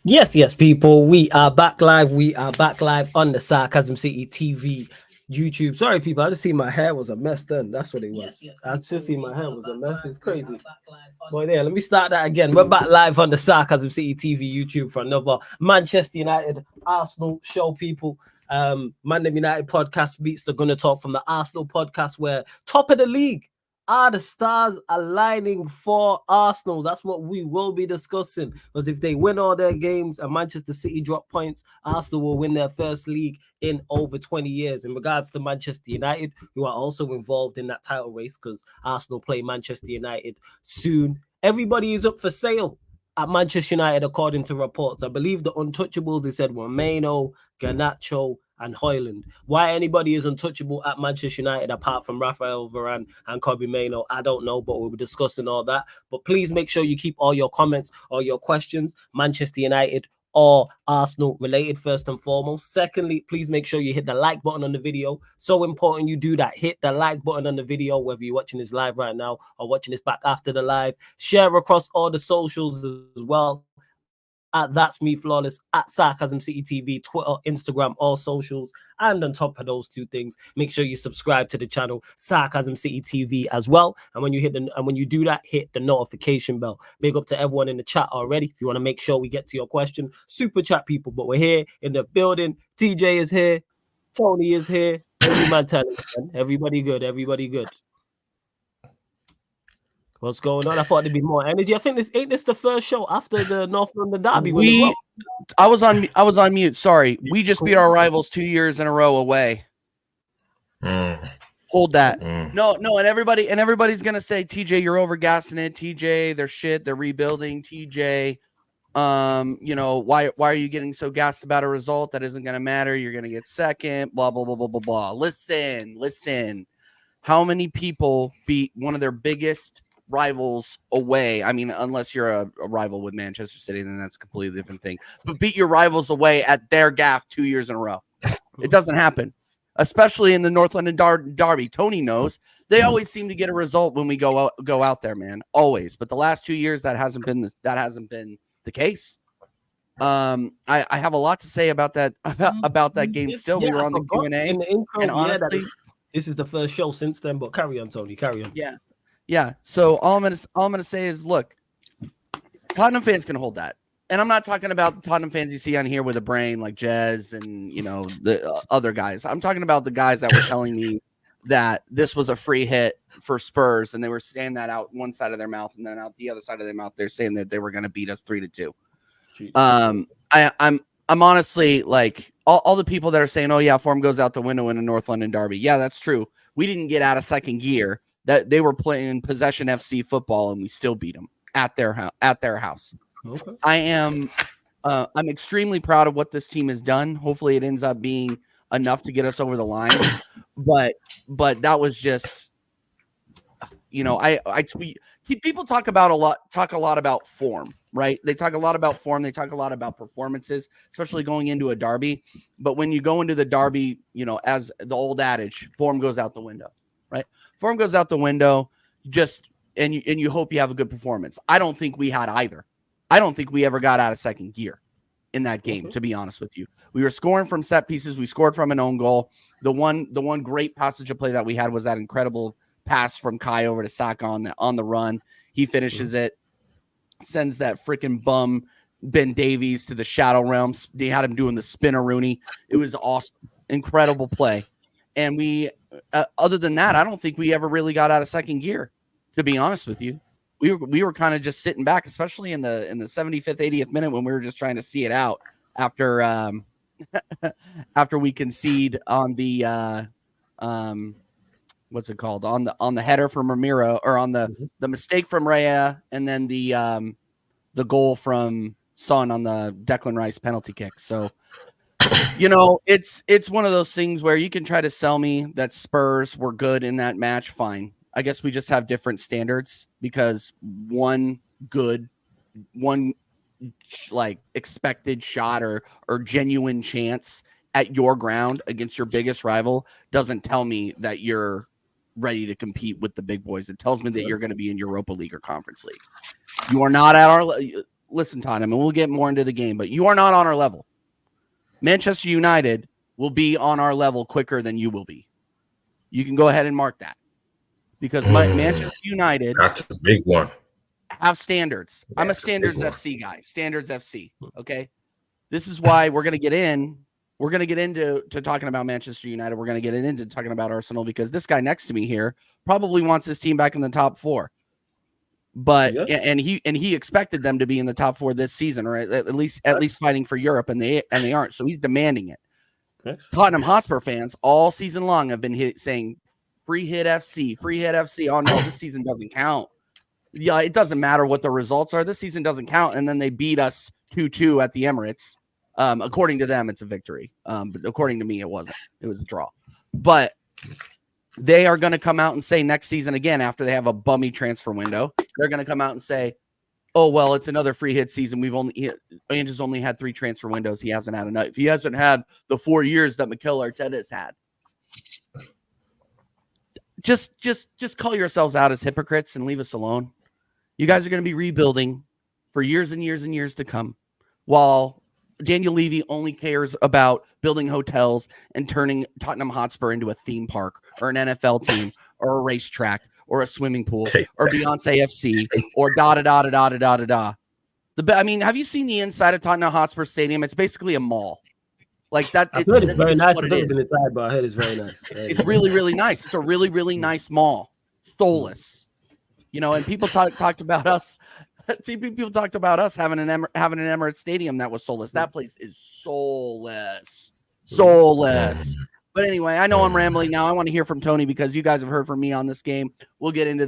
Yes, people. We are back live. We are back live on the Sarcasm City TV YouTube. Sorry, people. I just see my hair was a mess then. That's what it was. I just see my hair was a mess. It's crazy. Boy, there. Let me start that again. We're back live on the Sarcasm City TV YouTube for another Manchester United Arsenal show, people. Mandem United podcast beats the Gonna Talk from the Arsenal podcast, where top of the league. Are the stars aligning for Arsenal? That's what we will be discussing. Because if they win all their games and Manchester City drop points, Arsenal will win their first league in over 20 years. In regards to Manchester United, who are also involved in that title race, because Arsenal play Manchester United soon. Everybody is up for sale at Manchester United, according to reports. I believe the untouchables, they said, were Maino, Garnacho, and Højlund. Why anybody is untouchable at Manchester United apart from Rafael Varane and Kobbie Mainoo, I don't know, but we'll be discussing all that. But please make sure you keep all your comments or your questions Manchester United or Arsenal related first and foremost. Secondly, please make sure you hit the like button on the video. So important you do that. Hit the like button on the video, whether you're watching this live right now or watching this back after the live. Share across all the socials as well. At That's Me Flawless, at Sarcasm City TV, Twitter, Instagram, all socials. And on top of those two things, make sure you subscribe to the channel Sarcasm City TV as well. And when you do that, hit the notification bell. Big up to everyone in the chat already. If you want to make sure we get to your question, super chat people. But we're here in the building. TJ is here, Tony is here. Everybody good. Everybody good. What's going on? I thought there'd be more energy. I think this ain't the first show after the North London derby. I was on mute. Sorry, we just beat our rivals 2 years in a row away. Hold that. No, and everybody's gonna say, TJ, you're overgassing it. TJ, they're shit. They're rebuilding. TJ, why are you getting so gassed about a result that isn't gonna matter? You're gonna get second. Blah blah blah blah blah blah. Listen. How many people beat one of their biggest rivals away? I mean, unless you're a rival with Manchester City, then that's a completely different thing. But beat your rivals away at their gaff 2 years in a row. It doesn't happen, especially in the North London derby. Tony knows they always seem to get a result when we go out there, man. Always. But the last 2 years, that hasn't been the case. I have a lot to say about that game. Still, we were on the Q&A, and honestly, this is the first show since then. But carry on, Tony. Carry on. Yeah. So all I'm gonna say is, look, Tottenham fans can hold that, and I'm not talking about the Tottenham fans you see on here with a brain like Jez and the other guys. I'm talking about the guys that were telling me that this was a free hit for Spurs, and they were saying that out one side of their mouth, and then out the other side of their mouth, they're saying that they were going to beat us 3-2. I'm honestly like all the people that are saying, oh yeah, form goes out the window in a North London derby. Yeah, that's true. We didn't get out of second gear. That they were playing possession FC football, and we still beat them at their house. Okay. I'm extremely proud of what this team has done. Hopefully, it ends up being enough to get us over the line. But that was just, I tweet. People talk a lot about form, right? They talk a lot about form. They talk a lot about performances, especially going into a derby. But when you go into the derby, as the old adage, form goes out the window, right? Form goes out the window, and you hope you have a good performance. I don't think we had either. I don't think we ever got out of second gear in that game, to be honest with you. We were scoring from set pieces. We scored from an own goal. The one great passage of play that we had was that incredible pass from Kai over to Saka on the run. He finishes it, sends that freaking bum Ben Davies to the shadow realms. They had him doing the spinner Rooney. It was awesome. Incredible play. And we, other than that, I don't think we ever really got out of second gear, to be honest with you. We were kind of just sitting back, especially in the 75th, 80th minute when we were just trying to see it out after after we concede on the what's it called, on the header from Ramiro, or on the mistake from Raya, and then the goal from Son on the Declan Rice penalty kick. So it's one of those things where you can try to sell me that Spurs were good in that match. Fine. I guess we just have different standards, because one like expected shot or genuine chance at your ground against your biggest rival doesn't tell me that you're ready to compete with the big boys. It tells me that you're going to be in Europa League or Conference League. You are not at our listen, Tottenham, and we'll get more into the game, but you are not on our level. Manchester United will be on our level quicker than you will be. You can go ahead and mark that because Manchester United, that's a big one, have standards. I'm a Standards FC guy. Standards FC. Okay. This is why we're going to get in. We're going to get into talking about Manchester United. We're going to get into talking about Arsenal because this guy next to me here probably wants his team back in the top 4. But and he expected them to be in the top 4 this season, or at least fighting for Europe, and they aren't. So he's demanding it. Okay. Tottenham Hotspur fans all season long have been saying free hit FC, free hit FC. Oh no, this season doesn't count. Yeah, it doesn't matter what the results are. This season doesn't count. And then they beat us 2-2 at the Emirates. According to them, it's a victory. But according to me, it wasn't. It was a draw. But they are going to come out and say next season again, after they have a bummy transfer window, they're going to come out and say, oh, well, it's another free hit season. Ange's only had 3 transfer windows. He hasn't had enough. He hasn't had the 4 years that Mikel Arteta has had. Just call yourselves out as hypocrites and leave us alone. You guys are going to be rebuilding for years and years and years to come, while Daniel Levy only cares about building hotels and turning Tottenham Hotspur into a theme park or an NFL team or a racetrack or a swimming pool or Beyonce FC or da-da-da-da-da-da-da-da. I mean, have you seen the inside of Tottenham Hotspur Stadium? It's basically a mall. Like that. I've heard it's very nice. I've never been inside, but I heard it's very nice. It's really, really nice. It's a really, really nice mall. Soulless. You know, and people talked about us. People talked about us having an Emirates Stadium that was soulless. That place is soulless. But anyway, I know I'm rambling now. I want to hear from Tony because you guys have heard from me on this game. We'll get into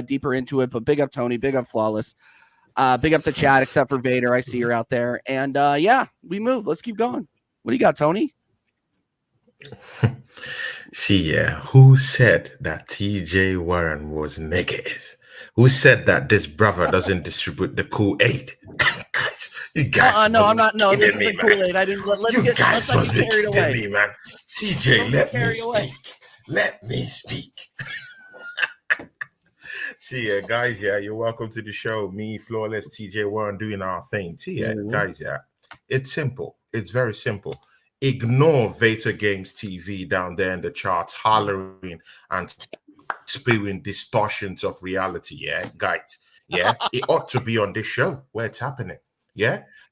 deeper into it. But big up Tony, big up Flawless, big up the chat. Except for Vader, I see her out there. And yeah, we move. Let's keep going. What do you got, Tony? See, who said that TJ Warren was negative? Who said that this brother doesn't distribute the Kool-Aid? You guys, no, I'm not. No, this isn't Kool-Aid. I didn't. Let's get carried away, me, man. TJ, let me speak. Let me speak. See, guys, you're welcome to the show. Me, Flawless, TJ Warren doing our thing. See, guys, it's simple. It's very simple. Ignore Vader Games TV down there in the charts, hollering and spewing distortions of reality, guys. It ought to be on this show where it's happening.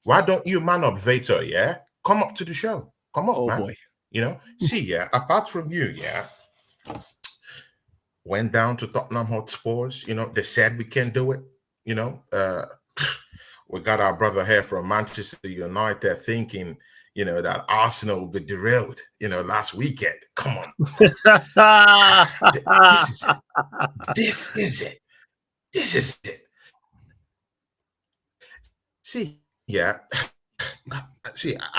Why don't you man up, Vader? Come up to the show. Come up, man. Boy. You know, see, apart from you, went down to Tottenham Hotspurs. You know, they said we can do it. You know, we got our brother here from Manchester United thinking, you know, that Arsenal will be derailed, you know, last weekend. Come on. This is it. See, I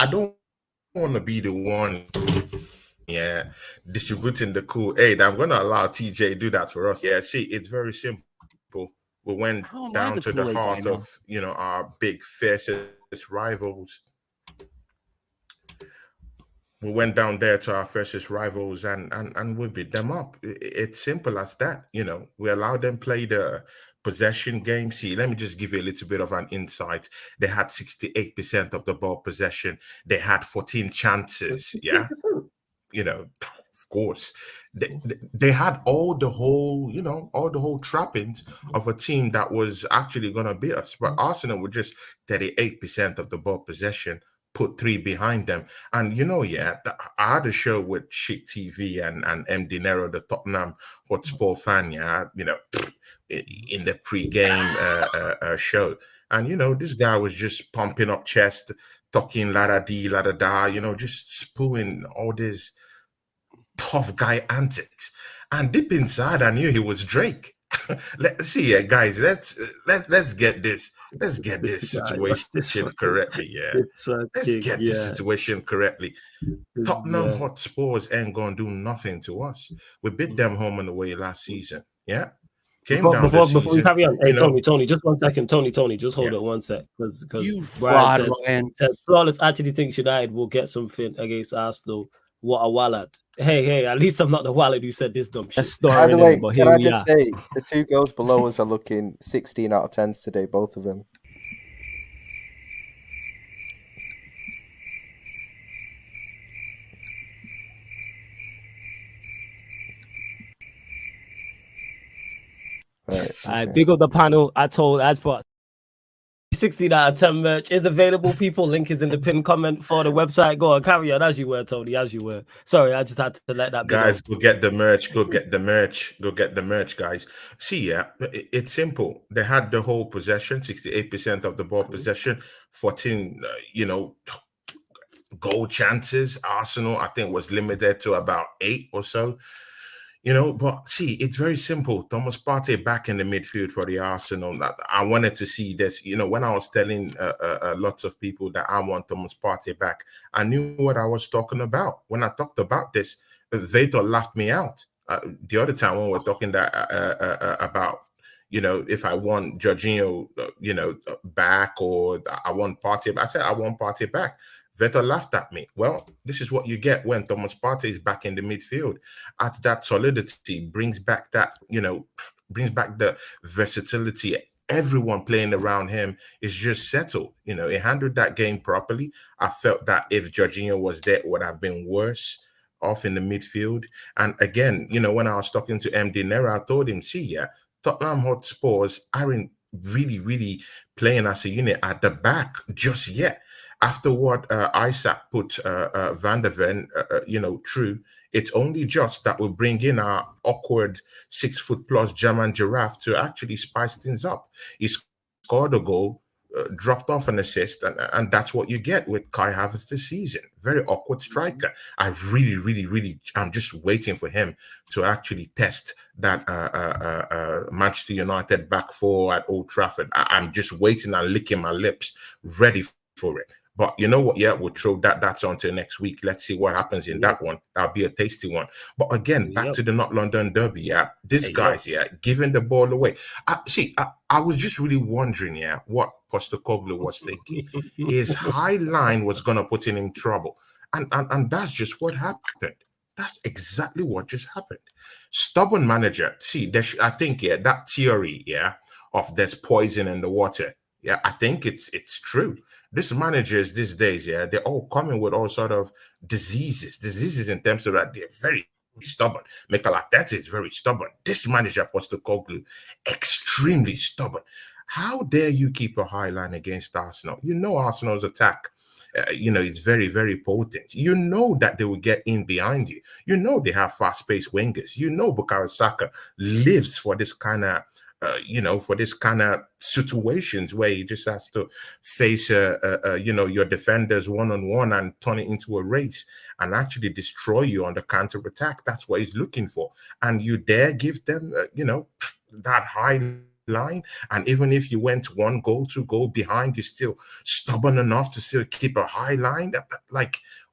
don't want to be the one, distributing the Kool-Aid. I'm going to allow TJ do that for us. See, it's very simple. We went down to the heart of, you know, our big, fiercest rivals. We went down there to our fiercest rivals and we beat them up. It's simple as that. You know, we allowed them play the possession game. See, let me just give you a little bit of an insight. They had 68% of the ball possession. They had 14 chances. You know, of course, they had all the whole trappings of a team that was actually going to beat us. But Arsenal were just 38% of the ball possession, put 3 behind them. And, you know, I had a show with Chic TV and M. Dinero, the Tottenham Hotspur fan, you know, in the pre-game show. And, you know, this guy was just pumping up chest, talking la-da-dee, la-da-da, you know, just spewing all this tough guy antics. And deep inside, I knew he was Drake. Let's see, guys, let's get this. Let's get this situation correctly. Let's get this situation correctly. Tottenham Hotspurs ain't gonna do nothing to us. We beat them home and away last season. Before we carry on, hey, Tony, just 1 second. Tony, just hold it 1 sec, because Brian said Flawless actually thinks United will get something against Arsenal. What a wallad. Hey, at least I'm not the wallad who said this dumb shit. By the way, can I just say, the 2 girls below us are looking 16 out of 10s today, both of them. I big up the panel. I told as for 16 out of 10 merch is available. People, link is in the pinned comment for the website. Go on, carry on as you were, Tony. As you were. Sorry, I just had to let that. Guys, go get the merch. Go get the merch. Go get the merch, guys. See, yeah, it's simple. They had the whole possession, 68% of the ball possession, 14, goal chances. Arsenal, I think, was limited to about 8 or so. But see, it's very simple. Thomas Partey back in the midfield for the Arsenal. I wanted to see this. When I was telling lots of people that I want Thomas Partey back, I knew what I was talking about. When I talked about this, Vator laughed me out. The other time when we were talking about, if I want Jorginho, back, or I want Partey, I said I want Partey back. Vetter laughed at me. Well, this is what you get when Thomas Partey is back in the midfield. At that solidity, brings back that, brings back the versatility. Everyone playing around him is just settled. He handled that game properly. I felt that if Jorginho was there, it would have been worse off in the midfield. And again, when I was talking to MD Nera, I told him, Tottenham Hotspurs aren't really, really playing as a unit at the back just yet. After what Isaac put Van der Ven, through, it's only just that we bring in our awkward 6-foot-plus German giraffe to actually spice things up. He scored a goal, dropped off an assist, and that's what you get with Kai Havertz this season. Very awkward striker. I really, really, really, I'm just waiting for him to actually test that Manchester United back four at Old Trafford. I'm just waiting and licking my lips, ready for it. But you know what? Yeah, we'll throw that's on to next week. Let's see what happens in that one. That'll be a tasty one. But again, back to the North London Derby. Yeah, these guys, giving the ball away. I was just really wondering, what Postecoglou was thinking. His high line was gonna put him in trouble, and that's just what happened. That's exactly what just happened. Stubborn manager. See, I think that theory, of there's poison in the water. Yeah, I think it's true. These managers these days, they're all coming with all sort of diseases in terms of that they're very stubborn. Mikel Arteta is very stubborn. This manager, Postecoglou, extremely stubborn. How dare you keep a high line against Arsenal? Arsenal's attack, is very, very potent. That they will get in behind you. They have fast-paced wingers. Bukayo Saka lives for this kind of for this kind of situations where he just has to face, your defenders one-on-one and turn it into a race and actually destroy you on the counter-attack. That's what he's looking for. And you dare give them, that high line. And even if you went 1 goal, 2 goal behind, you're still stubborn enough to still keep a high line.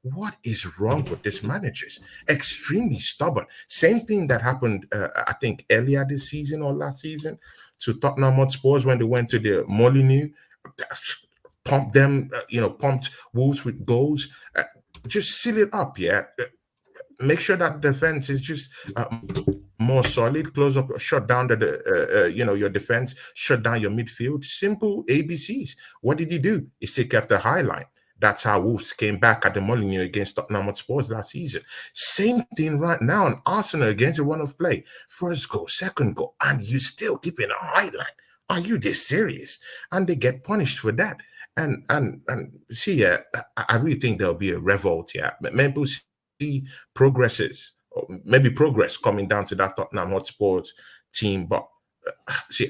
What is wrong with these managers? Extremely stubborn. Same thing that happened, I think, earlier this season or last season to Tottenham Hotspurs when they went to the Molineux, pumped them, pumped Wolves with goals. Just seal it up, Make sure that defense is just more solid. Close up, shut down your defense, shut down your midfield. Simple ABCs. What did he do? He still kept the high line. That's how Wolves came back at the Molineux against Tottenham Hotspur last season. Same thing right now in Arsenal against the run of play. First goal, second goal, and you still keeping a high line. Are you this serious? And they get punished for that. And see, I really think there'll be a revolt. Maybe we'll see maybe progress coming down to that Tottenham Hotspur team, but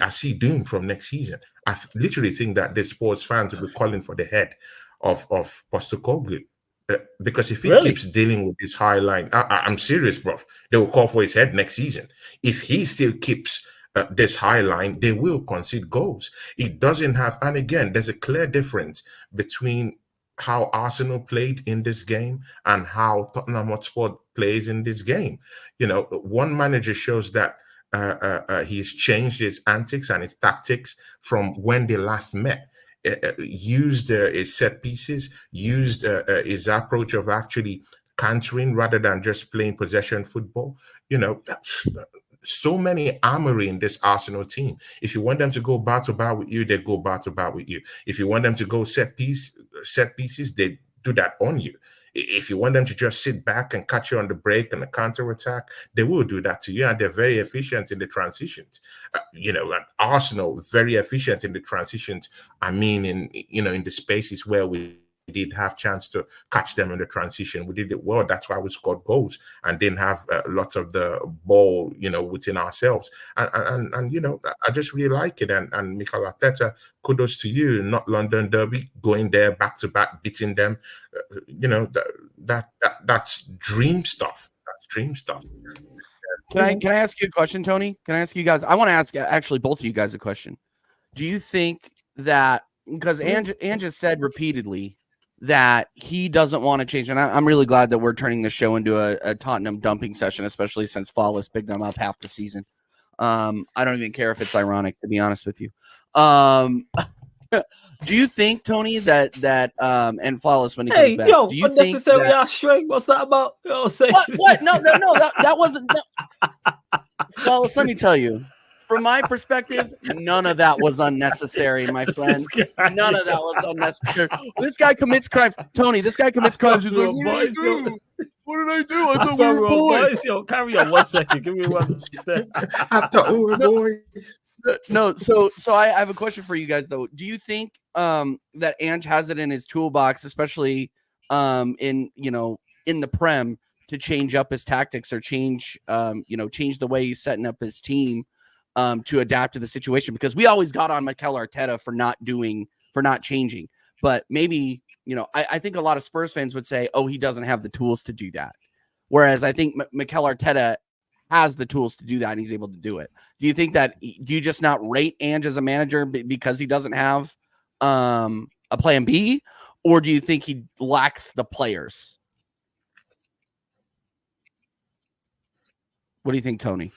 I see doom from next season. I literally think that the Spurs fans will be calling for the head of Postecoglou, because if he keeps dealing with this high line, I'm serious, bro. They will call for his head next season. If he still keeps this high line, they will concede goals. He doesn't have, and again, there's a clear difference between how Arsenal played in this game and how Tottenham Hotspur plays in this game. One manager shows that he's changed his antics and his tactics from when they last met. Used his set pieces, used his approach of actually countering rather than just playing possession football. So many armory in this Arsenal team. If you want them to go bar to bar with you, they go bar to bar with you. If you want them to go set pieces, they do that on you. If you want them to just sit back and catch you on the break and the counter attack, they will do that to you, and they're very efficient in the transitions. And Arsenal very efficient in the transitions. I mean, in the spaces where we did have chance to catch them in the transition, we did it well. That's why we scored goals and didn't have lots of the ball, within ourselves. And I just really like it. And Mikel Arteta, kudos to you. Not London Derby, going there back to back, beating them. That's dream stuff. That's dream stuff. Can I ask you a question, Tony? Can I ask you guys? I want to ask actually both of you guys a question. Do you think that, because Ange has said repeatedly that he doesn't want to change, and I'm really glad that we're turning the show into a Tottenham dumping session, especially since Flawless picked them up half the season. I don't even care if it's ironic, to be honest with you. Do you think, Tony, that and Flawless when he comes back? Do you unnecessary ass string? What's that about? What? No, that wasn't. Flawless, let me tell you. From my perspective, none of that was unnecessary, my friend. None of that was unnecessary. This guy commits crimes. Tony, this guy commits crimes. He's like, what did I do? I thought we were boys. Yo, carry on 1 second. Give me 1 second. I thought we were boys. No, so I have a question for you guys, though. Do you think that Ange has it in his toolbox, especially in the Prem, to change up his tactics or change the way he's setting up his team to adapt to the situation? Because we always got on Mikel Arteta for not changing, but maybe I think a lot of Spurs fans would say, oh, he doesn't have the tools to do that, whereas I think Mikel Arteta has the tools to do that and he's able to do it. Do you think that, do you just not rate Ange as a manager because he doesn't have a plan B, or do you think he lacks the players? What do you think, Tony?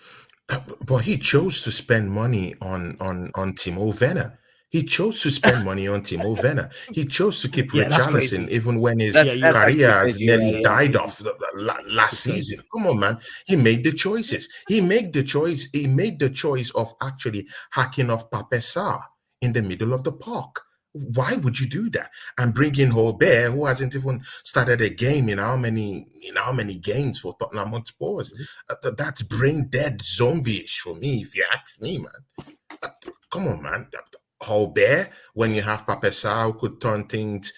But he chose to spend money on Timo Werner. He chose to spend money on Timo Werner. He chose to keep Richarlison even when his career has nearly died off last season. Come on, man. He made the choices. He made the choice of actually hacking off Pape Sarr in the middle of the park. Why would you do that? And bring in Holbert, who hasn't even started a game in how many games for Tottenham Hotspurs? That's brain dead zombie-ish for me, if you ask me, man. Come on, man. Holbert, when you have Pape Sarr, who could turn things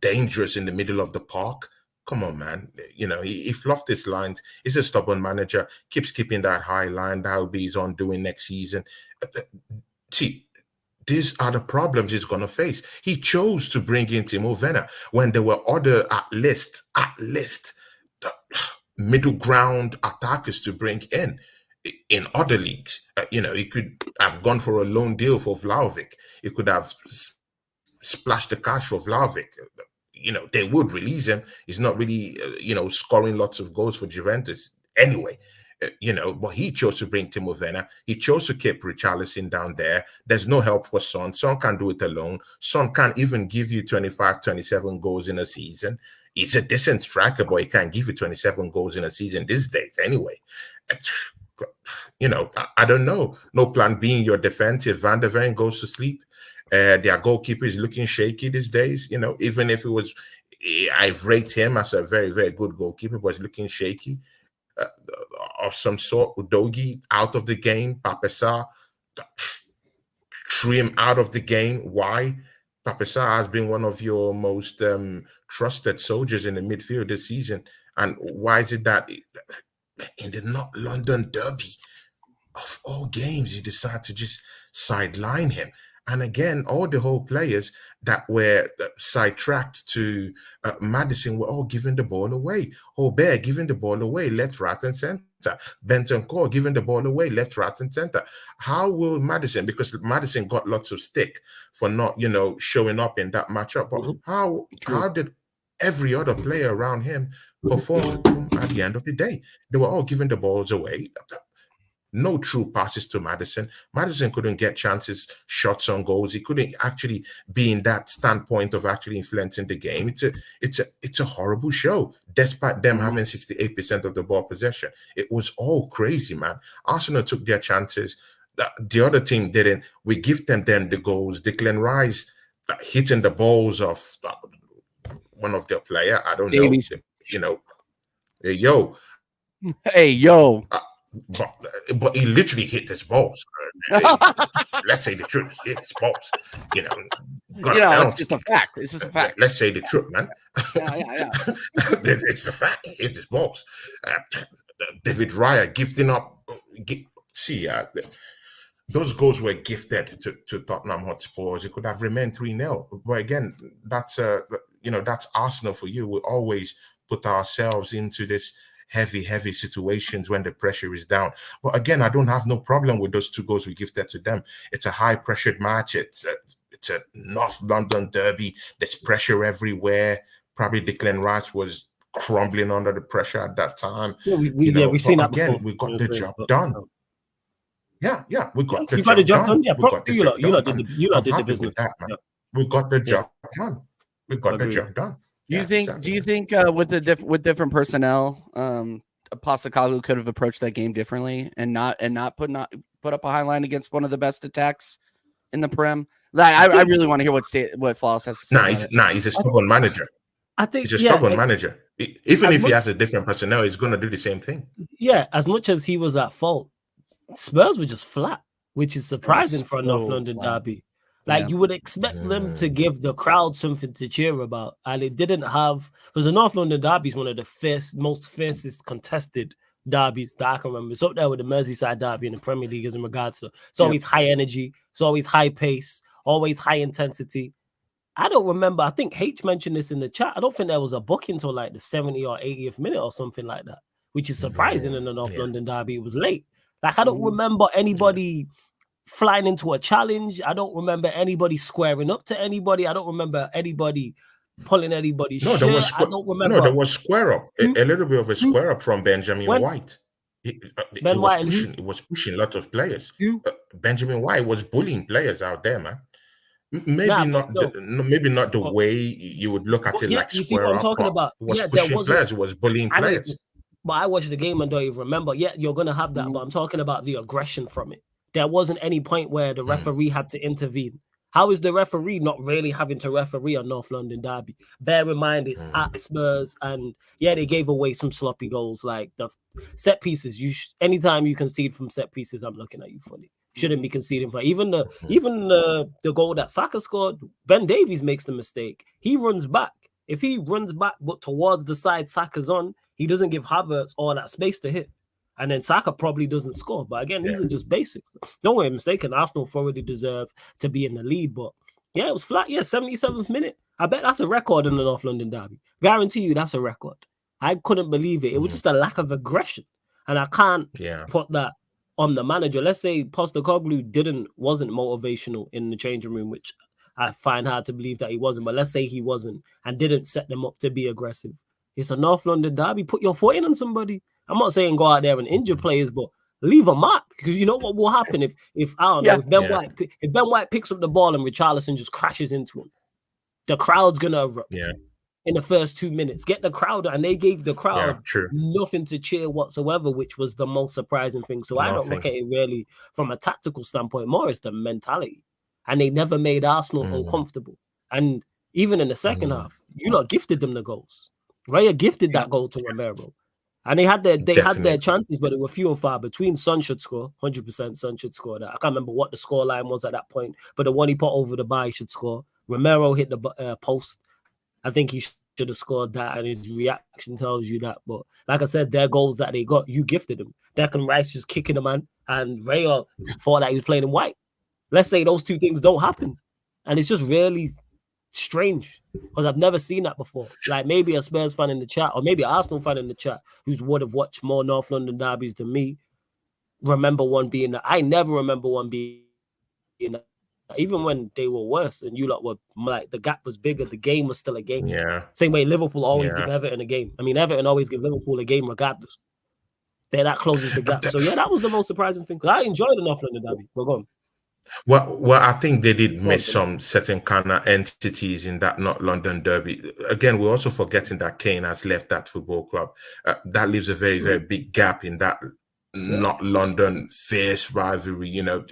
dangerous in the middle of the park. Come on, man. He fluffed his lines. He's a stubborn manager. Keeps keeping that high line. That'll be his undoing next season. See, these are the problems he's going to face. He chose to bring in Timo Werner when there were other, at least, middle ground attackers to bring in other leagues. He could have gone for a loan deal for Vlahovic. He could have splashed the cash for Vlahovic. They would release him. He's not really, scoring lots of goals for Juventus anyway. But he chose to bring Timo Werner. He chose to keep Richarlison down there. There's no help for Son. Son can't do it alone. Son can't even give you 25, 27 goals in a season. He's a decent striker, but he can't give you 27 goals in a season these days anyway. I don't know. No plan B in your defense. If Van der Ven goes to sleep, their goalkeeper is looking shaky these days. Even if it was, I rate him as a very, very good goalkeeper, but he's looking shaky. Of some sort. Udogie out of the game. Pape Sarr, threw him out of the game. Why? Pape Sarr has been one of your most trusted soldiers in the midfield this season. And why is it that in the North London Derby, of all games, you decide to just sideline him? And again, all the whole players that were sidetracked to Maddison were all giving the ball away. Holbert giving the ball away, left, right, and center. Bentancur giving the ball away, left, right, and center. How will Maddison, because Maddison got lots of stick for not, showing up in that matchup, but how did every other player around him perform at the end of the day? They were all giving the balls away. No true passes to Maddison. Maddison couldn't get chances, shots on goals. He couldn't actually be in that standpoint of actually influencing the game. It's a horrible show, despite them having 68% of the ball possession. It was all crazy, man. Arsenal took their chances. The other team didn't. We give them the goals. Declan Rice hitting the balls of one of their player. I don't Davies. know. You know, hey, yo. Hey, yo. But he literally hit his balls. Let's say the truth. He hit his balls. You know, it's just a fact. It's just a fact. Let's say the truth, man. Yeah. It's a fact. He hit his balls. David Raya gifting up. Those goals were gifted to Tottenham Hotspurs. It could have remained 3-0. But again, that's Arsenal for you. We always put ourselves into this heavy situations when the pressure is down. But again, I don't have no problem with those 2 goals we gifted to them. It's a high-pressured match. It's a North London derby. There's pressure everywhere. Probably Declan Rice was crumbling under the pressure at that time. Yeah, we've seen that again. Before. We got the job done. Yeah, we got the job done. Yeah, you lot did the business. That, man. We got the job done. We got the job done. Do you think with different personnel, Postecoglou could have approached that game differently and not put up a high line against one of the best attacks in the Prem? Like, I really want to hear what Flawless has to say. He's a stubborn manager. I think he's a stubborn manager. Even if he has a different personnel, he's going to do the same thing. Yeah, as much as he was at fault, Spurs were just flat, which is surprising for a North London derby. Like, you would expect them to give the crowd something to cheer about, and it didn't have, because the North London derby is one of the most fiercest contested derbies that I can remember. It's up there with the Merseyside derby in the Premier League as in regards to, it's always high energy, it's always high pace, always high intensity. I don't remember, I think H mentioned this in the chat, I don't think there was a booking until like the 70th or 80th minute or something like that, which is surprising in the North London derby. It was late. Like, I don't remember anybody flying into a challenge. I don't remember anybody squaring up to anybody. I don't remember anybody pulling anybody's shirt. I don't remember. No, there was square up. A little bit of a square up from Benjamin White. He was pushing a lot of players. Benjamin White was bullying players out there, man. Maybe not the way you would look at it, like square up. Talking about. Was pushing players, was bullying players. But I watched the game and don't even remember. Yeah, you're going to have that, but I'm talking about the aggression from it. There wasn't any point where the referee had to intervene. How is the referee not really having to referee a North London derby? Bear in mind, it's at Spurs, and they gave away some sloppy goals, like the set pieces. Anytime you concede from set pieces, I'm looking at you funny. Shouldn't be conceding for even the goal that Saka scored. Ben Davies makes the mistake. He runs back. If he runs back, but towards the side Saka's on, he doesn't give Havertz all that space to hit. And then Saka probably doesn't score. But again, these are just basics. Don't get mistaken. Arsenal thoroughly deserve to be in the lead. But it was flat. 77th minute. I bet that's a record in the North London derby. Guarantee you that's a record. I couldn't believe it. It was just a lack of aggression. And I can't put that on the manager. Let's say Postecoglou wasn't motivational in the changing room, which I find hard to believe that he wasn't. But let's say he wasn't and didn't set them up to be aggressive. It's a North London derby. Put your foot in on somebody. I'm not saying go out there and injure players, but leave a mark, because you know what will happen if Ben White picks up the ball and Richarlison just crashes into him. The crowd's gonna erupt in the first 2 minutes. Get the crowd, and they gave the crowd nothing to cheer whatsoever, which was the most surprising thing. So I don't look at it really from a tactical standpoint. More it's the mentality, and they never made Arsenal uncomfortable. And even in the second half, you lot gifted them the goals. Raya gifted that goal to Romero. And they had their chances, but it were few and far between. Son should score, 100%. Son should score that. I can't remember what the score line was at that point, but the one he put over the bar, he should score. Romero hit the post. I think he should have scored that, and his reaction tells you that. But like I said, their goals that they got, you gifted them. Declan Rice just kicking the man, and Raya thought that he was playing in white. Let's say those two things don't happen, and it's just really strange, because I've never seen that before. Like, maybe a Spurs fan in the chat, or maybe an Arsenal fan in the chat, who would have watched more North London derbies than me, remember one being that. I never remember one being that. Even when they were worse and you lot were like, the gap was bigger, the game was still a game. Same way Liverpool always give Everton a game. I mean, Everton always give Liverpool a game regardless. That closes the gap. So that was the most surprising thing. I enjoyed the North London derby. But go on. Well, I think they did miss some certain kind of entities in that North London derby. Again, we're also forgetting that Kane has left that football club. That leaves a very, very big gap in that not London fierce rivalry. You know,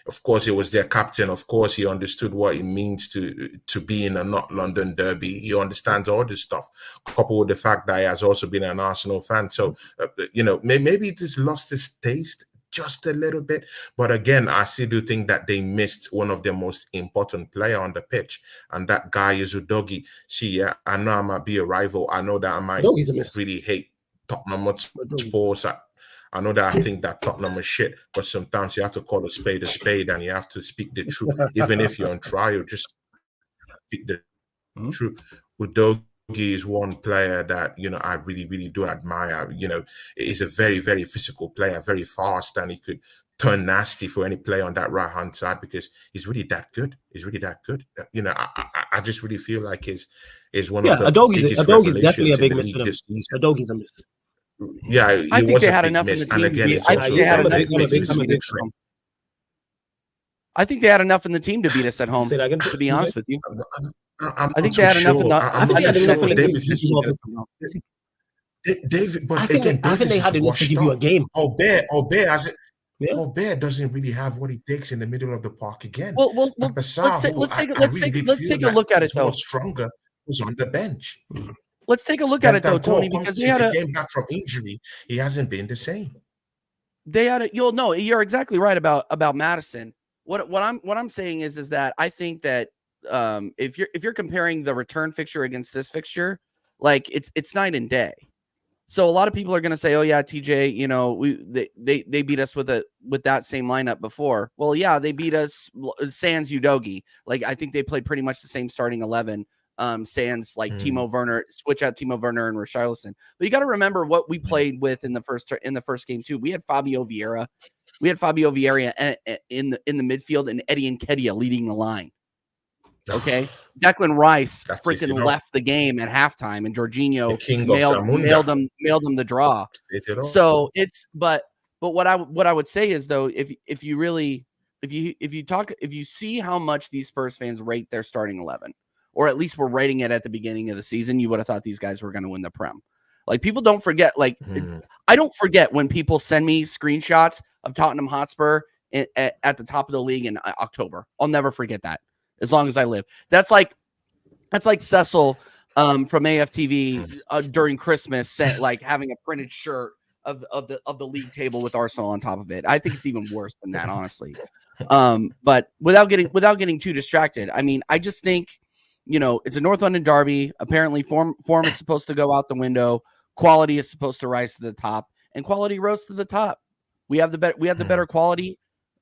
of course, it was their captain. Of course, he understood what it means to be in a not London derby. He understands all this stuff, coupled with the fact that he has also been an Arsenal fan. So, you know, maybe it just lost his taste just a little bit. But again, I still do think that they missed one of their most important player on the pitch, and that guy is Udogie. See, yeah, I know I might be a rival. I know that I might really hate Tottenham Sports. I know that I think that Tottenham is shit, but sometimes you have to call a spade, and you have to speak the truth. Even if you're on trial, just speak the truth. Udogie is one player that, you know, I really, really do admire. You know, he's a very, very physical player, very fast, and he could turn nasty for any player on that right-hand side because he's really that good. He's really that good. You know, I just really feel like he's one of the biggest Udogie's definitely a big miss for them. Udogie's a miss. Yeah, I think they had enough in the team. I think they had enough in the team to beat us at home. To be honest with you, I think they had enough. David, but I think they had enough to give you a game. Albert doesn't really have what it takes in the middle of the park again. Well, let's take a look at it though. Stronger was on the bench. Let's take a look at it though, Tony, because they had a game back from injury. He hasn't been the same. They had a. You'll know. You're exactly right about Madison. What I'm saying is that I think that if you're comparing the return fixture against this fixture, like it's night and day. So a lot of people are going to say, "Oh yeah, TJ, you know, they beat us with that same lineup before." Well, yeah, they beat us sans Udogie. Like I think they played pretty much the same starting 11. Sans like Timo Werner, switch out Timo Werner and Richarlison. But you got to remember what we played with in the first game too. We had Fabio Vieira in the midfield, and Eddie Nketiah leading the line. Okay, Declan Rice freaking left the game at halftime, and Jorginho mailed them the draw. So it's but what I would say is though, if you see how much these Spurs fans rate their starting 11. Or at least we're rating it at the beginning of the season, you would have thought these guys were going to win the Prem. Like people don't forget. Like I don't forget when people send me screenshots of Tottenham Hotspur at the top of the league in October. I'll never forget that as long as I live. That's like Cecil from AFTV during Christmas like having a printed shirt of the league table with Arsenal on top of it. I think it's even worse than that, honestly. But without getting too distracted, I mean, I just think. You know, it's a North London derby. Apparently, form is supposed to go out the window. Quality is supposed to rise to the top, and quality rose to the top. We have the better quality,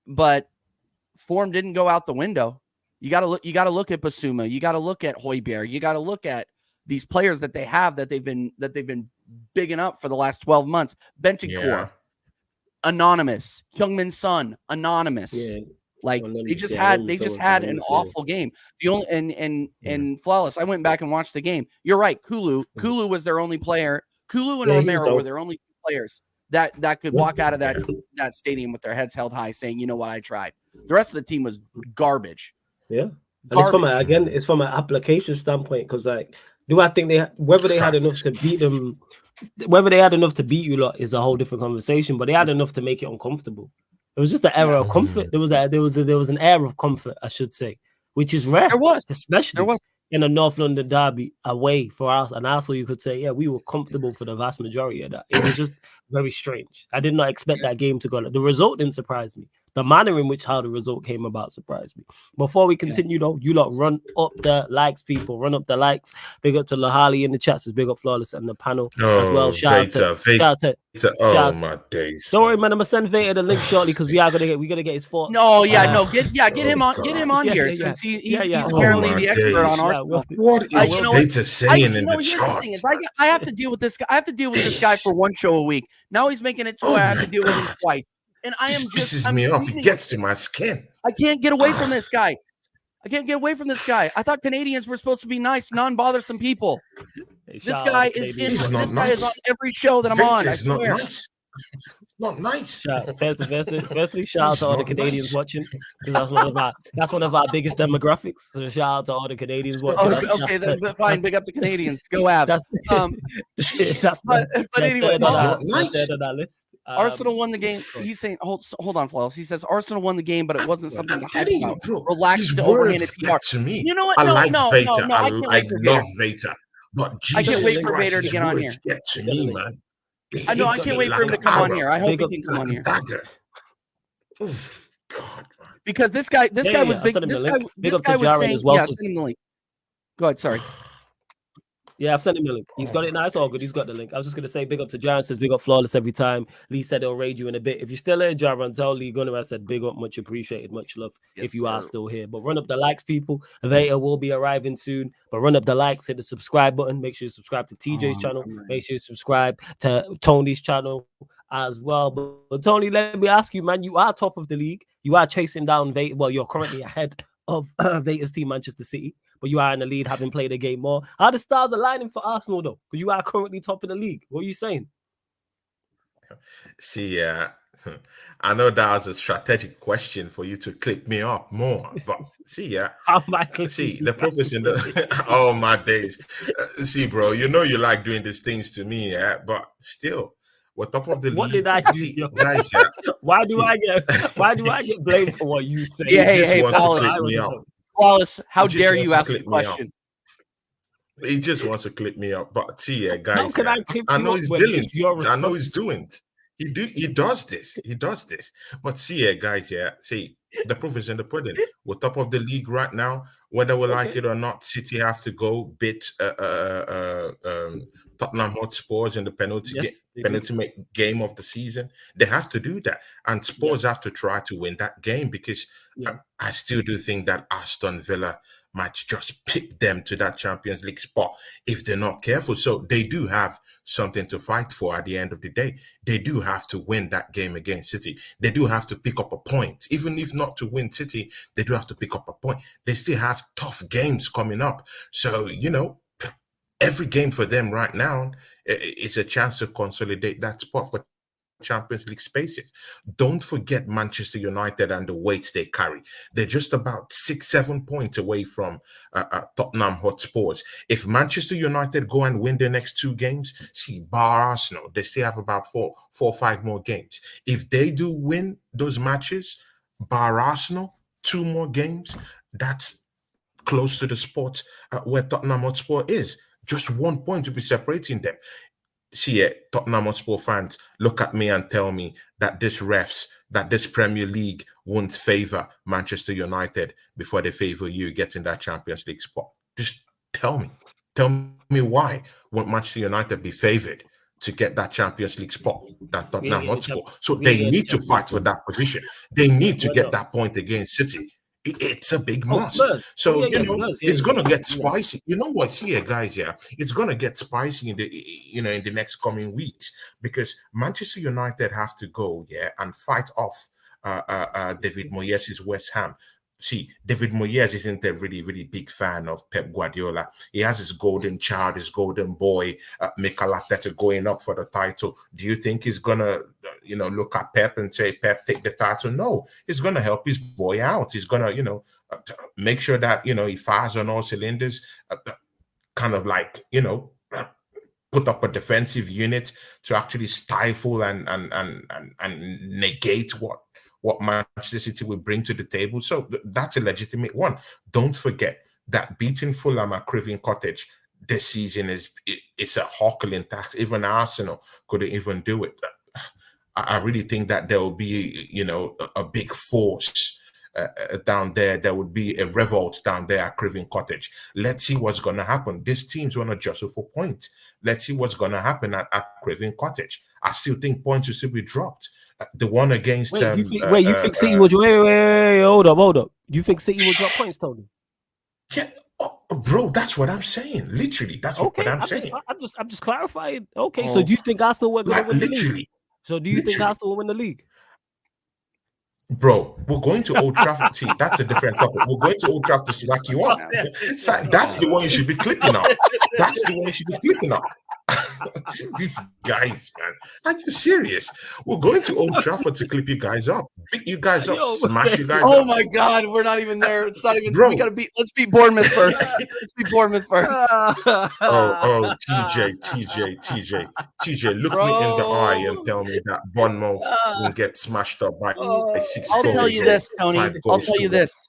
but form didn't go out the window. You got to look at Basuma. You got to look at Højbjerg. You got to look at these players that they have that they've been bigging up for the last 12 months. Bentancur, anonymous. Heung-min Son, anonymous. Yeah. Like they just had an awful game. The only and flawless. I went back and watched the game. You're right. Kulu was their only player. Kulu and Romero were their only players that could walk out of that stadium with their heads held high, saying, "You know what? I tried." The rest of the team was garbage. Yeah, and it's from an application standpoint because, like, do I think whether they had enough to beat them, whether they had enough to beat you lot is a whole different conversation. But they had enough to make it uncomfortable. It was just an era of comfort. There was an air of comfort, I should say, which is rare. Especially in a North London derby away for us. And also you could say, yeah, we were comfortable for the vast majority of that. It was just very strange. I did not expect that game to go. The result didn't surprise me. The manner in which how the result came about surprised me. Before we continue, though, you lot run up the likes, people. Run up the likes. Big up to Lahali in the chat. Says big up Flawless and the panel as well. Shout out to my days. Don't worry, man. I'm gonna send Vader the link shortly because we're gonna get his thoughts. No, get him on here since he's apparently the expert on Arsenal. What is Vader saying in the chat? The thing is, I have to deal with this guy. I have to deal with this guy for one show a week. Now he's making it I have to deal with him twice. And I am pisses me off. It gets to my skin. I can't get away from this guy. I thought Canadians were supposed to be nice, non-bothersome people. This guy is on every show that I'm on. It's not nice. Not nice. Firstly, shout out to all the Canadians watching because that's one of our biggest demographics. So shout out to all the Canadians watching. Okay, then fine. Big up the Canadians. Go Avs. But anyway, Arsenal won the game. He's saying, hold on, Flawless. He says Arsenal won the game, but it wasn't something to hype about. Bro, relax the overhanded PR. To me. You know what? I No, like Vader. I can't wait for love Vader. Vader. But I Jesus can't wait for Christ, Vader to get on here. Get to me, man. I know. I can't wait for him to come on here. I hope he can come on here. Oof, God, man. Because this guy was big. This guy was saying, as well. Yeah, send him the link. Go ahead. Sorry. Yeah, I've sent him a link. He's got it now. It's all good. He's got the link. I was just going to say big up to Jaron. Says big up Flawless every time. Lee said he'll raid you in a bit. If you're still here, Jaron, tell Lee Gunner I said big up, much appreciated, much love if you are still here. But run up the likes, people. Vader will be arriving soon. But run up the likes, hit the subscribe button. Make sure you subscribe to TJ's channel. Make sure you subscribe to Tony's channel as well. But Tony, let me ask you, man, you are top of the league. You are chasing down Vader. Well, you're currently ahead of Vader's team, Manchester City. But you are in the lead, having played a game more. How the stars aligning for Arsenal, though? Because you are currently top of the league. What are you saying? See, I know that was a strategic question for you to clip me up more. But see, how am I see the profession. Oh my days. See, bro, you know you like doing these things to me, but still, we're top of the league. What did I do? Guys, Why do I get blamed for what you say? Yeah, hey, Flawless, how dare you ask a question? He just wants to clip me up. But see, guys, I know he's doing. I know he's doing. He does this. He does this. But see, guys, see, the proof is in the pudding. We're top of the league right now. Whether we like it or not, City have to go beat Tottenham Hotspurs in the penultimate game of the season. They have to do that. And Spurs have to try to win that game because I still do think that Aston Villa might just pick them to that Champions League spot if they're not careful. So they do have something to fight for at the end of the day. They do have to win that game against City. They do have to pick up a point. Even if not to win City, they do have to pick up a point. They still have tough games coming up. So, every game for them right now is a chance to consolidate that spot for Champions League spaces. Don't forget Manchester United and the weight they carry. They're just about 6-7 points away from Tottenham Hotspurs. If Manchester United go and win their next 2 games, see, bar Arsenal, they still have about 4 or 5 more games. If they do win those matches, bar Arsenal, 2 more games, that's close to the spot where Tottenham Hotspur is. Just 1 point to be separating them. See, Tottenham Hotspur fans, look at me and tell me that this Premier League won't favor Manchester United before they favor you getting that Champions League spot. Just tell me why won't Manchester United be favored to get that Champions League spot that Tottenham Hotspur? So they need to fight for that position. They need to get that point against City. It's a big must. So it's gonna get spicy. You know what? See, guys, it's gonna get spicy in the next coming weeks because Manchester United have to go and fight off David Moyes' West Ham. See, David Moyes isn't a really, really big fan of Pep Guardiola. He has his golden child, his golden boy, Mikel Arteta going up for the title. Do you think he's gonna, look at Pep and say, Pep, take the title? No, he's gonna help his boy out. He's gonna, make sure that he fires on all cylinders. Kind of like, put up a defensive unit to actually stifle and negate what Manchester City will bring to the table. So that's a legitimate one. Don't forget that beating Fulham at Craven Cottage this season it's a Hawkling task. Even Arsenal couldn't even do it. I really think that there will be, a big force down there. There would be a revolt down there at Craven Cottage. Let's see what's going to happen. These teams want to jostle for points. Let's see what's going to happen at Craven Cottage. I still think points will still be dropped. The one against you think City will hold up. You think City will drop points, Tony? Yeah, bro, that's what I'm saying. Literally, that's what I'm saying. I'm just clarifying. Okay, so do you think Arsenal will win the league? So do you think Arsenal will win the league? Bro, we're going to Old Trafford. See, that's a different topic. We're going to Old Trafford to slack you up. That's the one you should be clipping on. That's the one you should be clipping on. These guys, man, are you serious? We're going to Old Trafford to clip you guys up. Beat you guys up, Yo, smash you guys Oh up. my God, we're not even there. It's not even. Bro. We gotta beat. Let's beat Bournemouth first. Let's beat Bournemouth first. Oh, TJ, look me in the eye and tell me that Bournemouth won't get smashed up by Oh, 6 I'll goals. tell you or this, Tony. 5 I'll goals tell to you one. this.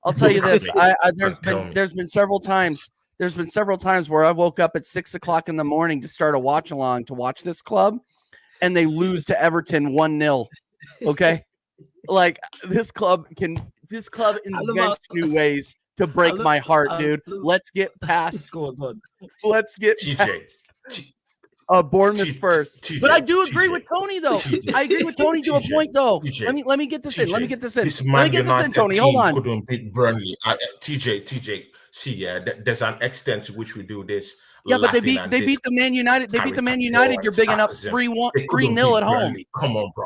I'll tell you this. There's Tell me. been several times. There's been several times where I woke up at 6 o'clock in the morning to start a watch along to watch this club, and they lose to Everton 1-0. Okay, like this club invents new ways to break my heart, dude. Let's get past. Let's get past. Bournemouth first. But I do agree with Tony, though. I agree with Tony to a point, though. Let me get this in. Let me get this in. This Let Man me get this in, United Tony. Hold team on. couldn't beat Burnley. TJ, see, yeah, there's an extent to which we do this. Yeah, but they beat laughing and the Man United. They beat the Man United. You're bigging up 3-0 at home. Burnley. Come on, bro.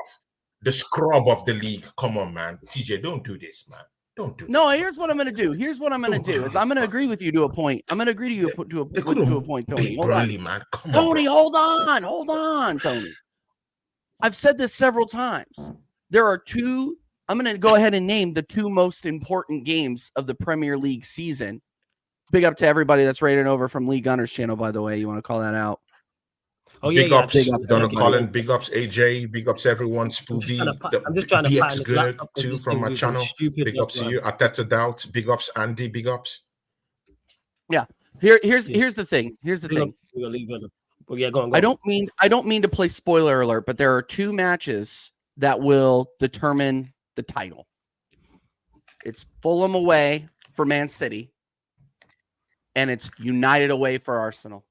The scrub of the league. Come on, man. TJ, don't do this, man. Don't do No, this. here's what I'm going to do. Here's what I'm going to do. Is I'm going to agree with you to a point. I'm going to agree to you to a point, Tony. Beat Hold Burnley, on. man. Come on, Tony, bro. hold on, Tony. I've said this several times. There are two. I'm going to go ahead and name the two most important games of the Premier League season. Big up to everybody that's rated over from Lee Gunner's channel, by the way. You want to call that out? Oh, Big ups, big ups. Donald Cullen, big ups, AJ, big ups, everyone. Spoody, I'm just trying to BX find this Good laptop too because from my this channel. stupid. Big ups to you. Ateta Doubt, big ups, Andy, big ups. Yeah. Here's the thing. Here's the thing. Well, yeah, go on. I don't mean to play spoiler alert, but there are two matches that will determine the title. It's Fulham away for Man City, and it's United away for Arsenal.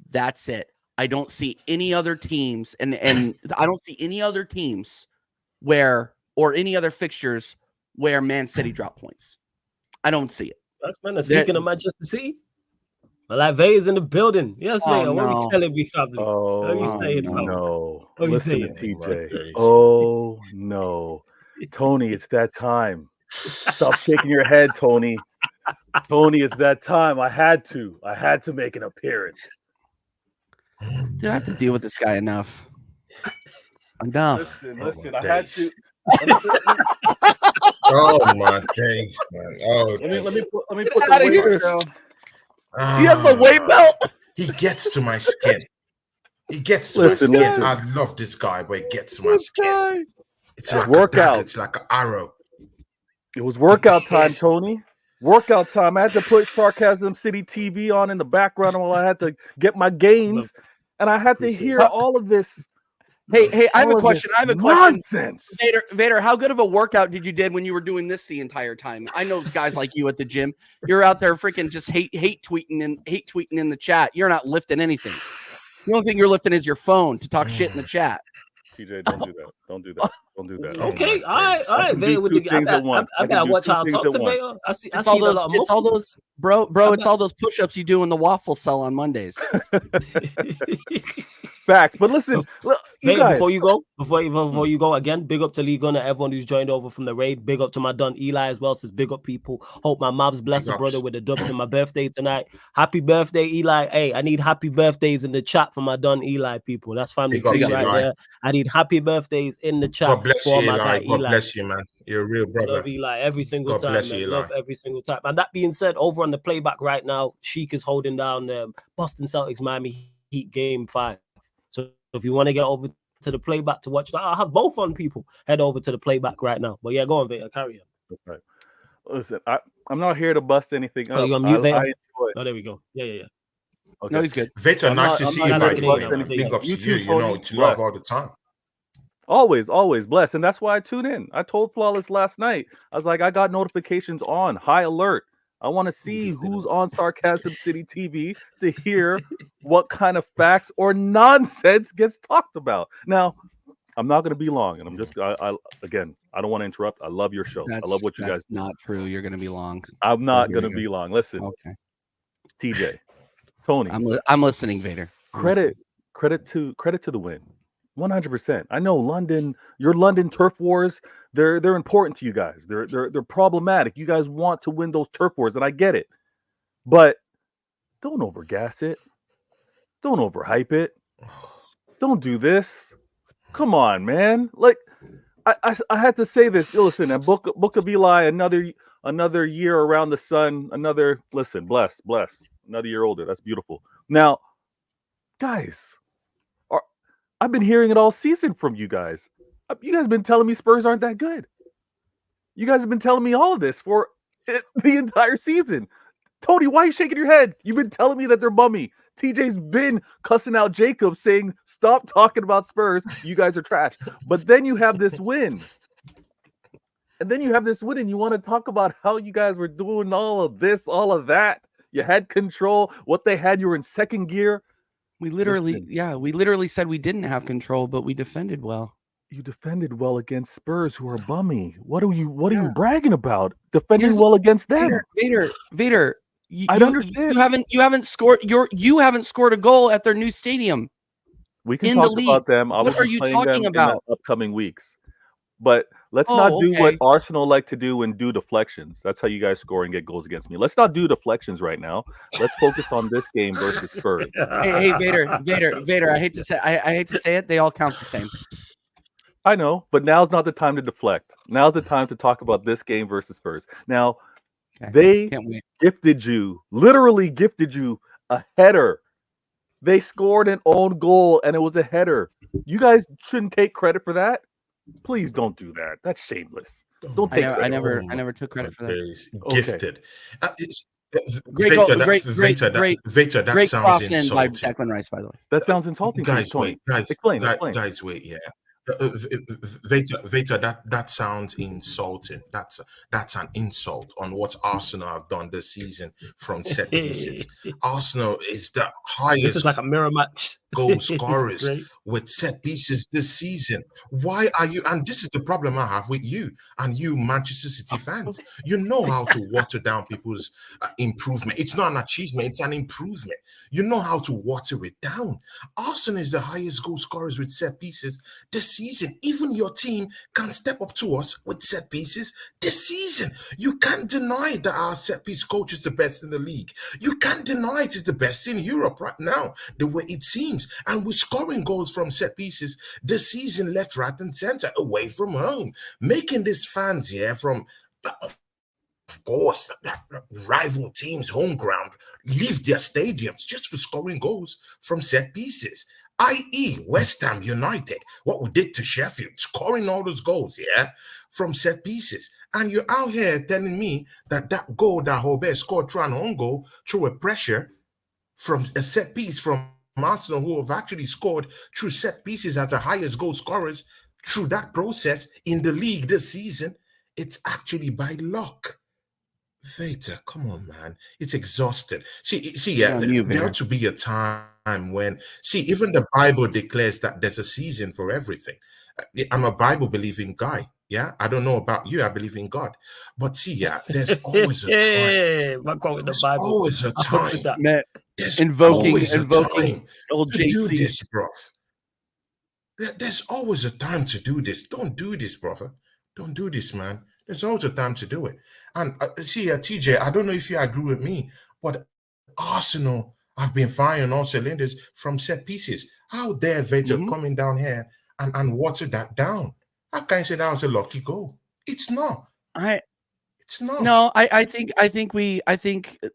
That's it. I don't see any other teams, and I don't see any other teams or any other fixtures where Man City drop points. I don't see it. That's man. Speaking of Manchester City, like Vay is in the building. Yes, Vay. What are you telling me, family? What are you saying, family? No. What are you Listen saying? to TJ. Oh no, Tony, it's that time. Stop shaking your head, Tony. Tony, it's that time. I had to make an appearance. Dude, I have to deal with this guy enough. Listen, I had to. Oh my days, man. Oh, let me put Get the outta here. weight down. You have the weight belt? He gets to my skin. He gets to my skin. I love this guy, but he gets to my skin. It's like workout. It's like an arrow. It was workout time, Tony. Workout time. I had to put Sarcasm City TV on in the background while I had to get my gains, and I had to hear all of this. Hey, I have a question. Nonsense. Vader, how good of a workout did you did when you were doing this the entire time? I know guys like you at the gym. You're out there freaking just hate tweeting in the chat. You're not lifting anything. The only thing you're lifting is your phone to talk shit in the chat. TJ, don't do that. Don't do that. Don't do that. Okay, all right, Vader. I gotta watch how I talk to Vader. I see a lot of it's all those, bro. It's all those push-ups you do in the waffle cell on Mondays. Facts, but listen, look, before you go again, big up to Lee Gunner, everyone who's joined over from the raid. Big up to my Don Eli as well. Says big up people. Hope my mom's blessed a brother with a dub to my birthday tonight. Happy birthday, Eli. Hey, I need happy birthdays in the chat for my Don Eli people. That's family tree right there. I need happy birthdays in the chat. God bless you, Eli. God bless you, man. You're a real brother. Love Eli every single time. Bless you, Eli. Love every single time. And that being said, over on the playback right now, Sheik is holding down Boston Celtics Miami Heat Game 5. So if you want to get over to the playback to watch that, I'll have both on people. Head over to the playback right now. But yeah, go on, Vader. Carry on. Okay. Listen, I'm not here to bust anything up. You on mute, Vader? Oh, there we go. Yeah. Okay. No, he's good. Vader, nice to see you, by the way, man. Big ups to you. You know, it's love all the time. Always blessed. And that's why I tune in. I told Flawless last night, I was like, I got notifications on, high alert. I want to see who's on Sarcasm City TV to hear what kind of facts or nonsense gets talked about. Now, I'm not going to be long, and I'm just, again, I don't want to interrupt. I love your show. I love what you guys do. Not true. You're going to be long. I'm not going to be long. Listen, okay. TJ, Tony, I'm listening, Vader. Credit to the win. 100%. I know your London turf wars, they're important to you guys. They're problematic. You guys want to win those turf wars, and I get it. But don't overgas it. Don't overhype it. Don't do this. Come on, man. Like, I had to say this. Listen, and Book of Eli, another year around the sun. Bless, another year older. That's beautiful. Now, guys, I've been hearing it all season from you guys. You guys have been telling me Spurs aren't that good. You guys have been telling me all of this for the entire season. Tony, why are you shaking your head? You've been telling me that they're bummy. TJ's been cussing out Jacob, saying, stop talking about Spurs. You guys are trash. But then you have this win. And you want to talk about how you guys were doing all of this, all of that. You had control. What they had, you were in second gear. We literally said we didn't have control, but we defended well. You defended well against Spurs, who are bummy. What are you bragging about? Defending well against them. Vader. I don't understand. You haven't scored a goal at their new stadium. We can talk about them. What are you talking about? In upcoming weeks. But let's not do what Arsenal like to do and do deflections. That's how you guys score and get goals against me. Let's not do deflections right now. Let's focus on this game versus Spurs. Hey, Vader. I hate to say it. They all count the same. I know, but now's not the time to deflect. Now's the time to talk about this game versus Spurs. Now, they literally gifted you a header. They scored an own goal, and it was a header. You guys shouldn't take credit for that. Please don't do that. That's shameless. Don't take I never took credit for that. Gifted. Great cross in by Declan Rice, by the way. That sounds insulting. Guys, explain. Guys, wait, yeah. Veta, that sounds insulting. That's an insult on what Arsenal have done this season from set pieces. Arsenal is the highest. This is like a mirror match. Goal scorers with set pieces this season. Why are you? And this is the problem I have with you and you Manchester City fans. You know how to water down people's improvement. It's not an achievement, it's an improvement. You know how to water it down. Arsenal is the highest goal scorers with set pieces this season. Even your team can step up to us with set pieces this season. You can't deny that our set piece coach is the best in the league. You can't deny it is the best in Europe right now, the way it seems. And we're scoring goals from set pieces this season, left, right, and center, away from home, making these fans here from, of course, rival teams' home ground leave their stadiums just for scoring goals from set pieces. I.e. West Ham United, what we did to Sheffield, scoring all those goals, from set pieces. And you're out here telling me that goal that Hobert scored through an own goal, through a pressure from a set piece from Arsenal, who have actually scored through set pieces as the highest goal scorers through that process in the league this season, it's actually by luck. Vader, come on, man. It's exhausted. There ought to be a time when, even the Bible declares that there's a season for everything. I'm a Bible-believing guy. Yeah, I don't know about you. I believe in God. But there's always a time. There's always a time. There's invoking old JC. Do this, bro. There's always a time to do this. Don't do this, brother. Don't do this, man. There's always a time to do it. And TJ, I don't know if you agree with me, but Arsenal have been firing all cylinders from set pieces. How dare Vader coming down here and water that down? How can you say that was a lucky goal? It's not. It's not. No, I think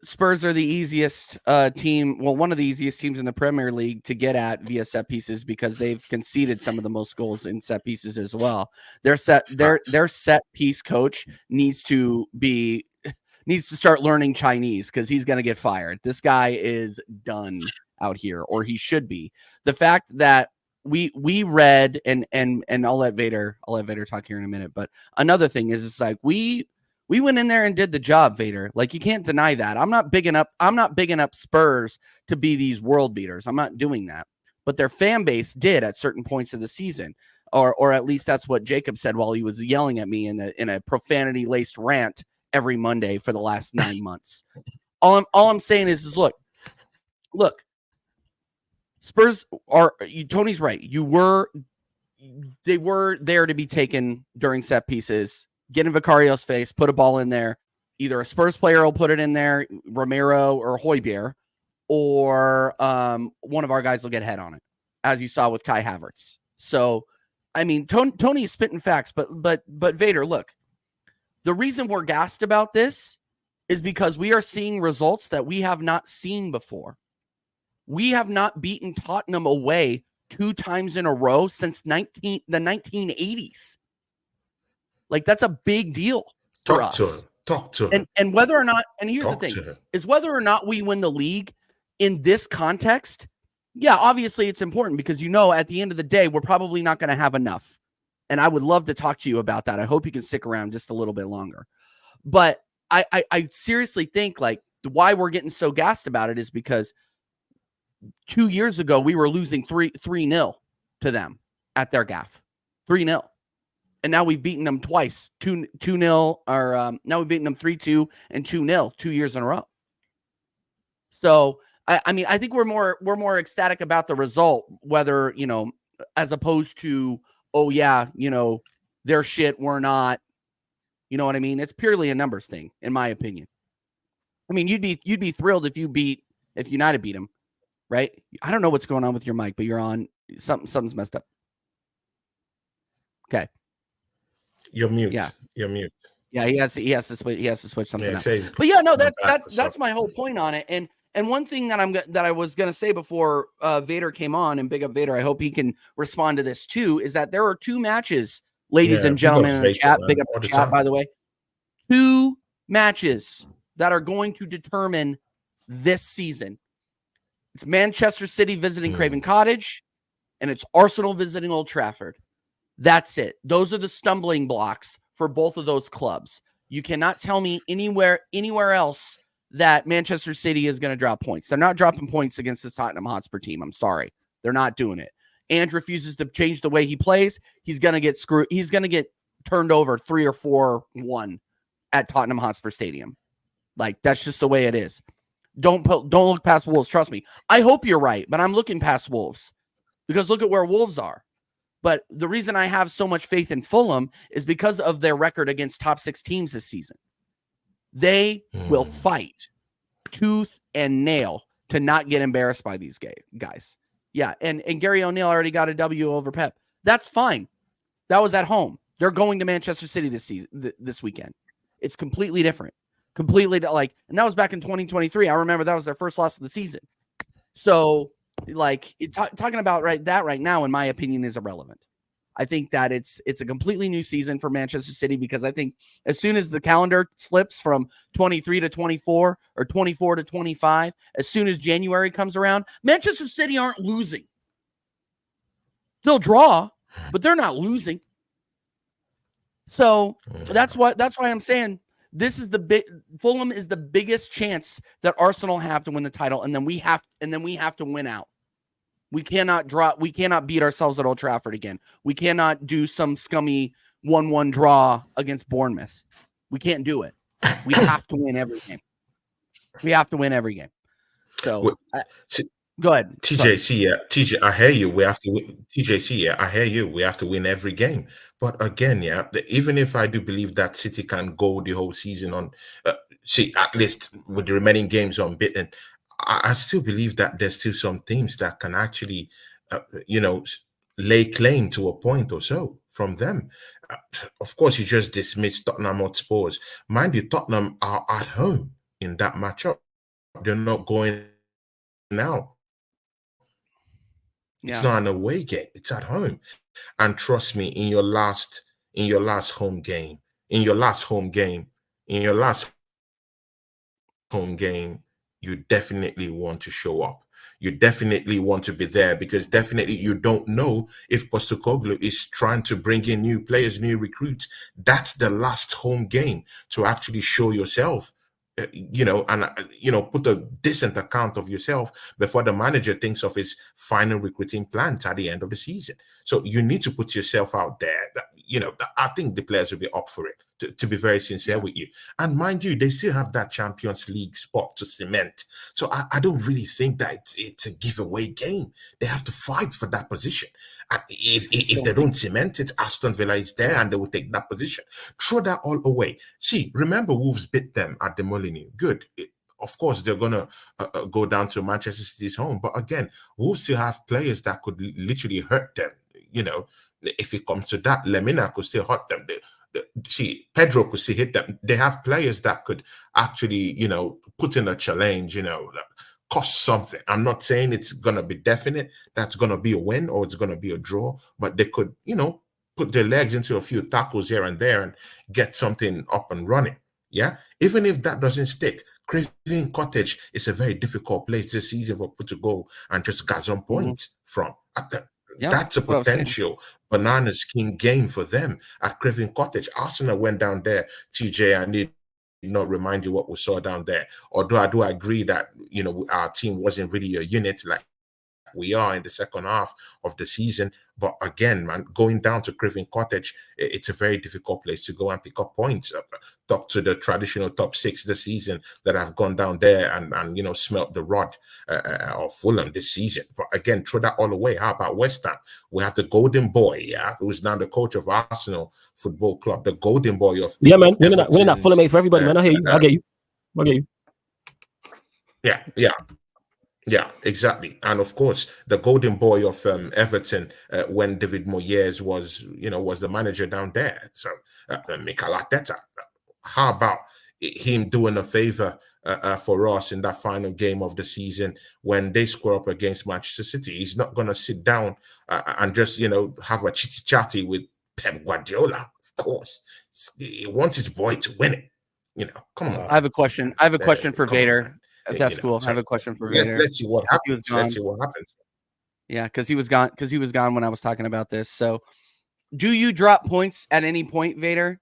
Spurs are the easiest team. Well, one of the easiest teams in the Premier League to get at via set pieces because they've conceded some of the most goals in set pieces as well. Their set piece coach needs to start learning Chinese because he's going to get fired. This guy is done out here, or he should be. The fact that we read and I'll let Vader talk here in a minute. But another thing is, it's like we went in there and did the job, Vader. Like, you can't deny that. I'm not bigging up Spurs to be these world beaters. I'm not doing that. But their fan base did at certain points of the season, or at least that's what Jacob said while he was yelling at me in a profanity laced rant every Monday for the last 9 months. All I'm saying is look. Spurs are. Tony's right. They were there to be taken during set pieces. Get in Vicario's face, put a ball in there. Either a Spurs player will put it in there, Romero or Højbjerg, or one of our guys will get head on it, as you saw with Kai Havertz. So I mean, Tony is spitting facts, but Vader, look, the reason we're gassed about this is because we are seeing results that we have not seen before. We have not beaten Tottenham away 2 times in a row since the 1980s. Like, that's a big deal for us. Talk to him. And whether or not, and here's the thing, is whether or not we win the league in this context, yeah, obviously it's important because, at the end of the day, we're probably not going to have enough. And I would love to talk to you about that. I hope you can stick around just a little bit longer. But I seriously think, like, why we're getting so gassed about it is because 2 years ago, we were losing 3-0 to them at their gaff. 3-0. And now we've beaten them twice, 2-0, or now we've beaten them 3-2 and 2-0 2 years in a row. So, I mean, I think we're more ecstatic about the result, whether, as opposed to, oh yeah, they're shit, we're not. You know what I mean? It's purely a numbers thing, in my opinion. I mean, you'd be thrilled if United beat them, right? I don't know what's going on with your mic, but you're on. Something's messed up. Okay. You're mute. Yeah. You're mute. Yeah, he has to switch something out. But yeah, no, that's my whole point on it. And one thing that I was gonna say before Vader came on, and big up Vader, I hope he can respond to this too, is that there are 2 matches, ladies and gentlemen in the chat. Big up the chat, by the way. 2 matches that are going to determine this season. It's Manchester City visiting Craven Cottage, and it's Arsenal visiting Old Trafford. That's it. Those are the stumbling blocks for both of those clubs. You cannot tell me anywhere else that Manchester City is going to drop points. They're not dropping points against the Tottenham Hotspur team. I'm sorry. They're not doing it. And refuses to change the way he plays. He's going to get screwed. He's going to get turned over 3 or 4-1 at Tottenham Hotspur Stadium. Like, that's just the way it is. Don't look past Wolves. Trust me. I hope you're right, but I'm looking past Wolves because look at where Wolves are. But the reason I have so much faith in Fulham is because of their record against top 6 teams this season. They will fight tooth and nail to not get embarrassed by these guys. Yeah, and Gary O'Neill already got a W over Pep. That's fine. That was at home. They're going to Manchester City this weekend. It's completely different. And that was back in 2023. I remember that was their first loss of the season. So, talking about that right now, in my opinion, is irrelevant. I think that it's a completely new season for Manchester City because I think as soon as the calendar slips from 23 to 24 or 24 to 25, as soon as January comes around, Manchester City aren't losing. They'll draw, but they're not losing. So that's why I'm saying this is Fulham is the biggest chance that Arsenal have to win the title, and then we have to win out. We cannot beat ourselves at Old Trafford again. We cannot do some scummy 1-1 draw against Bournemouth. We can't do it. We have to win every game. So go ahead. TJ, I hear you. We have to win. TJC, I hear you. We have to win every game. But again, even if I do believe that City can go the whole season on, at least with the remaining games unbeaten, I still believe that there's still some teams that can actually, lay claim to a point or so from them. Of course, you just dismissed Tottenham Hotspur. Mind you, Tottenham are at home in that matchup. They're not going now. Yeah. It's not an away game. It's at home. And trust me, in your last home game, you definitely want to show up. You definitely want to be there because definitely you don't know if Postecoglou is trying to bring in new players, new recruits. That's the last home game to actually show yourself, put a decent account of yourself before the manager thinks of his final recruiting plans at the end of the season. So you need to put yourself out there. I think the players will be up for it, to be very sincere with you. And mind you, they still have that Champions League spot to cement. So I don't really think that it's a giveaway game. They have to fight for that position. And if they don't cement it, Aston Villa is there and they will take that position. Throw that all away. See, remember Wolves beat them at the Molineux. Good. Of course, they're going to go down to Manchester City's home. But again, Wolves still have players that could literally hurt them, if it comes to that, Lemina could still hurt them. See, Pedro could still hit them. They have players that could actually, put in a challenge, cost something. I'm not saying it's going to be definite, that's going to be a win or it's going to be a draw, but they could, put their legs into a few tackles here and there and get something up and running. Yeah. Even if that doesn't stick, Craven Cottage is a very difficult place this season for people to go and just get some points from. That's a potential banana skin game for them at Craven Cottage. Arsenal went down there, TJ. I need not remind you what we saw down there. Although I do agree that our team wasn't really a unit like we are in the second half of the season. But again, man, going down to Craven Cottage, it's a very difficult place to go and pick up points. Talk to the traditional top 6 this season that have gone down there and smelt the rod of Fulham this season. But again, throw that all away. How about West Ham? We have the golden boy, who's now the coach of Arsenal Football Club, the golden boy of man, winning that Fulham for everybody, man. I hear you. I get you. Yeah, exactly. And of course, the golden boy of Everton when David Moyes was the manager down there. So Mikel Arteta. How about him doing a favor for us in that final game of the season when they square up against Manchester City? He's not going to sit down and just have a chitty chatty with Pep Guardiola. Of course, he wants his boy to win it. Come on. I have a question. For Vader. On, if that's cool. I have a question for Vader. Let's see what happens. Let's see what happens. Yeah, because he was gone when I was talking about this. So, do you drop points at any point, Vader?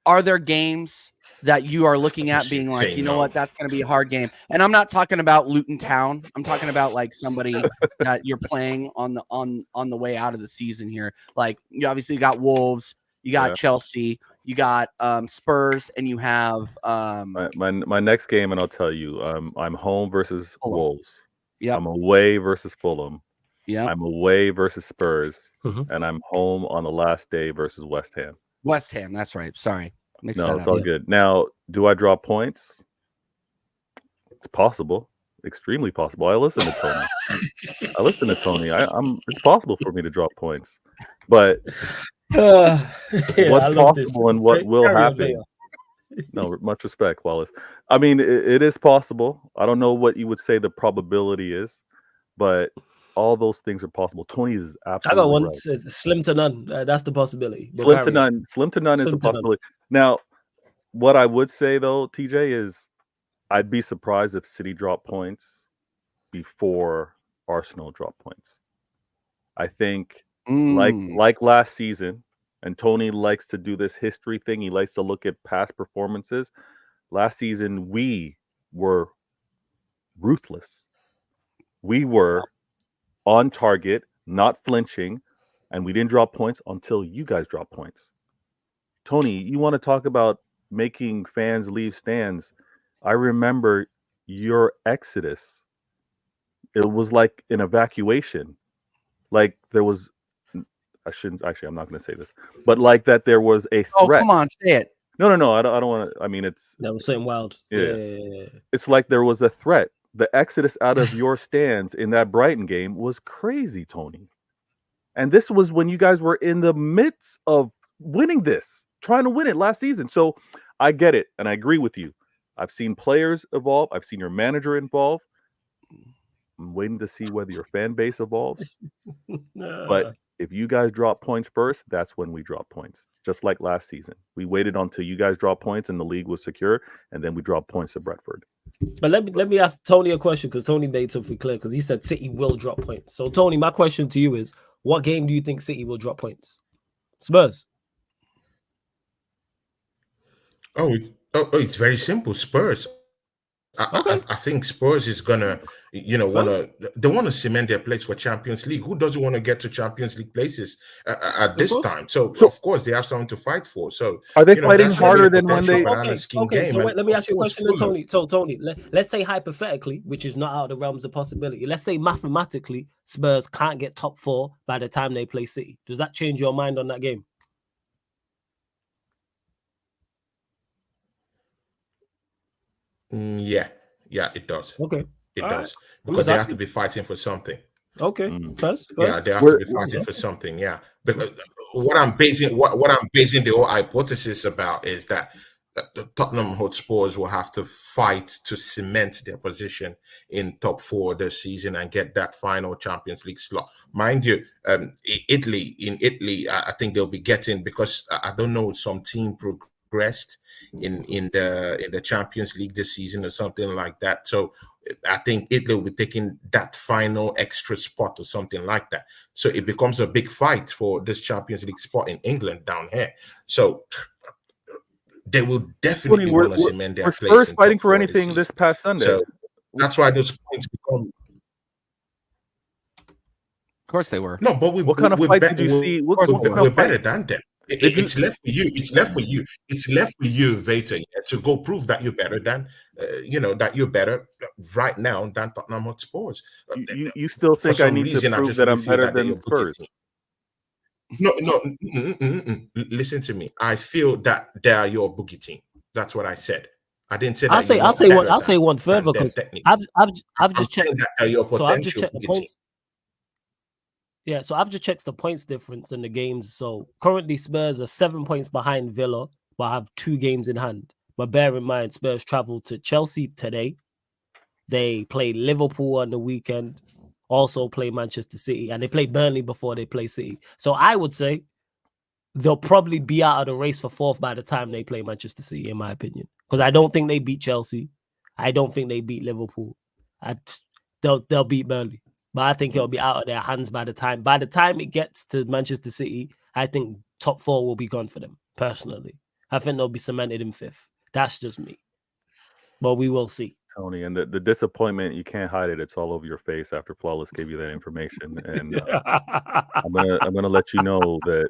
Are there games that you are looking at being like, what, that's going to be a hard game? And I'm not talking about Luton Town. I'm talking about like somebody that you're playing on the way out of the season here. Like you obviously got Wolves, you got Chelsea, you got Spurs, and you have my next game, and I'll tell you, I'm home versus Wolves. Yeah, I'm away versus Fulham. Yeah, I'm away versus Spurs, and I'm home on the last day versus West Ham. West Ham, that's right. Sorry. It's all good. Now, do I draw points? It's possible. Extremely possible. I listen to Tony. It's possible for me to drop points. But what's possible and what will happen? No, much respect, Wallace. I mean, it is possible. I don't know what you would say the probability is, but all those things are possible. Tony is absolutely I got one. right. Slim to none. That's the possibility. Slim to none is a possibility. Now, what I would say though, TJ, is I'd be surprised if City dropped points before Arsenal dropped points. I think like last season, and Tony likes to do this history thing. He likes to look at past performances. Last season, we were ruthless. We were on target, not flinching, and we didn't drop points until you guys dropped points. Tony, you want to talk about making fans leave stands? I remember your exodus. It was like an evacuation. Like there was, I'm not going to say this, but like that there was a threat. Oh, come on, say it. No, I don't want to. I mean, that was something wild. Yeah. It's like there was a threat. The exodus out of your stands in that Brighton game was crazy, Tony. And this was when you guys were in the midst of winning this, trying to win it last season. So I get it, and I agree with you. I've seen players evolve. I've seen your manager evolve. I'm waiting to see whether your fan base evolves. But if you guys drop points first, that's when we drop points. Just like last season. We waited until you guys dropped points and the league was secure, and then we dropped points to Brentford. But let me ask Tony a question, because Tony made something clear, because he said City will drop points. So Tony, my question to you is, what game do you think City will drop points? Spurs. It's very simple. Spurs. I think Spurs is gonna, they want to cement their place for Champions League. Who doesn't want to get to Champions League places at this time? So of course they have something to fight for. So are they fighting harder than when they? Okay. So wait, let me ask you a question, then, Tony. So Tony, let's say hypothetically, which is not out of the realms of possibility. Let's say mathematically, Spurs can't get top 4 by the time they play City. Does that change your mind on that game? Yeah, it does. Okay, it does, because they have to be fighting for something. Okay, first. Yeah, they have We're- to be fighting for something. Yeah, because what I'm basing the whole hypothesis about is that the Tottenham Hotspurs will have to fight to cement their position in top 4 this season and get that final Champions League slot. Mind you, in Italy, I think they'll be getting, because I don't know, some team progressed in the Champions League this season or something like that. So I think Italy will be taking that final extra spot or something like that. So it becomes a big fight for this Champions League spot in England down here. So they will definitely want to cement their place. Spurs in fighting top for 4 anything this past Sunday. So that's why those points become. Of course they were. No, but What kind of fight did you see? We're better than them. It's left for you. It's left for you, Veta, to go prove that you're better than, that you're better right now than Tottenham Hotspurs. You still think I need to prove that I'm better than Spurs? No. Listen to me. I feel that they are your boogie team. That's what I said. I didn't say that. I'll say one further, because I've just checked. So I've just checked the points. Yeah, so I've just checked the points difference in the games. So currently Spurs are 7 points behind Villa, but have 2 games in hand. But bear in mind, Spurs traveled to Chelsea today. They play Liverpool on the weekend, also play Manchester City, and they play Burnley before they play City. So I would say they'll probably be out of the race for 4th by the time they play Manchester City, in my opinion. Because I don't think they beat Chelsea. I don't think they beat Liverpool. They'll beat Burnley. But I think it'll be out of their hands by the time it gets to Manchester City. I think top 4 will be gone for them, personally. I think they'll be cemented in 5th. That's just me. But we will see. Tony, and the disappointment, you can't hide it. It's all over your face after Flawless gave you that information. And I'm gonna let you know that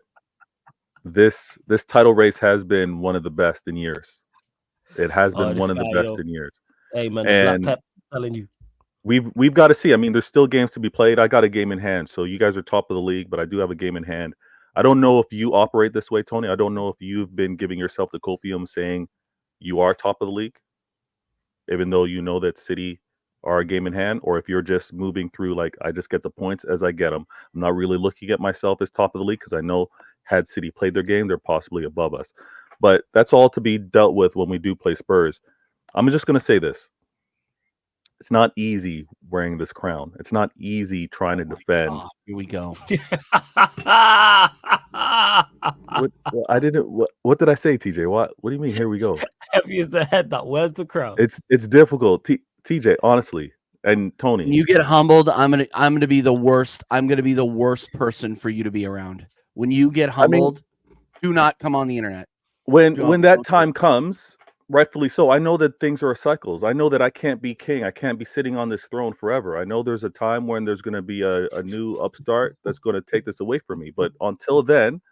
this title race has been one of the best in years. It has been one of the best in years. Hey man, Black Pep telling you. We've got to see. I mean, there's still games to be played. I got a game in hand. So you guys are top of the league, but I do have a game in hand. I don't know if you operate this way, Tony. I don't know if you've been giving yourself the copium saying you are top of the league, even though you know that City are a game in hand, or if you're just moving through like, I just get the points as I get them. I'm not really looking at myself as top of the league, because I know had City played their game, they're possibly above us. But that's all to be dealt with when we do play Spurs. I'm just going to say this. It's not easy wearing this crown. It's not easy trying to defend. Oh, here we go. What did I say, TJ? What do you mean? Here we go. Heavy as the head that wears the crown. It's difficult, TJ. Honestly, and Tony. When you get humbled, I'm gonna be the worst. I'm gonna be the worst person for you to be around. When you get humbled, do not come on the internet. When that time comes, rightfully so. I know that things are cycles. I know that I can't be king. I can't be sitting on this throne forever. I know there's a time when there's going to be a new upstart that's going to take this away from me. But until then,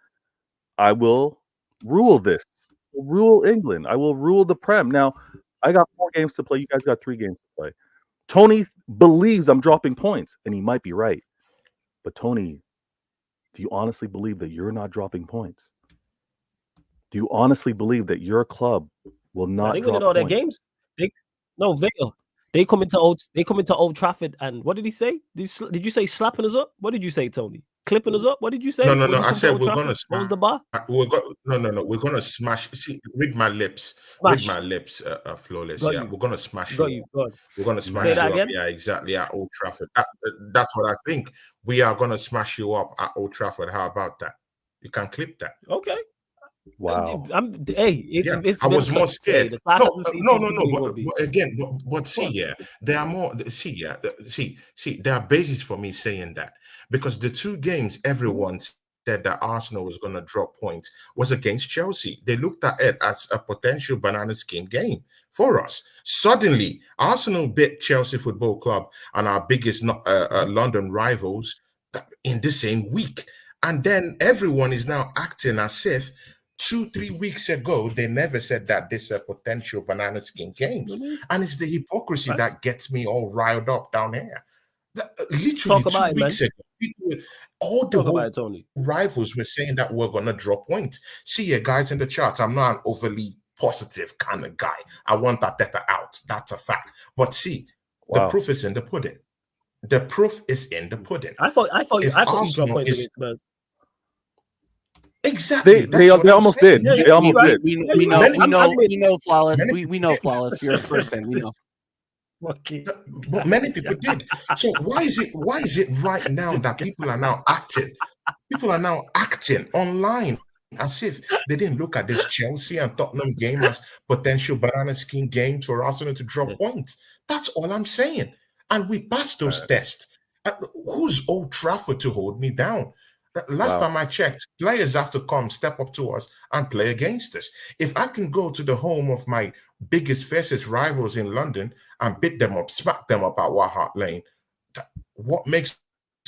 I will rule this. Rule England. I will rule the Prem. Now, I got 4 games to play. You guys got 3 games to play. Tony believes I'm dropping points, and he might be right. But Tony, do you honestly believe that you're not dropping points? Do you honestly believe that your club will not? They winning all their games. They come into Old Trafford, and what did he say? Did you say slapping us up? What did you say, Tony? Clipping us up? What did you say? No. I said we're gonna smash. What was the bar? No. We're gonna smash. See, read my lips. Smash. Read my lips. Flawless. Got Yeah, you. we're gonna smash. Got you. God. We're gonna smash Say you that up. again? Yeah, exactly. At Old Trafford. That's what I think. We are gonna smash you up at Old Trafford. How about that? You can clip that. Okay. Wow. It's I was more scared. No. But But see, yeah, there are more. See, there are bases for me saying that, because the 2 games everyone said that Arsenal was going to drop points was against Chelsea. They looked at it as a potential banana skin game for us. Suddenly, Arsenal beat Chelsea Football Club and our biggest London rivals in the same week. And then everyone is now acting as if 2-3 weeks ago, they never said that this is a potential banana skin games. And it's the hypocrisy that gets me all riled up down here. Literally 2 weeks ago, all the rivals were saying that we're going to drop points. See you guys in the charts. I'm not an overly positive kind of guy. I want Arteta out. That's a fact. But see, the proof is in the pudding. The proof is in the pudding. I thought you dropped Arsenal points is against Spurs. exactly They almost did. Yeah, They almost right. did. We I'm- know flawless. Many We know flawless. You're a Spurs fan. We know. Okay. But many people did. So why is it right now that people are now acting? People are now acting online as if they didn't look at this Chelsea and Tottenham game as potential banana skin games for Arsenal to drop points. That's all I'm saying. And we passed those tests. Who's Old Trafford to hold me down? Last time I checked, players have to come, step up to us, and play against us. If I can go to the home of my biggest, fiercest rivals in London and beat them up, smack them up at White Hart Lane, what makes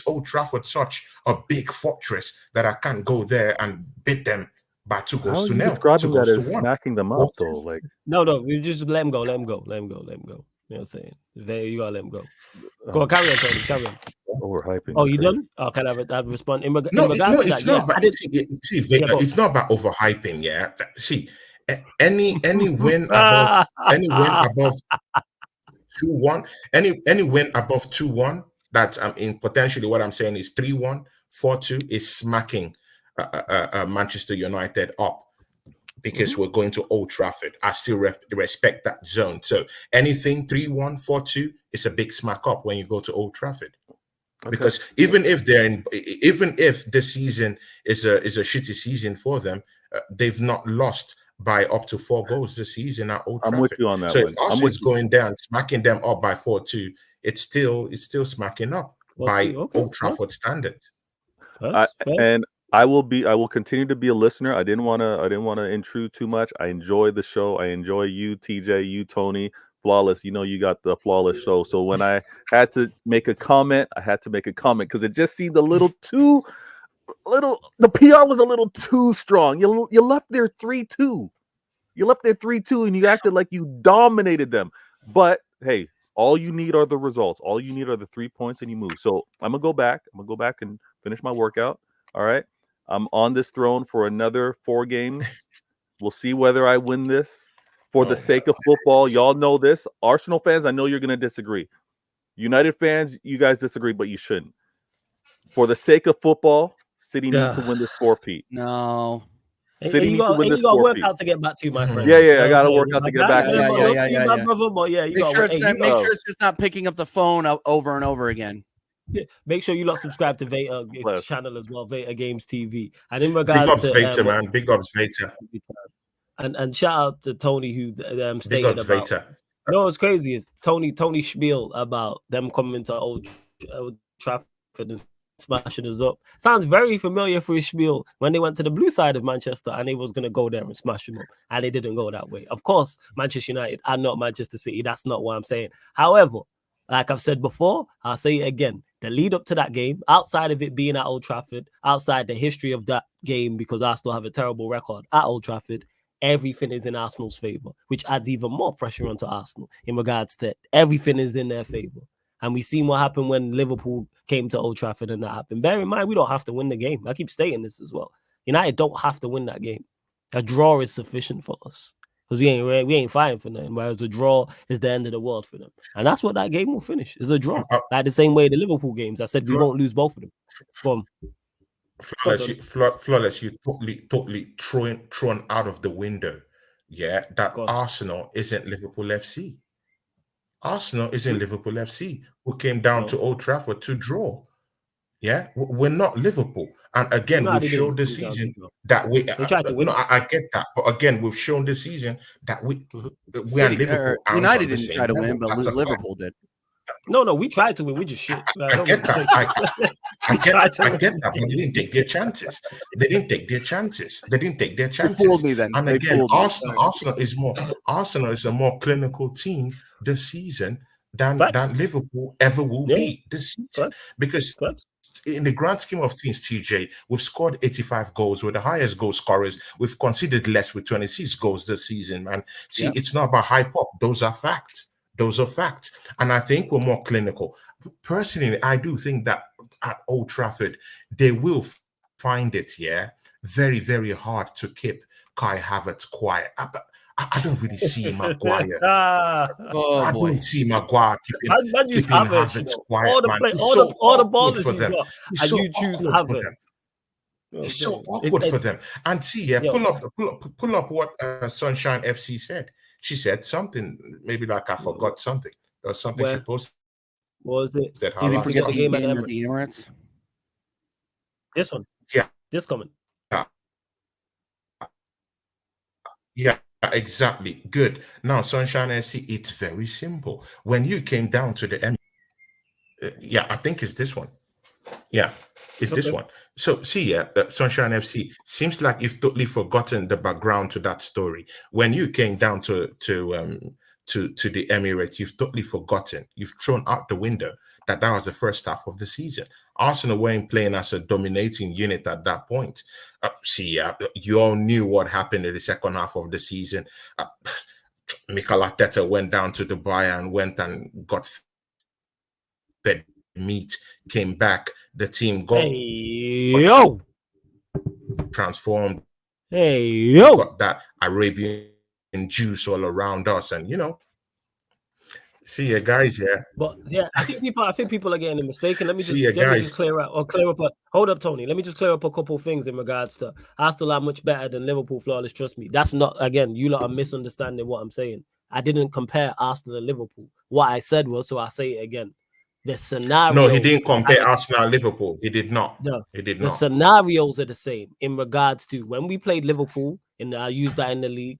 Old Trafford such a big fortress that I can't go there and beat them by 2 How goals are to you nil? describing 2 that goals as to 1. smacking them up, though? Like, No, we just let him go. Let him go. You know what I'm saying? You gotta let him go. Go on, carry on, Tony. Carry on. overhyping. Oh, is you crazy. done? Oh, can I respond? In No, regards to it's that, not yeah, about I did. Go. it's not about overhyping. Yeah, see, any win above 2-1, any win above 2-1. That's in potentially what I'm saying is 3-1, 4-2 is smacking Manchester United up. Because we're going to Old Trafford. I still respect that zone. So anything 3-1, 4-2 is a big smack up when you go to Old Trafford. Okay. Because even if this season is a shitty season for them, they've not lost by up to 4 goals this season at Old Trafford. I'm with you on that So one. if Arsenal is going down, smacking them up by 4-2, it's still smacking up by Old Trafford standards. And I will continue to be a listener. I didn't want to intrude too much. I enjoy the show. I enjoy you, TJ, you, Tony, Flawless. You know, you got the Flawless show. So when I had to make a comment, I had to make a comment because it just seemed a little too the PR was a little too strong. You left there 3-2. You left there 3-2 and you acted like you dominated them. But hey, all you need are the results. All you need are the 3 points and you move. So I'm gonna go back and finish my workout. All right. I'm on this throne for another 4 games. We'll see whether I win this. For the sake of football, y'all know this. Arsenal fans, I know you're going to disagree. United fans, you guys disagree, but you shouldn't. For the sake of football, City needs to win this 4-peat. No. City needs to win this 4-peat. You got to work out to get back to you, my friend. Yeah, I got to work out to get back. Make sure it's just not picking up the phone over and over again. Make sure you lot subscribe to Veta channel as well, Veta Games TV. And in regards big ups Veta, man. Big ups Veta. And shout out to Tony who stated big ups about. Veta. No, what's crazy is Tony spiel about them coming to Old Trafford and smashing us up. Sounds very familiar for his spiel when they went to the blue side of Manchester and they was gonna go there and smash them up, and they didn't go that way. Of course, Manchester United are not Manchester City. That's not what I'm saying. However, like I've said before, I'll say it again. The lead up to that game, outside of it being at Old Trafford, outside the history of that game, because Arsenal have a terrible record at Old Trafford, everything is in Arsenal's favor, which adds even more pressure onto Arsenal in regards to everything is in their favor. And we've seen what happened when Liverpool came to Old Trafford and that happened. Bear in mind, we don't have to win the game. I keep stating this as well. United don't have to win that game. A draw is sufficient for us. Because we ain't fighting for nothing, whereas a draw is the end of the world for them. And that's what that game will finish, is a draw. Like the same way the Liverpool games. I said we won't lose both of them. Flawless, you totally thrown out of the window. Yeah, that Arsenal isn't Liverpool FC. Arsenal isn't Liverpool FC, who came down to Old Trafford to draw. Yeah, we're not Liverpool. And again, we've shown this season that we. I get that, but again, we've shown this season that we are Liverpool. United didn't try to win, but Liverpool did. No, we tried to win. We just shit. I get that. I get that, but they didn't take their chances. They didn't take their chances. You fooled me then. And again, Arsenal is a more clinical team this season than Liverpool ever will be this season. Because in the grand scheme of things, TJ, we've scored 85 goals. We're the highest goal scorers. We've conceded less with 26 goals this season, man. See, it's not about hype up. Those are facts. And I think we're more clinical. Personally, I do think that at Old Trafford, they will find it, very, very hard to keep Kai Havertz quiet. I don't really see Maguire. Oh I boy. don't see Maguire Man use keeping Havertz, you Havertz know. quiet, All the man. play, He's all so the awkward ballers for he's them. got, He's and so you choose awkward for them. Havertz. You know what I'm He's so saying? awkward for them. And see, yeah, Yo. pull up what Sunshine FC said. She said something, maybe like I forgot something. There was something she Where? posted. What was it? That Did we last forget one. the game at the Emirates? This one. Yeah. This coming. Yeah, exactly. Good. Now, Sunshine FC, it's very simple. When you came down to the yeah, I think it's this one. Yeah, it's this one. So, see, yeah, Sunshine FC seems like you've totally forgotten the background to that story. When you came down to the Emirates, you've totally forgotten. You've thrown out the window that was the first half of the season. Arsenal weren't playing as a dominating unit at that point. You all knew what happened in the second half of the season. Mikel Arteta went down to Dubai and went and got fed meat, came back. The team got transformed. Got that Arabian juice all around us, and see you guys, yeah. But yeah, I think people are getting it mistaken. Let me See just clear up. Hold up, Tony. Let me just clear up a couple things in regards to Arsenal are much better than Liverpool flawless. Trust me. That's not, again, you lot are misunderstanding what I'm saying. I didn't compare Arsenal and Liverpool. What I said was, so I'll say it again. The scenario. No, he didn't compare Arsenal and Liverpool. He did not. No, he did not. The scenarios are the same in regards to when we played Liverpool, and I used that in the league.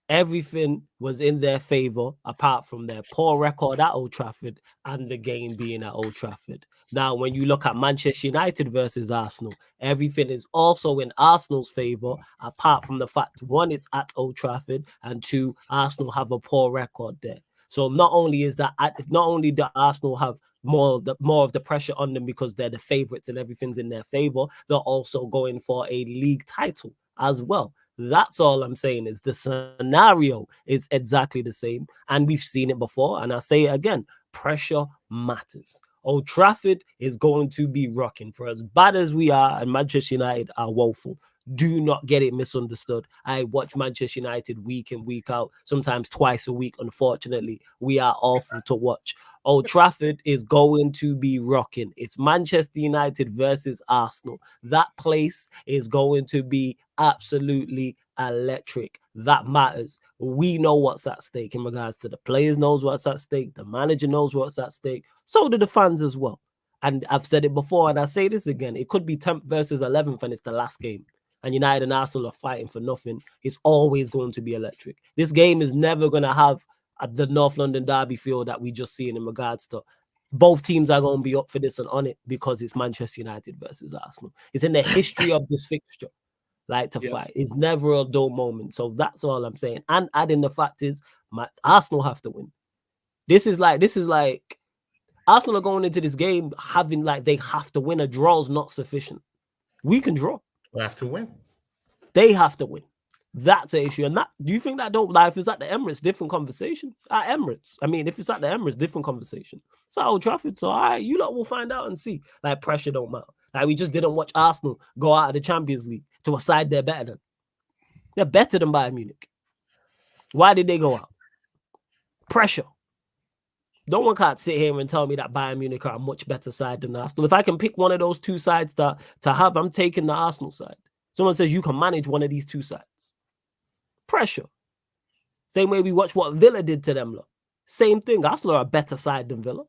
Everything was in their favor apart from their poor record at Old Trafford and the game being at Old Trafford. Now, when you look at Manchester United versus Arsenal, everything is also in Arsenal's favor apart from the fact, one, it's at Old Trafford, and two, Arsenal have a poor record there. So not only is that, not only do Arsenal have more of the pressure on them because they're the favorites and everything's in their favor, they're also going for a league title as well. That's all I'm saying, is the scenario is exactly the same. And we've seen it before. And I say it again, pressure matters. Old Trafford is going to be rocking. For as bad as we are, and Manchester United are woeful, do not get it misunderstood. I watch Manchester United week in, week out, sometimes twice a week. Unfortunately, we are awful to watch. Old Trafford is going to be rocking. It's Manchester United versus Arsenal. That place is going to be absolutely electric. That matters. We know what's at stake in regards to the players knows what's at stake. The manager knows what's at stake. So do the fans as well. And I've said it before, and I say this again. It could be 10th versus 11th, and it's the last game. And United and Arsenal are fighting for nothing. It's always going to be electric. This game is never going to have the North London derby feel that we just seen in regards to both teams are going to be up for this and on it because it's Manchester United versus Arsenal. It's in the history of this fixture, fight. It's never a dull moment. So that's all I'm saying. And adding the fact is, Arsenal have to win. This is like Arsenal are going into this game having they have to win. A draw is not sufficient. We can draw. We have to win. They have to win. That's an issue. And that, do you think that don't if it's at the Emirates, different conversation? At Emirates. I mean, if it's at the Emirates, different conversation. It's at Old Trafford. So you lot will find out and see. Pressure don't matter. We just didn't watch Arsenal go out of the Champions League to a side they're better than. They're better than Bayern Munich. Why did they go out? Pressure. No one can't sit here and tell me that Bayern Munich are a much better side than Arsenal. If I can pick one of those two sides to have, I'm taking the Arsenal side. Someone says you can manage one of these two sides. Pressure. Same way we watch what Villa did to them. Look. Same thing. Arsenal are a better side than Villa.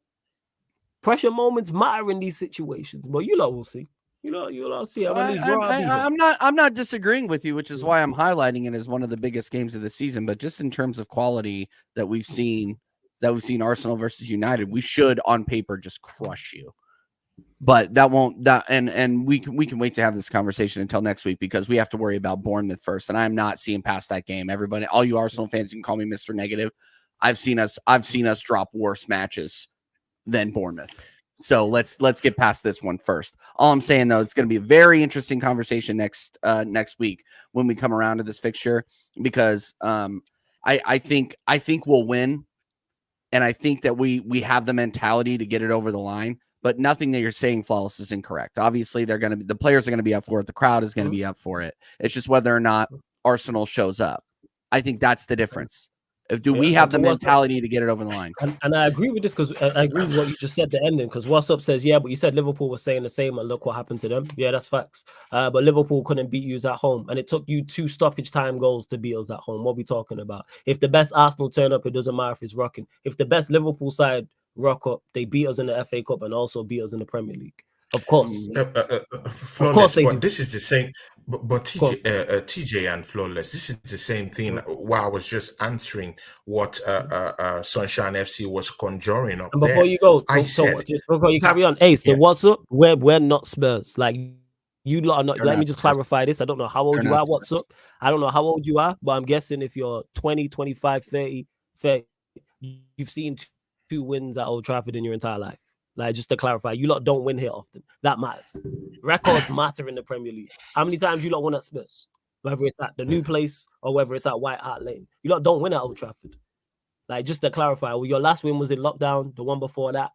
Pressure moments matter in these situations. But you lot will see. You'll see. I'm not disagreeing with you, which is why I'm highlighting it as one of the biggest games of the season. But just in terms of quality that we've seen Arsenal versus United, we should on paper just crush you. But that won't and we can wait to have this conversation until next week because we have to worry about Bournemouth first. And I'm not seeing past that game. Everybody, all you Arsenal fans, you can call me Mr. Negative. I've seen us drop worse matches than Bournemouth. So let's get past this one first. All I'm saying though, it's going to be a very interesting conversation next week when we come around to this fixture because I think we'll win, and I think that we have the mentality to get it over the line. But nothing that you're saying, Flawless, is incorrect. Obviously, the players are going to be up for it. The crowd is going to be up for it. It's just whether or not Arsenal shows up. I think that's the difference. Do Yeah, we have the and what's up- mentality to get it over the line? And I agree with this because I agree with what you just said, the ending. Because What's Up says, yeah, but you said Liverpool was saying the same, and look what happened to them. Yeah, that's facts. But Liverpool couldn't beat you at home, and it took you 2 stoppage time goals to beat us at home. What are we talking about? If the best Arsenal turn up, it doesn't matter if it's rocking. If the best Liverpool side rock up, they beat us in the FA Cup and also beat us in the Premier League. Of course. Flawless, course they but do. this is the same. But TJ and Flawless, this is the same thing. While I was just answering what Sunshine FC was conjuring up And there. before you go, I so said, just before you carry on, Ace, Yeah. the What's Up? We're not Spurs. Like you lot are not. They're Let not me just Spurs. clarify this. I don't know how old They're you not are. What's Spurs. up? I don't know how old you are, but I'm guessing if you're 20, 25, 30, you've seen 2 wins at Old Trafford in your entire life. Like, just to clarify, you lot don't win here often. That matters. Records matter in the Premier League. How many times you lot won at Spurs? Whether it's at the new place or whether it's at White Hart Lane. You lot don't win at Old Trafford. Like, just to clarify, well, your last win was in lockdown. The one before that,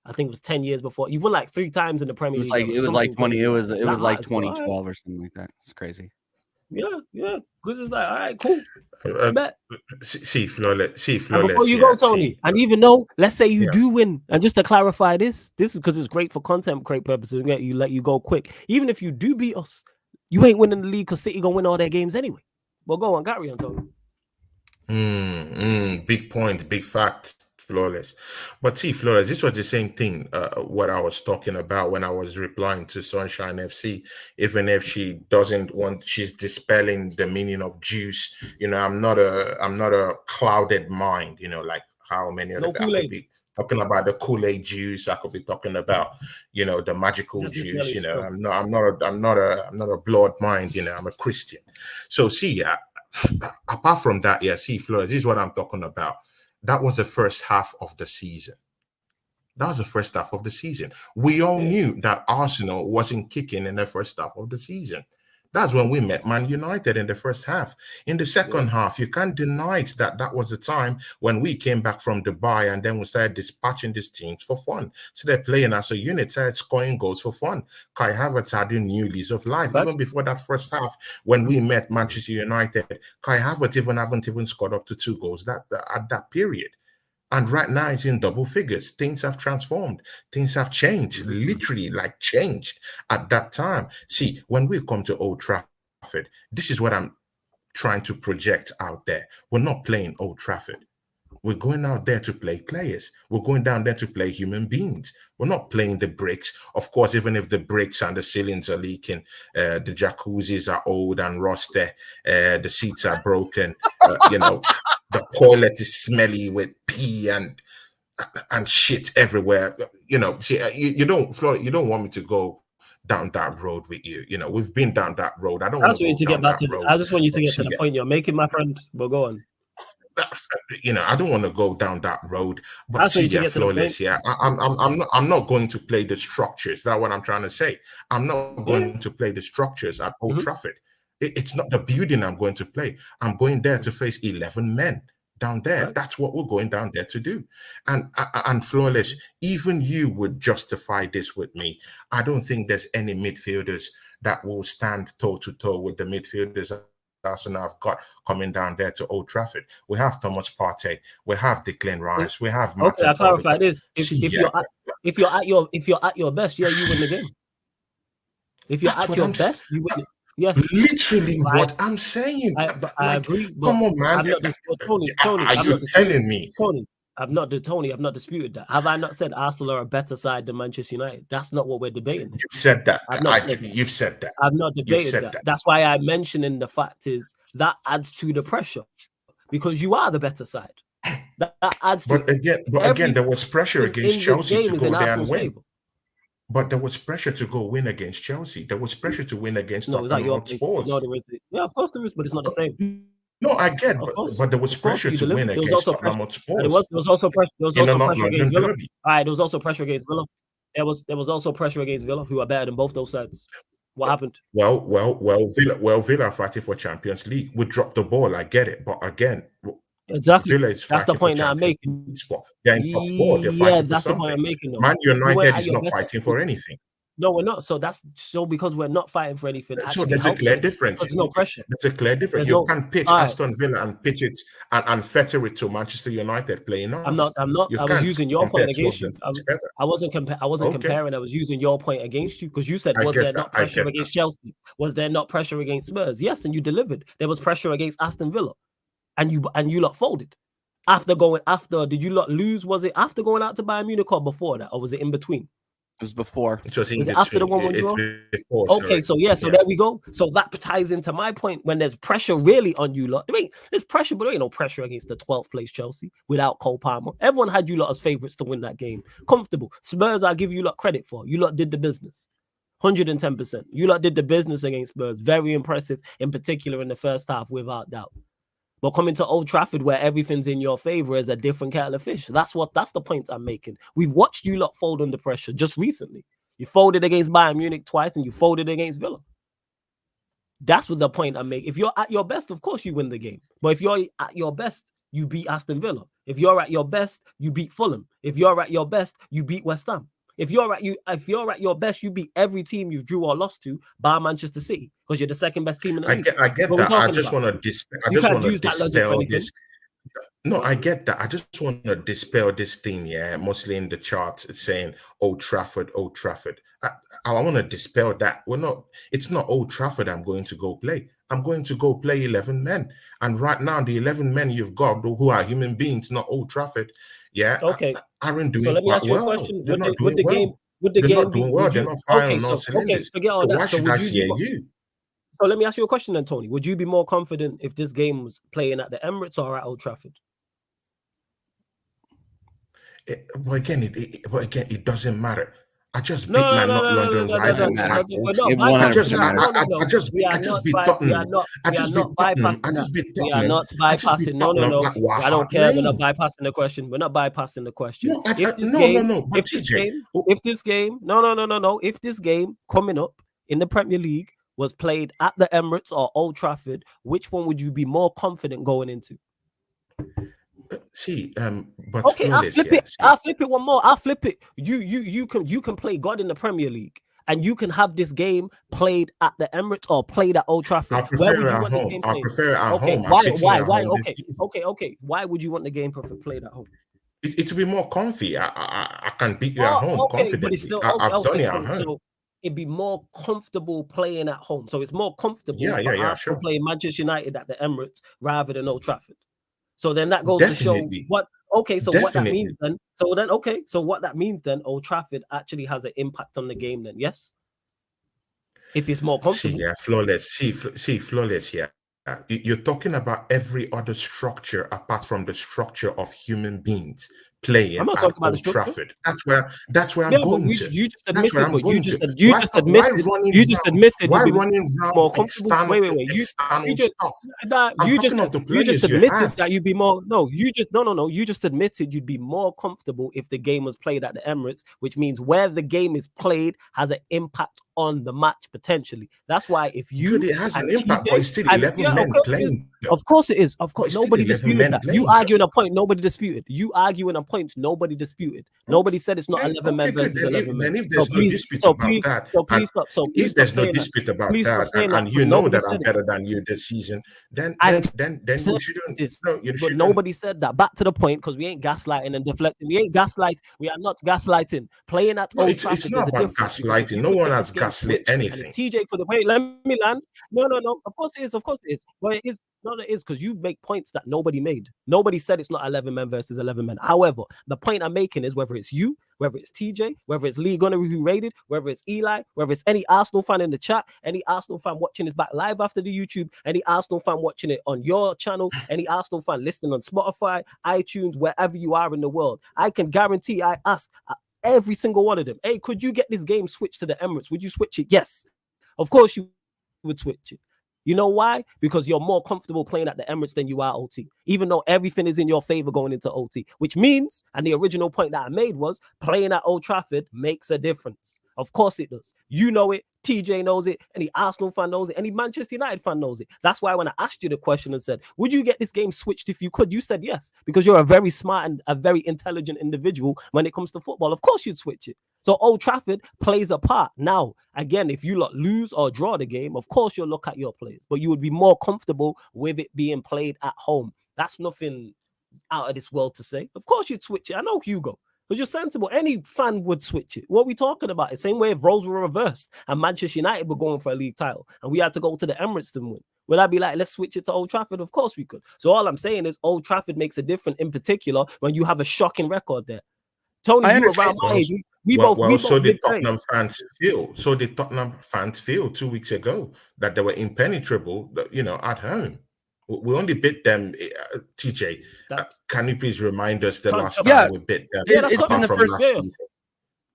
I think it was 10 years before. You've won like 3 times in the Premier League. It was like 20. It was That like matters, bro. 2012 or something like that. It's crazy. Yeah. Because it's like, all right, cool. uh, Bet. see Flawless, And before you go, Tony, and even though, let's say you do win, and just to clarify this is because it's great for content create purposes, let you go quick. Even if you do beat us, you ain't winning the league because City gonna win all their games anyway. Well, go on, carry on, Tony. Big point, big fact, Flawless. But see, Flawless, this was the same thing. What I was talking about when I was replying to Sunshine FC. Even if she doesn't want, she's dispelling the meaning of juice. You know, I'm not a clouded mind. You know, like how many of No the I could Kool-Aid. be talking about the Kool-Aid juice. I could be talking about, you know, the magical Just juice. smelly You know, stuff. I'm not a blood mind. You know, I'm a Christian. So see, apart from that, see, Flawless, this is what I'm talking about. That was the first half of the season. We all knew that Arsenal wasn't kicking in the first half of the season. That's when we met Man United in the first half. In the second half, you can't deny it that was the time when we came back from Dubai and then we started dispatching these teams for fun. So they're playing as a unit, started scoring goals for fun. Kai Havertz had a new lease of life. Even before that first half, when we met Manchester United, Kai Havertz haven't scored up to 2 goals at that period. And right now it's in double figures. Things have transformed. Things have changed, literally like changed at that time. See, when we come to Old Trafford, this is what I'm trying to project out there. We're not playing Old Trafford. We're going out there to play players. We're going down there to play human beings. We're not playing the bricks. Of course, even if the bricks and the ceilings are leaking, the jacuzzis are old and rusty, the seats are broken, you know, the toilet is smelly with pee and shit everywhere. You know, see, you don't want me to go down that road with you. You know, we've been down that road. I don't want to get back to road. I just want you to get to the point you're making, my friend. But go on. You know, I don't want to go down that road. But see, Flawless. I'm not going to play the structures. That's what I'm trying to say. I'm not going to play the structures at Old Trafford. It's not the building I'm going to play. I'm going there to face 11 men down there. Right. That's what we're going down there to do. And Flawless, even you would justify this with me. I don't think there's any midfielders that will stand toe to toe with the midfielders Arsenal have got coming down there to Old Trafford. We have Thomas Partey, we have Declan Rice, we have. Okay, I clarify this. If you're at your best, you win the game. If you're at your best, you win. Yes, literally what I'm saying. I agree. Come on, man. Tony, are you telling me? Tony, I've not disputed that. Have I not said Arsenal are a better side than Manchester United? That's not what we're debating. You've said that. You've said that. I've not debated that. That's why I'm mentioning the fact is that adds to the pressure because you are the better side. That adds to. But again, there was pressure against Chelsea to go there and win. But there was pressure to go win against Chelsea. There was pressure to win against Tottenham Hotspur. No, there is. Yeah, of course there is, but it's not the same. No, I get, but there was pressure to win against Tottenham Hotspur. There was also pressure. There was also pressure against Villa. All right, there was also pressure against Villa. There was also pressure against Villa, who are better than both those sides. What happened? Well, Villa are fighting for Champions League. We dropped the ball. I get it, but again, exactly. That's the point that I'm making. They're in top 4. They're fighting for that's something. The point I'm making. Though. Man United is not fighting for anything. No, we're not. So that's so because we're not fighting for anything. So Actually there's a helps clear us difference. because there's no pressure. There's a clear difference. There's You no- can pitch Alright. Aston Villa and pitch it and fetter it to Manchester United playing us. I'm not. You I was can't using your compare point two of against you. them together. I wasn't Okay. comparing. I was using your point against you because you said, I was get there that, not I pressure get against Chelsea? Was there not pressure against Spurs? Yes, and you delivered. There was pressure against Aston Villa, and you lot folded. Did you lot lose? Was it after going out to Bayern Munich or before that, or was it in between? It was before. It was in Was it after the between. 1-1 draw? It's before, Okay, sorry. so yeah, so there we go. So that ties into my point. When there's pressure really on you lot, there's pressure, but there ain't no pressure against the 12th place Chelsea without Cole Palmer. Everyone had you lot as favourites to win that game. Comfortable. Spurs, I give you lot credit for. You lot did the business. 110%. You lot did the business against Spurs. Very impressive, in particular in the first half, without doubt. But coming to Old Trafford, where everything's in your favour, is a different kettle of fish. That's the point I'm making. We've watched you lot fold under pressure just recently. You folded against Bayern Munich twice, and you folded against Villa. That's what the point I'm making. If you're at your best, of course you win the game. But if you're at your best, you beat Aston Villa. If you're at your best, you beat Fulham. If you're at your best, you beat West Ham. If you're at your best, you beat every team you've drew or lost to, bar Manchester City, because you're the second best team in the league. I get What we're that. I talking just about. want to dispel. I You just can't want to use that logic for dispel anything. this. No, I get that. I just want to dispel this thing, yeah, mostly in the charts. It's saying Old Trafford, Old Trafford. I want to dispel that. It's not Old Trafford I'm going to go play. I'm going to go play 11 men. And right now, the 11 men you've got who are human beings, not Old Trafford, yeah, Okay. aren't doing So let me ask you a well. question. They're not Would doing well. the They're game not be? doing well. Would They're you? not firing Okay, on so all cylinders. forget all So that. why So should would I you fear be? you? So let me ask you a question then, Tony. Would you be more confident if this game was playing at the Emirates or at Old Trafford? Well, again, it doesn't matter. I just beat No, my no, not no, no, no, London no, no, rival. no, matter. no, we're not It bypassing 100% that. No, matters. no, no. I just We are beat not Tottenham. we are not bypassing that. We are not bypassing. No, no, no. I don't care. We're not bypassing the question. We're not bypassing the question. No, If this no. But if this TJ, game, if this game, no. If this game coming up in the Premier League was played at the Emirates or Old Trafford, which one would you be more confident going into? see, but Okay, I'll Flawless, flip yeah, it. see. I'll flip it one more. I'll flip it. You can play God in the Premier League, and you can have this game played at the Emirates or played at Old Trafford. I prefer it at home. I prefer it at home. I'm pitching at home this season. Okay. Why would you want the game played at home? It will be more comfy. I can beat you at home confidently. But it's still I've done it at home. So it'd be more comfortable playing at home. So it's more comfortable for Arsenal sure. playing Manchester United at the Emirates rather than Old Trafford. So then that goes to show what. Okay, so what that means then? So what that means then? Old Trafford actually has an impact on the game. Then yes, if it's more comfortable. See, yeah, Flawless. See, Flawless. Yeah, you're talking about every other structure apart from the structure of human beings playing I'm not at talking about the Old structure. Trafford. That's where I'm going to. You just That's where admitted, I'm but going you to. just admitted. You just admitted. Why you'd be running around more comfortable. Wait. external just stuff? you talking of the just players you admitted have. that you'd be more. No, you just admitted you'd be more comfortable if the game was played at the Emirates, which means where the game is played has an impact on the match potentially. That's why if you Good, it has an impact, but it's still 11 men playing. Of course it is. Of course, It's still nobody 11 disputed men that. playing, You arguing a point, nobody disputed. You arguing a point, nobody disputed. Nobody said it's not 11 men versus 11 men. Then if there's no dispute about that, if there's no dispute about that, and you know that I'm better than you this season, then you shouldn't. No, you but shouldn't. nobody said that. Back to the point, because we ain't gaslighting and deflecting. We are not gaslighting. Playing at Old Trafford, It's not about gaslighting. No one has gaslit anything. TJ could have wait. Let me land. No. Of course it is. Well, it is. No, it is, because you make points that nobody made. Nobody said it's not 11 men versus 11 men. However, the point I'm making is whether it's you, whether it's TJ, whether it's Lee Gunnery who rated, whether it's Eli, whether it's any Arsenal fan in the chat, any Arsenal fan watching this back live after the YouTube, any Arsenal fan watching it on your channel, any Arsenal fan listening on Spotify, iTunes, wherever you are in the world, I can guarantee I ask every single one of them, hey, could you get this game switched to the Emirates? Would you switch it? Yes. Of course you would switch it. You know why? Because you're more comfortable playing at the Emirates than you are OT, even though everything is in your favor going into OT, which means, and the original point that I made was, playing at Old Trafford makes a difference. Of course it does. You know it. TJ knows it. Any Arsenal fan knows it. Any Manchester United fan knows it. That's why when I asked you the question and said, would you get this game switched if you could? You said yes, because you're a very smart and a very intelligent individual when it comes to football. Of course you'd switch it. So Old Trafford plays a part. Now, again, if you lose or draw the game, of course you'll look at your players, but you would be more comfortable with it being played at home. That's nothing out of this world to say. Of course you'd switch it. I know Hugo, but you're sensible. Any fan would switch it. What are we talking about? The same way if roles were reversed and Manchester United were going for a league title and we had to go to the Emirates to win, would I be like, let's switch it to Old Trafford? Of course we could. So all I'm saying is Old Trafford makes a difference in particular when you have a shocking record there. Tony, I you were understand. around my age. We Well, both so did did great. Tottenham fans feel. So did Tottenham fans feel 2 weeks ago that they were impenetrable, at home. We only beat them. TJ, can you please remind us the last time we beat them? It's been the first season?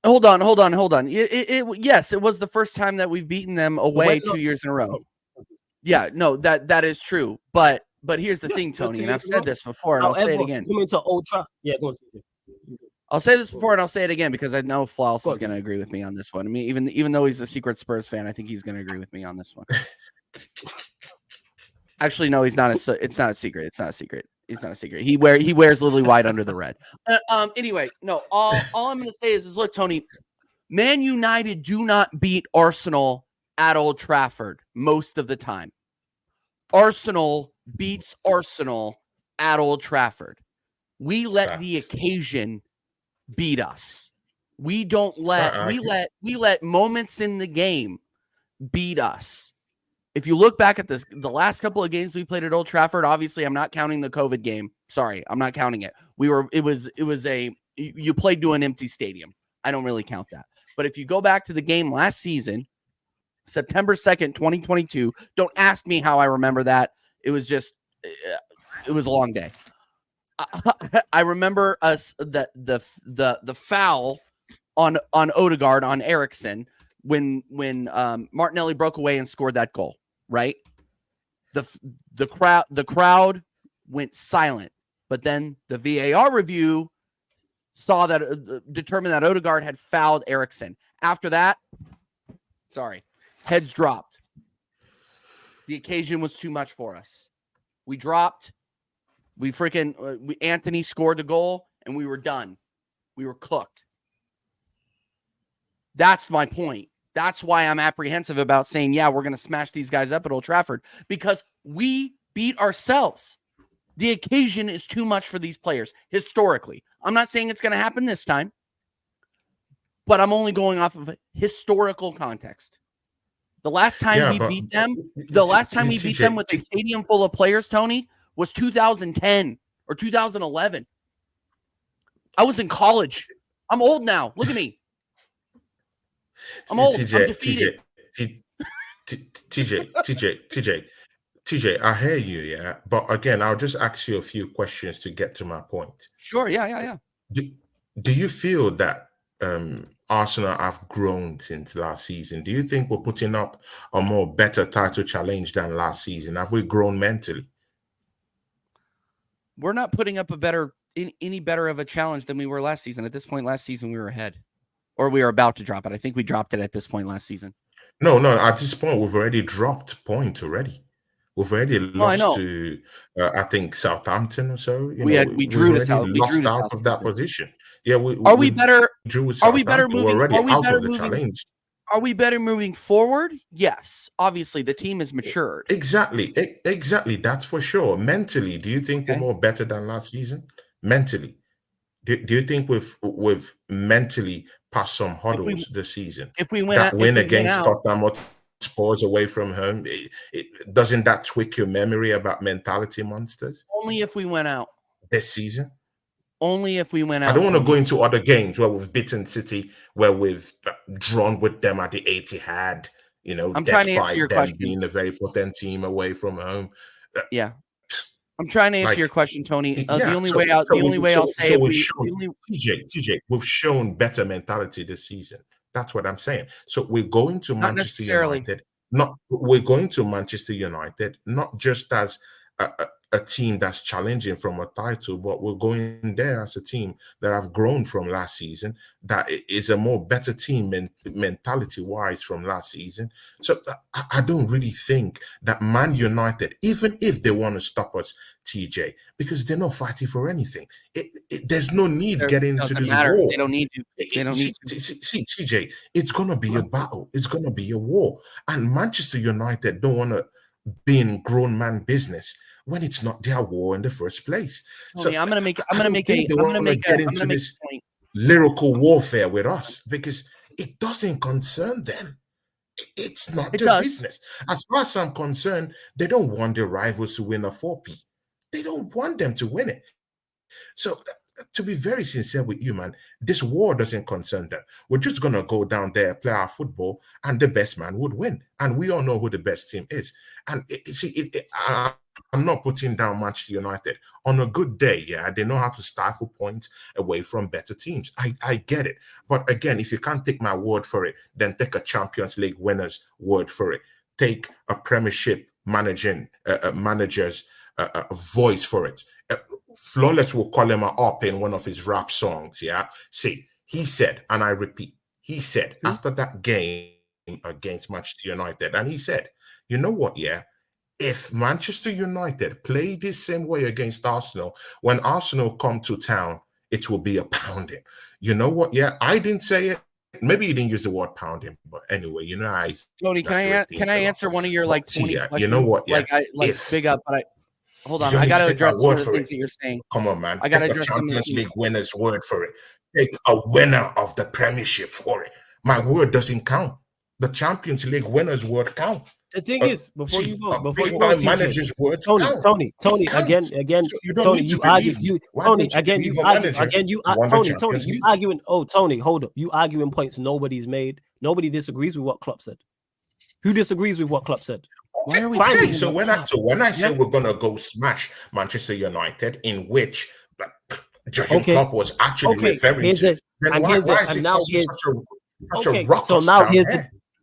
Hold on. Yes, it was the first time that we've beaten them away 2 years in a row. Yeah, no, that is true. But here's the thing, Tony, and I've said this before, and I'll say it again. Coming to Old Trafford. Yeah, go on. I'll say this before and I'll say it again because I know Flawless is going to agree with me on this one. I mean, even though he's a secret Spurs fan, I think he's going to agree with me on this one. Actually, no, he's not. It's not a secret. It's not a secret. It's not a secret. He wears lily white under the red. Anyway, no. All I'm going to say is look, Tony, Man United do not beat Arsenal at Old Trafford most of the time. Arsenal beats Arsenal at Old Trafford. We let the occasion beat us. We don't let we let moments in the game beat us. If you look back at the last couple of games we played at Old Trafford, obviously I'm not counting the COVID game. Sorry, I'm not counting it. You played to an empty stadium. I don't really count that. But if you go back to the game last season, September 2nd, 2022, don't ask me how I remember that. It was a long day. I remember us the foul on Odegaard on Eriksen when Martinelli broke away and scored that goal, right? The crowd went silent, but then the VAR review saw that determined that Odegaard had fouled Eriksen. After that, heads dropped. The occasion was too much for us. We dropped. Anthony scored the goal and we were done. We were cooked. That's my point. That's why I'm apprehensive about saying, yeah, we're going to smash these guys up at Old Trafford because we beat ourselves. The occasion is too much for these players historically. I'm not saying it's going to happen this time, but I'm only going off of historical context. The last time we beat them with a stadium full of players, Tony, was 2010 or 2011. I was in college. I'm old now. Look at me. I'm old. I'm defeated. TJ, I hear you, yeah. But again, I'll just ask you a few questions to get to my point. Sure, yeah. Do you feel that Arsenal have grown since last season? Do you think we're putting up a better title challenge than last season? Have we grown mentally? We're not putting up any better of a challenge than we were last season. At this point last season, we were ahead. Or we were about to drop it. I think we dropped it at this point last season. No. At this point, we've already dropped point already. We've already lost to, I think, Southampton or so. We drew to Southampton. We lost out of that position. Yeah, are we better? Are we better moving? Are we better moving forward? Yes. Obviously, the team has matured. Exactly. That's for sure. Mentally, do you think we're more better than last season? Mentally, do you think we've mentally passed some hurdles this season? If we win against Tottenham Spurs away from home, doesn't that tweak your memory about mentality monsters? Only if we went out this season. Only if we went out. I don't want to go into other games where we've beaten City, where we've drawn with them at the Etihad. I'm trying to answer your question. Being a very potent team away from home. Yeah, I'm trying to answer your question, Tony. The only way I'll say TJ, we've shown better mentality this season. That's what I'm saying. So we're going to Manchester United. We're going to Manchester United not just as a team that's challenging from a title, but we're going there as a team that have grown from last season, that is a more better team mentality wise from last season. So I don't really think that Man United, even if they want to stop us, TJ, because they're not fighting for anything. There's no need getting into this matter. war. They don't need to. They don't need to. See, TJ, it's going to be a battle. It's going to be a war. And Manchester United don't want to be in grown man business when it's not their war in the first place. Tony, So I'm gonna make this point. lyrical warfare with us because it doesn't concern them. It's not their business. As far as I'm concerned, they don't want their rivals to win a 4P. They don't want them to win it. So to be very sincere with you, man, this war doesn't concern them. We're just going to go down there, play our football, and the best man would win. And we all know who the best team is. And I'm not putting down Manchester United. On a good day, yeah, they know how to stifle points away from better teams. I get it. But again, if you can't take my word for it, then take a Champions League winner's word for it. Take a Premiership manager's voice for it. Flawless will call him up in one of his rap songs, yeah? See, he said, and I repeat, he said after that game against Manchester United, and he said, you know what, yeah? If Manchester United play this same way against Arsenal, when Arsenal come to town, it will be a pounding. You know what, yeah? I didn't say it. Maybe you didn't use the word pounding, but anyway, you know, Tony, can I answer one of your like 20 yeah, you know what, yeah? Big up, but hold on, I got to address some of the things that you're saying. Come on, man. I got to address the Champions League winner's word for it. Take a winner of the Premiership for it. My word doesn't count. The Champions League winner's word count. The thing is, before you go, manager's words Tony, count. again, so Tony, you argue, Tony, arguing. Oh, Tony, hold up, you arguing points nobody's made. Nobody disagrees with what Klopp said. Who disagrees with what Klopp said? Why are we okay, so when I say we're gonna go smash Manchester United, in which Jurgen Klopp was actually referring to, then why is it causing such a ruckus? So now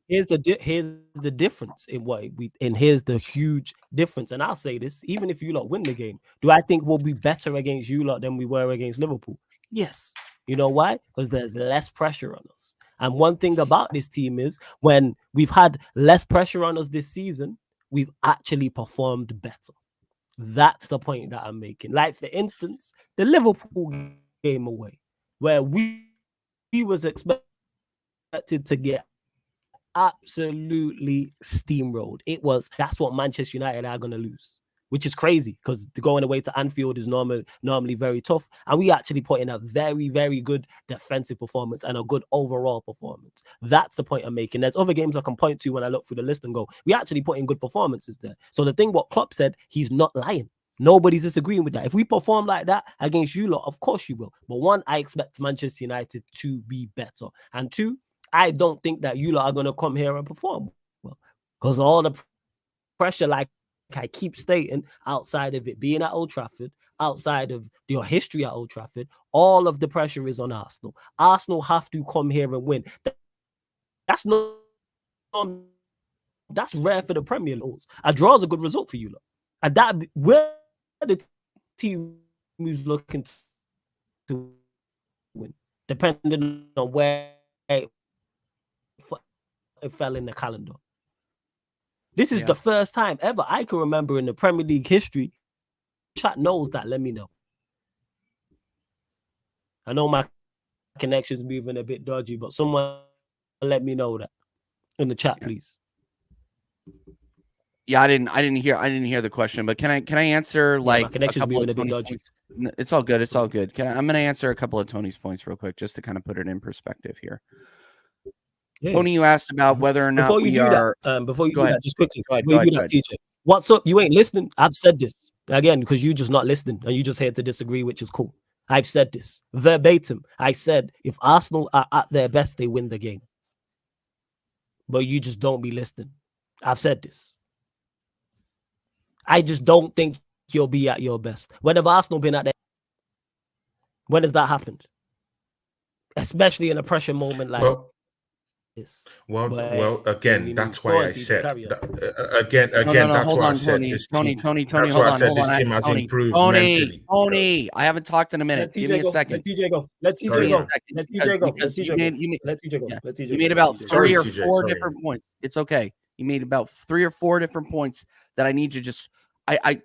here's the difference in what here's the huge difference. And I'll say this: even if you lot win the game, do I think we'll be better against you lot than we were against Liverpool? Yes. You know why? Because there's less pressure on us. And one thing about this team is when we've had less pressure on us this season, we've actually performed better. That's the point that I'm making. Like, for instance, the Liverpool game away, where we was expected to get absolutely steamrolled. That's what Manchester United are going to lose, which is crazy because going away to Anfield is normally very tough. And we actually put in a very, very good defensive performance and a good overall performance. That's the point I'm making. There's other games I can point to when I look through the list and go, we actually put in good performances there. So the thing what Klopp said, he's not lying. Nobody's disagreeing with that. If we perform like that against you lot, of course you will. But one, I expect Manchester United to be better. And two, I don't think that you lot are going to come here and perform well. Because all the pressure, like I keep stating, outside of it being at Old Trafford, outside of your history at Old Trafford, all of the pressure is on Arsenal. Arsenal have to come here and win. That's rare for the Premier League. A draw is a good result for you lot. And that where the team who's looking to win, depending on where it fell in the calendar. This is the first time ever I can remember in the Premier League history. Chat knows that. Let me know. I know my connection's moving a bit dodgy, but someone let me know that in the chat, please. Yeah, I didn't hear the question, but can I answer like my connection's moving a bit dodgy. Points? It's all good. It's all good. I'm going to answer a couple of Tony's points real quick, just to kind of put it in perspective here. Yeah. Tony, you asked about whether or not before you do that, just quickly, TJ. What's up? You ain't listening. I've said this again because you just not listening and you just here to disagree, which is cool. I've said this verbatim. I said if Arsenal are at their best, they win the game. But you just don't be listening. I've said this. I just don't think you'll be at your best. When have Arsenal been at their? When has that happened? Especially in a pressure moment like. this. Well, But well, you again, need that's why I Stormzy to said carry on. again, No. that's Hold why I on, said Tony. this Tony, team. That's hold why I on. said Hold this on. team has Tony, improved Tony, mentally. Tony. I haven't talked in a minute. Let Give me TJ a go. second. Let TJ go. Let Give TJ me Sorry, a go. man. second. Let TJ go. Let Because TJ you go. made Let TJ go. yeah, Let TJ you go. made Let about TJ go. Sorry, three or TJ, four sorry. different points. It's okay. You made about 3 or 4 different points that I need to just.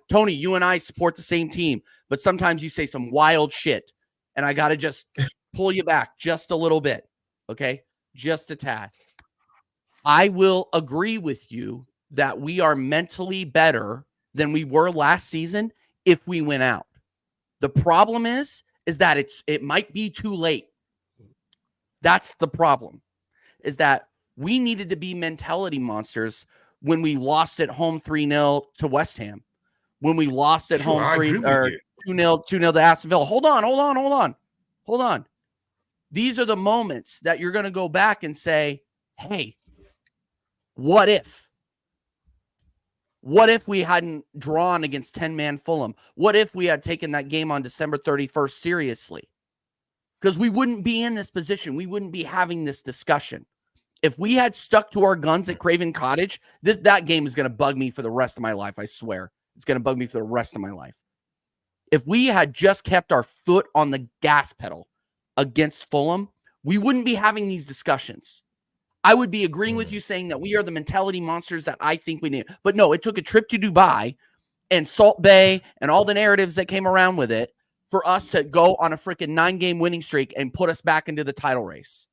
Tony, you and I support the same team, but sometimes you say some wild shit, and I got to just pull you back just a little bit. Okay, just a tad. I will agree with you that we are mentally better than we were last season if we went out. The problem is that it might be too late. That's the problem. Is that we needed to be mentality monsters when we lost at home 3-0 to West Ham. When we lost at home 2-0 to Aston Villa. Hold on. These are the moments that you're going to go back and say, hey, what if? What if we hadn't drawn against 10-man Fulham? What if we had taken that game on December 31st seriously? Because we wouldn't be in this position. We wouldn't be having this discussion. If we had stuck to our guns at Craven Cottage, that game is going to bug me for the rest of my life. I swear. It's going to bug me for the rest of my life. If we had just kept our foot on the gas pedal against Fulham, we wouldn't be having these discussions. I would be agreeing with you saying that we are the mentality monsters that I think we need. But no, it took a trip to Dubai and Salt Bay and all the narratives that came around with it for us to go on a freaking 9-game winning streak and put us back into the title race.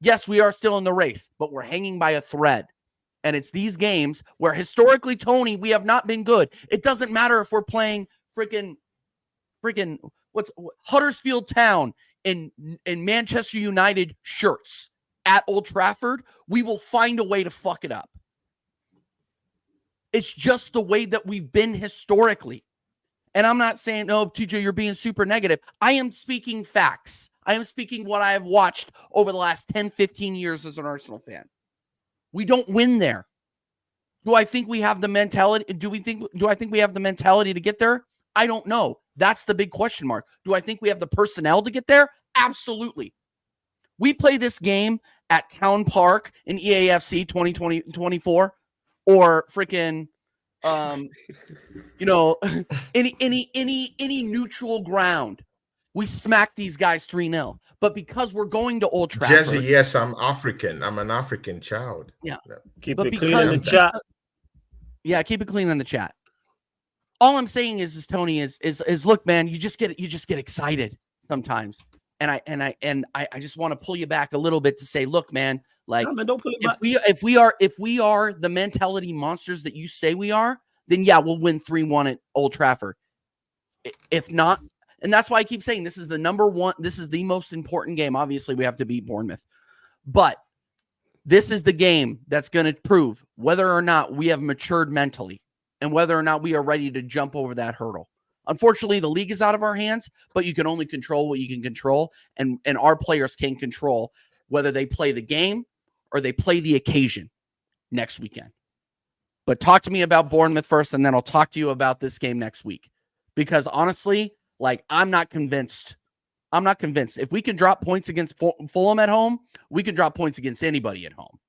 Yes, we are still in the race, but we're hanging by a thread. And it's these games where historically, Tony, we have not been good. It doesn't matter if we're playing freaking what's Huddersfield Town in Manchester United shirts at Old Trafford, we will find a way to fuck it up. It's just the way that we've been historically. And I'm not saying, no, TJ, you're being super negative. I am speaking facts. I am speaking what I have watched over the last 10, 15 years as an Arsenal fan. We don't win there. Do I think we have the mentality? Do I think we have the mentality to get there? I don't know. That's the big question mark. Do I think we have the personnel to get there? Absolutely. We play this game at Town Park in EAFC 2020-24 or freaking any neutral ground. We smack these guys 3-0. But because we're going to Old Trafford. Jesse, yes, I'm African. I'm an African child. Yeah. Keep it clean in the chat. Yeah, keep it clean in the chat. All I'm saying is Tony, is look, man, you just get excited sometimes. And I just want to pull you back a little bit to say, look, man, like No, man, don't pull it back. if we are the mentality monsters that you say we are, then yeah, we'll win 3-1 at Old Trafford. If not, and that's why I keep saying this is the number one, this is the most important game. Obviously, we have to beat Bournemouth. But this is the game that's going to prove whether or not we have matured mentally and whether or not we are ready to jump over that hurdle. Unfortunately, the league is out of our hands, but you can only control what you can control. And our players can control whether they play the game or they play the occasion next weekend. But talk to me about Bournemouth first, and then I'll talk to you about this game next week. Because honestly, like, I'm not convinced. If we can drop points against Fulham at home, we can drop points against anybody at home.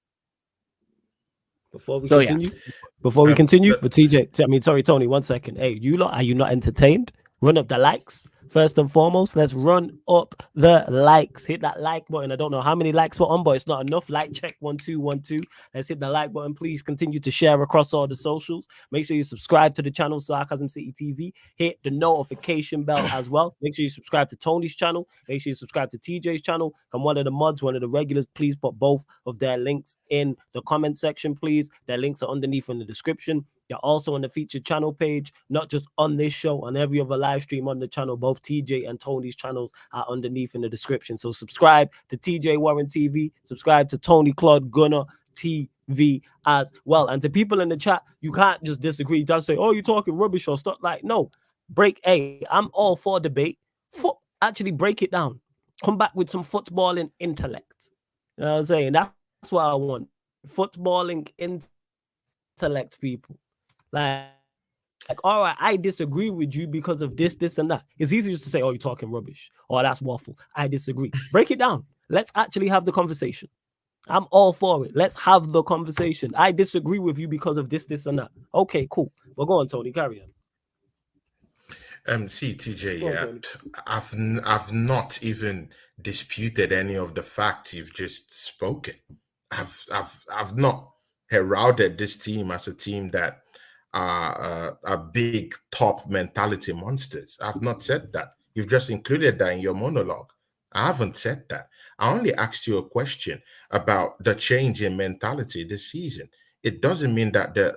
Before we continue, but TJ, sorry, Tony, 1 second. Hey, are you not entertained? Run up the likes. First and foremost, let's run up the likes. Hit that like button. I don't know how many likes we're on, but it's not enough. Like check 1 2 1 2. Let's hit the like button. Please continue to share across all the socials. Make sure you subscribe to the channel Sarcasm City TV. Hit the notification bell as well. Make sure you subscribe to Tony's channel. Make sure you subscribe to TJ's channel. Come one of the mods, one of the regulars. Please put both of their links in the comment section, please. Their links are underneath in the description. You're also on the featured channel page, not just on this show, on every other live stream on the channel. Both TJ and Tony's channels are underneath in the description. So subscribe to TJ Warren TV, subscribe to Tony Claude Gunner TV as well. And to people in the chat, you can't just disagree. You just say, oh, you're talking rubbish or stuff. Like, no, I'm all for debate. Actually break it down. Come back with some footballing intellect. You know what I'm saying? That's what I want. Footballing intellect, people. Like, all right, I disagree with you because of this, and that. It's easy just to say, oh, you're talking rubbish. Or that's waffle. I disagree. Break it down. Let's actually have the conversation. I'm all for it. Let's have the conversation. I disagree with you because of this, and that. Okay, cool. Well, go on, Tony. Carry on. See, TJ, Go on, yeah, Tony. I've not even disputed any of the facts you've just spoken. I've not heralded this team as a team that are big top mentality monsters. I've not said that. You've just included that in your monologue. I haven't said that. I only asked you a question about the change in mentality this season. It doesn't mean that they're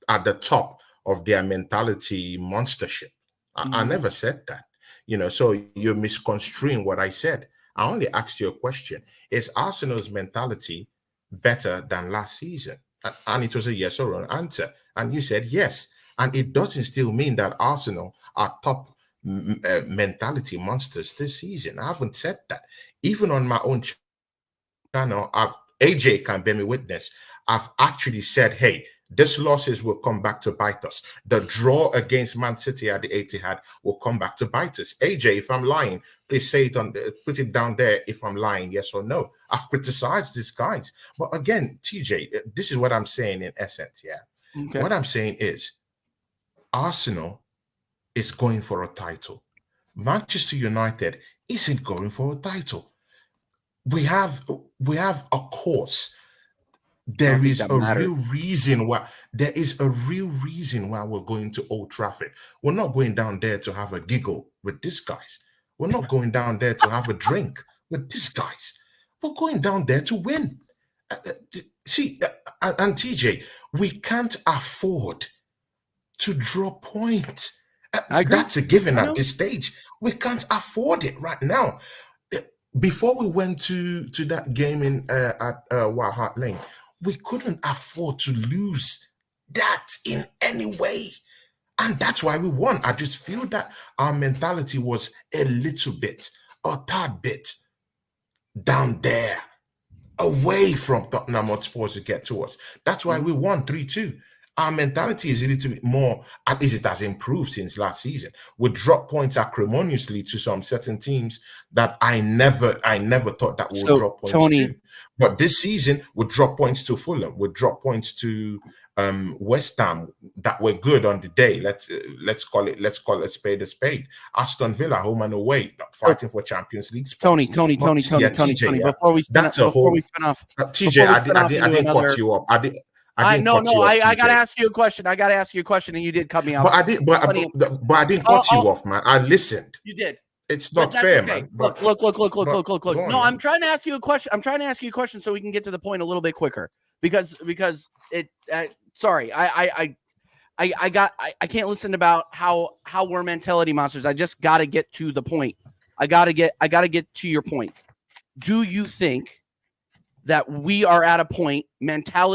at the top of their mentality monstership. I never said that. So you're misconstruing what I said. I only asked you a question. Is Arsenal's mentality better than last season? And it was a yes or no answer. And you said yes. And it doesn't still mean that Arsenal are top mentality monsters this season. I haven't said that. Even on my own channel, AJ can bear me witness. I've actually said, hey, these losses will come back to bite us. The draw against Man City at the Etihad will come back to bite us. AJ, if I'm lying, please say it put it down there if I'm lying, yes or no. I've criticized these guys. But again, TJ, this is what I'm saying in essence, yeah. Okay. What I'm saying is Arsenal is going for a title. Manchester United isn't going for a title. We have a course. There is a real reason why we're going to Old Trafford. We're not going down there to have a giggle with these guys. We're not going down there to have a drink with these guys. We're going down there to win. See, and TJ, we can't afford to draw points. That's a given at this stage. We can't afford it right now. Before we went to that game at White Hart Lane, we couldn't afford to lose that in any way. And that's why we won. I just feel that our mentality was a little bit, a tad bit down there, away from Tottenham Hotspur to get to us. That's why we won 3-2. Our mentality is a little bit more, at least it has improved since last season. We drop points acrimoniously to some certain teams that I never thought that we would drop points to. But this season, we drop points to Fulham. We drop points to West Ham that were good on the day. Let's call it spade a spade. Aston Villa, home and away, fighting for Champions League spots. Tony. Before we spin off, TJ, I didn't cut you up. I gotta ask you a question. And you did cut me off. But I didn't cut you off, man. I listened. You did. It's not fair, okay. man. Look. No, I'm trying to ask you a question. So we can get to the point a little bit quicker because it. Sorry, I can't listen about how we're mentality monsters. I just got to get to the point. I got to get to your point. Do you think that we are at a point, let's call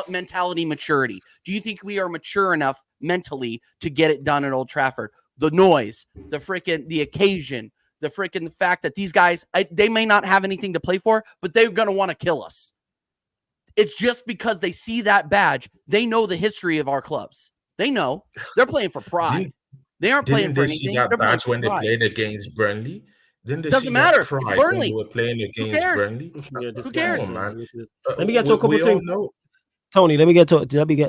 it mentality maturity? Do you think we are mature enough mentally to get it done at Old Trafford? The noise, the occasion, the fact that these guys, they may not have anything to play for, but they're going to want to kill us. It's just because they see that badge. They know the history of our clubs. They know they're playing for pride. They aren't playing for anything. See that badge when they played against Burnley? It doesn't matter. It's Burnley. We're playing against Burnley. Who cares? Man. Let me get to a couple things. Tony, let me get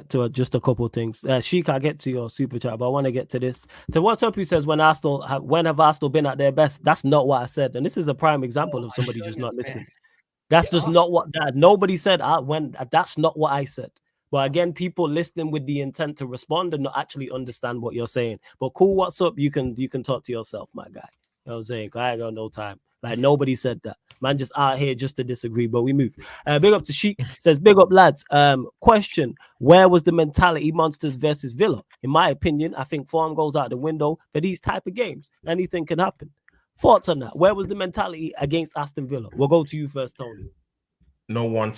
to just a couple things. Sheik, I'll get to your super chat, but I want to get to this. So what's up? He says, when have Arsenal been at their best? That's not what I said. And this is a prime example of somebody just not listening. That's just not what nobody said. That's not what I said. But again, people listening with the intent to respond and not actually understand what you're saying. But cool, what's up? You can talk to yourself, my guy. You know what I'm saying? I ain't got no time. Like, nobody said that. Man, just out here just to disagree, but we move. Big up to Sheik. Says, big up, lads. Question, where was the mentality monsters versus Villa? In my opinion, I think form goes out the window for these type of games. Anything can happen. Thoughts on that? Where was the mentality against Aston Villa? We'll go to you first, Tony. No one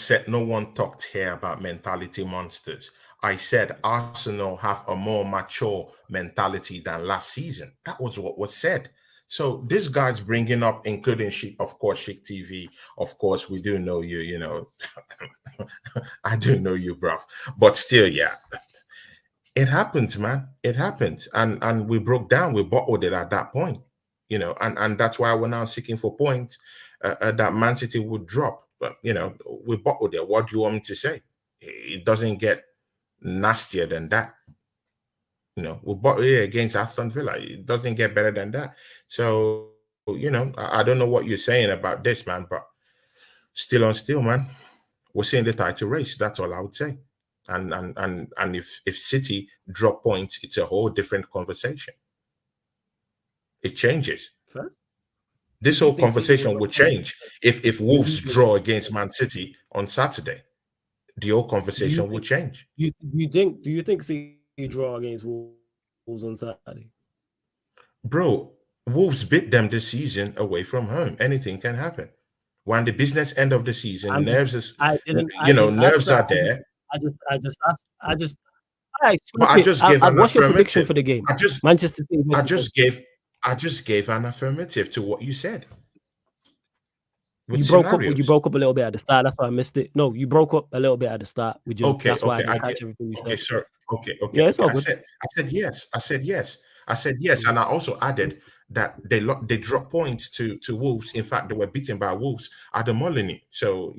talked here about mentality monsters. I said Arsenal have a more mature mentality than last season. That was what was said. So this guy's bringing up, including Sheik, of course, Sheik TV. Of course, we do know you, you know. I do know you, bruv. But still, yeah. It happens, man. It happens. And we broke down. We bottled it at that point, you know. And that's why we're now seeking for points that Man City would drop. but we bottled it. What do you want me to say? It doesn't get nastier than that. We bottled it against Aston Villa. It doesn't get better than that. So, I don't know what you're saying about this, man, but still on still, man. We're seeing the title race. That's all I would say. And if City drop points, it's a whole different conversation. It changes. First? This whole conversation would change if Wolves draw against Man City on Saturday. The whole conversation would change. Do you think City draw against Wolves on Saturday? Bro, Wolves beat them this season away from home. Anything can happen. When the business end of the season, nerves are there. I just gave an what's your prediction affirmative for the game? Manchester City. I just gave an affirmative to what you said. You broke up a little bit at the start. That's why I missed it. No, you broke up a little bit at the start. That's why I didn't catch everything you said. Okay, sir. Okay. Yeah, it's all good. I said yes, and I also added that they dropped points to Wolves. In fact, they were beaten by Wolves at the Molineux. So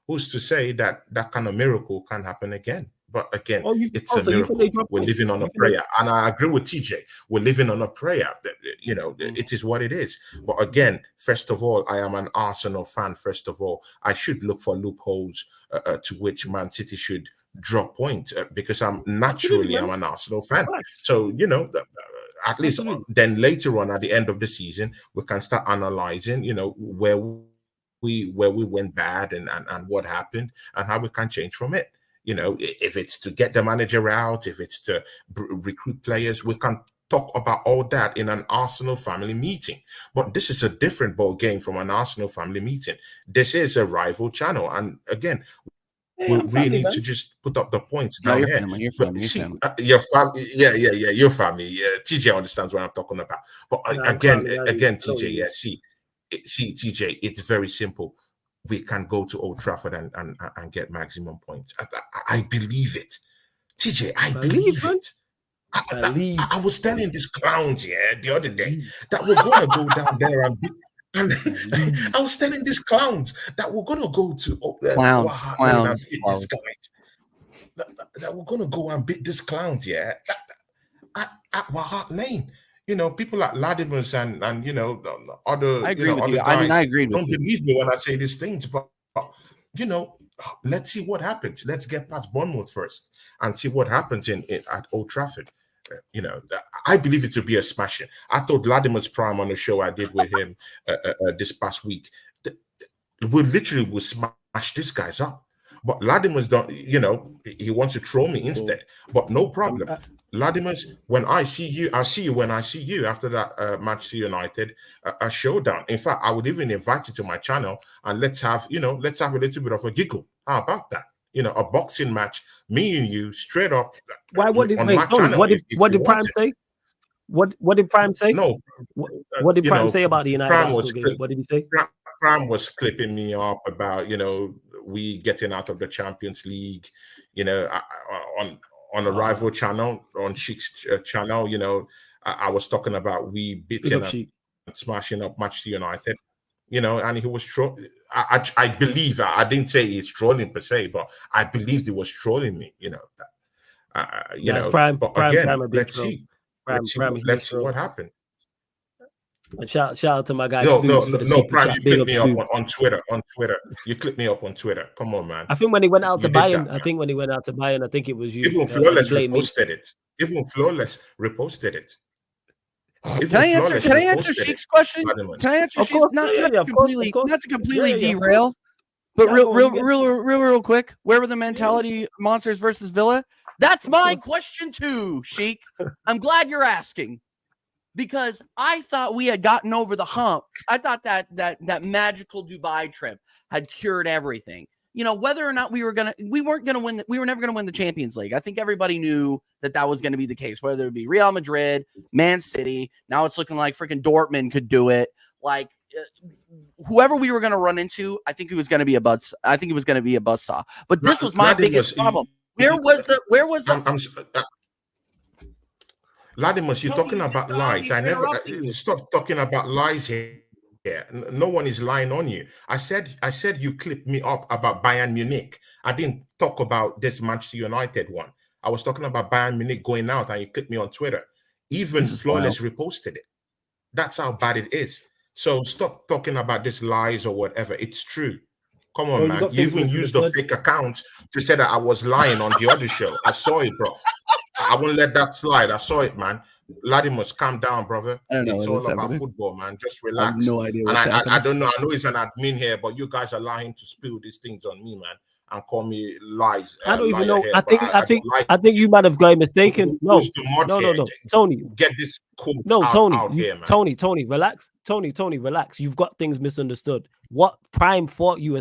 who's to say that kind of miracle can happen again? But again, it's a miracle. We're living on a prayer, and I agree with TJ. We're living on a prayer. It is what it is. But again, first of all, I am an Arsenal fan. First of all, I should look for loopholes to which Man City should drop points because I'm an Arsenal fan. So at least then later on at the end of the season, we can start analyzing, where we went bad and what happened and how we can change from it. If it's to get the manager out, if it's to recruit players, we can talk about all that in an Arsenal family meeting. But this is a different ball game from an Arsenal family meeting. This is a rival channel. And again, we really need to just put up the points down here. Your family. Your family. Yeah, your family. TJ understands what I'm talking about. But again, TJ, see, TJ, it's very simple. We can go to Old Trafford and get maximum points. I believe it. TJ, I believe it. I was telling these clowns the other day that we're going to go down there and I was telling these clowns that we're going to go to clowns and beat these guys. That we're going to go and beat these clowns, at Wahat Lane. People like Ladimus and other. I agree with you. Guys I agreed with you. Don't believe me when I say these things, but let's see what happens. Let's get past Bournemouth first and see what happens at Old Trafford. I believe it to be a smashing. I told Ladimus Prime on the show I did with him this past week. We literally will smash these guys up. But Ladimus don't. He wants to throw me instead. But no problem. Ladimus, when I see you, I'll see you when I see you after that Manchester United a showdown. In fact, I would even invite you to my channel and let's have a little bit of a giggle. How about that? A boxing match, me and you, straight up. Why? What did Prime say? What did Prime say? No. What did Prime say about the United game? What did he say? Prime was clipping me up about we getting out of the Champions League. On a rival channel, on Sheik's channel, I was talking about we beating and smashing up Manchester United, and he was trolling. I believe, I didn't say he's trolling per se, but I believed he was trolling me, Prime, but Prime, again, Prime let's see what happened. And shout out to my guy. No, Prime, you clicked me up on Twitter. You clicked me up on Twitter. Come on, man. I think when he went out to Bayern, I think it was you. Even Flawless reposted it. Can I answer Sheik's question? Can I answer Sheik's? Not to completely derail, but real quick. Where were the mentality monsters versus Villa? That's my question too, Sheik. I'm glad you're asking. Because I thought we had gotten over the hump. I thought that magical Dubai trip had cured everything. Whether or not we were never going to win the Champions League. I think everybody knew that was going to be the case, whether it be Real Madrid, Man City. Now it's looking like freaking Dortmund could do it. Like whoever we were going to run into, I think it was going to be a buzz. I think it was going to be a buzzsaw. But this was my biggest problem. Where was the Ladimus, you're talking about lies. I never stop talking about lies here. No one is lying on you. I said you clipped me up about Bayern Munich. I didn't talk about this Manchester United one. I was talking about Bayern Munich going out, and you clipped me on Twitter. Even Flawless reposted it. That's how bad it is. So stop talking about this lies or whatever. It's true. Come on, man. You even used a fake account to say that I was lying on the other show. I saw it, bro. I won't let that slide. I saw it, man. Ladimus, calm down, brother. It's all about football, man. Just relax. I have no idea and I don't know. I know he's an admin here, but you guys allow him to spill these things on me, man, and call me lies. I don't even know. Here, I think you might have got mistaken. No. Tony, get this quote Tony, relax. Tony, relax. You've got things misunderstood. What Prime thought you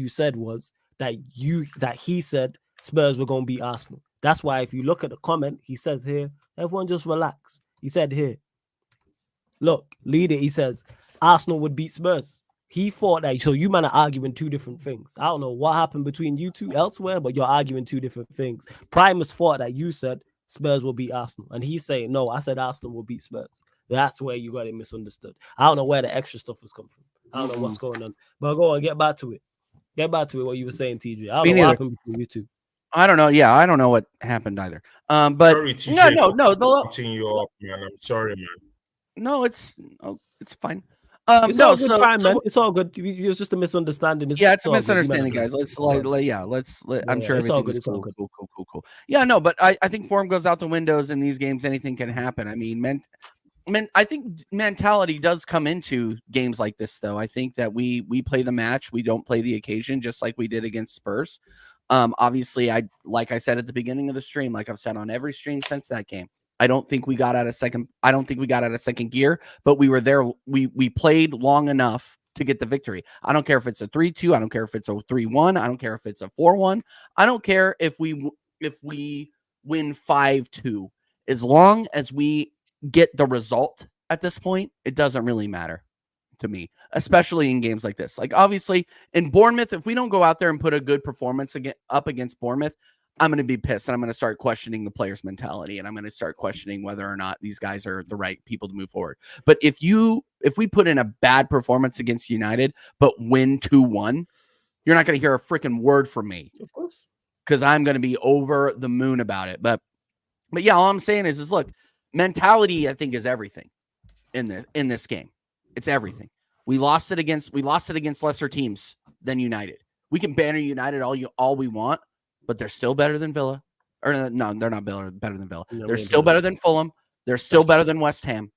said was that he said Spurs were going to beat Arsenal. That's why if you look at the comment, he says here, everyone just relax. He said here, look, leader, he says Arsenal would beat Spurs. He thought that, so you man are arguing two different things. I don't know what happened between you two elsewhere, but you're arguing two different things. Primus thought that you said Spurs will beat Arsenal. And he's saying, no, I said Arsenal will beat Spurs. That's where you got it misunderstood. I don't know where the extra stuff has come from. I don't know what's going on. But go on, get back to it. What you were saying, TJ. I don't know what happened between you two. I don't know. Yeah, I don't know what happened either. But sorry, TJ, no. You up, man. I'm sorry, man. No, it's fine. It's all good, man. It's all good. It's just a misunderstanding. It's a misunderstanding, guys. I'm sure everything is cool. Yeah, no, but I think form goes out the windows in these games. Anything can happen. I mean, I think mentality does come into games like this, though. I think that we play the match, we don't play the occasion, just like we did against Spurs. Obviously, like I said at the beginning of the stream, like I've said on every stream since that game, I don't think we got out of second gear, but we were there. We played long enough to get the victory. I don't care if it's a 3-2. I don't care if it's a 3-1. I don't care if it's a 4-1. I don't care if we win 5-2. As long as we get the result at this point, it doesn't really matter to me, especially in games like this. Like, obviously in Bournemouth, if we don't go out there and put a good performance up against Bournemouth, I'm going to be pissed, and I'm going to start questioning the players' mentality, and I'm going to start questioning whether or not these guys are the right people to move forward. But if we put in a bad performance against United but win 2-1, you're not going to hear a freaking word from me, of course, because I'm going to be over the moon about it. But yeah, all I'm saying is look, mentality, I think, is everything in this game. It's everything. We lost it against lesser teams than United. We can banner United all we want, but they're still better than Villa. Or no, they're not better than Villa. No, they're still better than Fulham. They're still better than West Ham.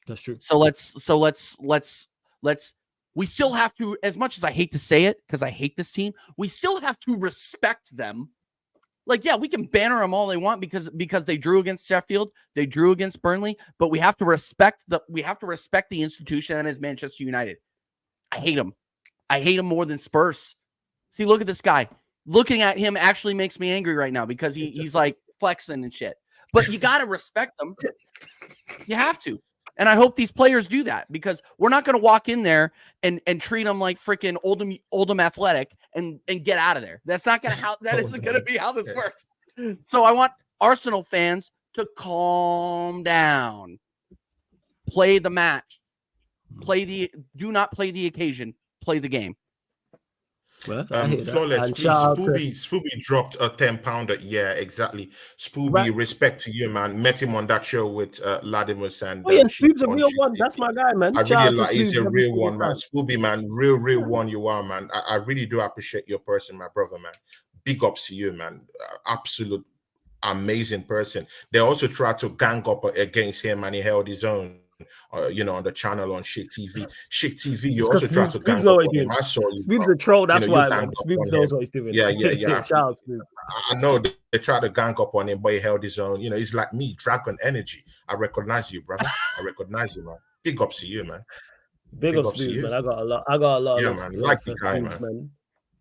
That's true. So let's we still have to, as much as I hate to say it, because I hate this team, we still have to respect them. Like, yeah, we can banner them all they want because they drew against Sheffield, they drew against Burnley, but we have to respect the institution that is Manchester United. I hate them. I hate them more than Spurs. See, look at this guy. Looking at him actually makes me angry right now because he's like flexing and shit. But you got to respect them. You have to. And I hope these players do that, because we're not going to walk in there and treat them like freaking Oldham Athletic and get out of there. That's not going to that isn't going to be how this works. So I want Arsenal fans to calm down. Play the match. Do not play the occasion. Play the game. Flawless. Spooby dropped a 10-pounder. Yeah, exactly. Spooby, respect to you, man. Met him on that show with Ladimus and. Oh yeah, Spoob's a real one. That's my guy, man. I really like. He's a real one, man. Spooby, man, real one you are, man. I really do appreciate your person, my brother, man. Big ups to you, man. Absolute amazing person. They also tried to gang up against him, and he held his own. On the channel on Shake TV. Shake TV, you also try to gang up on him. I saw you. Spoob's a troll, that's why. Spoob's knows what he's doing. Yeah. I know they tried to gang up on him, but he held his own. He's like me, Dragon Energy. I recognize you, brother. I recognize you, man. Big ups to you, man. Big ups to you, man. I got a lot. Yeah, man. Like the guy, man.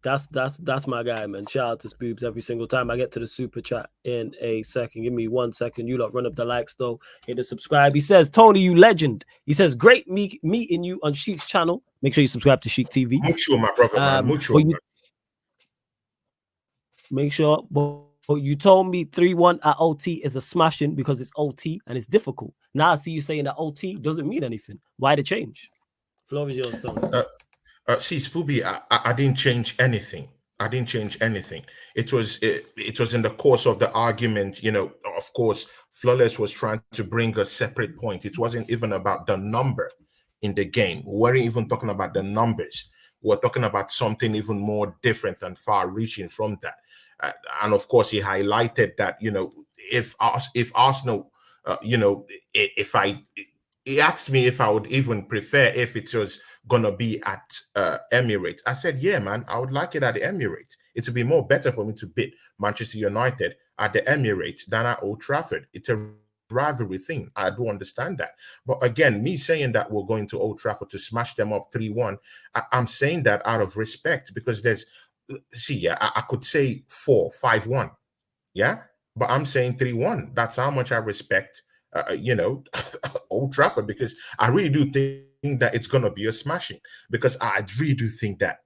That's my guy, man. Shout out to Spoobs every single time. I get to the super chat in a second. Give me 1 second. You lot run up the likes though. Hit the subscribe. He says, Tony, you legend. He says, great meeting you on Sheik's channel. Make sure you subscribe to Sheik TV. Mucho, my brother, man. Mucho. Make sure. But you told me 3-1 at OT is a smashing because it's OT and it's difficult. Now I see you saying that OT doesn't mean anything. Why the change? Floor is yours, Tony. See, Spooby, I didn't change anything. I didn't change anything. It was in the course of the argument. You know, of course, Flawless was trying to bring a separate point. It wasn't even about the number in the game. We weren't even talking about the numbers. We're talking about something even more different and far-reaching from that. And of course, he highlighted that, you know, if Arsenal, you know, he asked me if I would even prefer if it was gonna be at Emirates. I said, yeah, man, I would like it at the Emirates. It would be more better for me to beat Manchester United at the Emirates than at Old Trafford. It's a rivalry thing. I do understand that. But again, me saying that we're going to Old Trafford to smash them up 3-1, I'm saying that out of respect because there's, see, yeah, I could say 4-5-1, yeah, but I'm saying 3-1. That's how much I respect, you know, Old Trafford, because I really do think that it's going to be a smashing, because I really do think that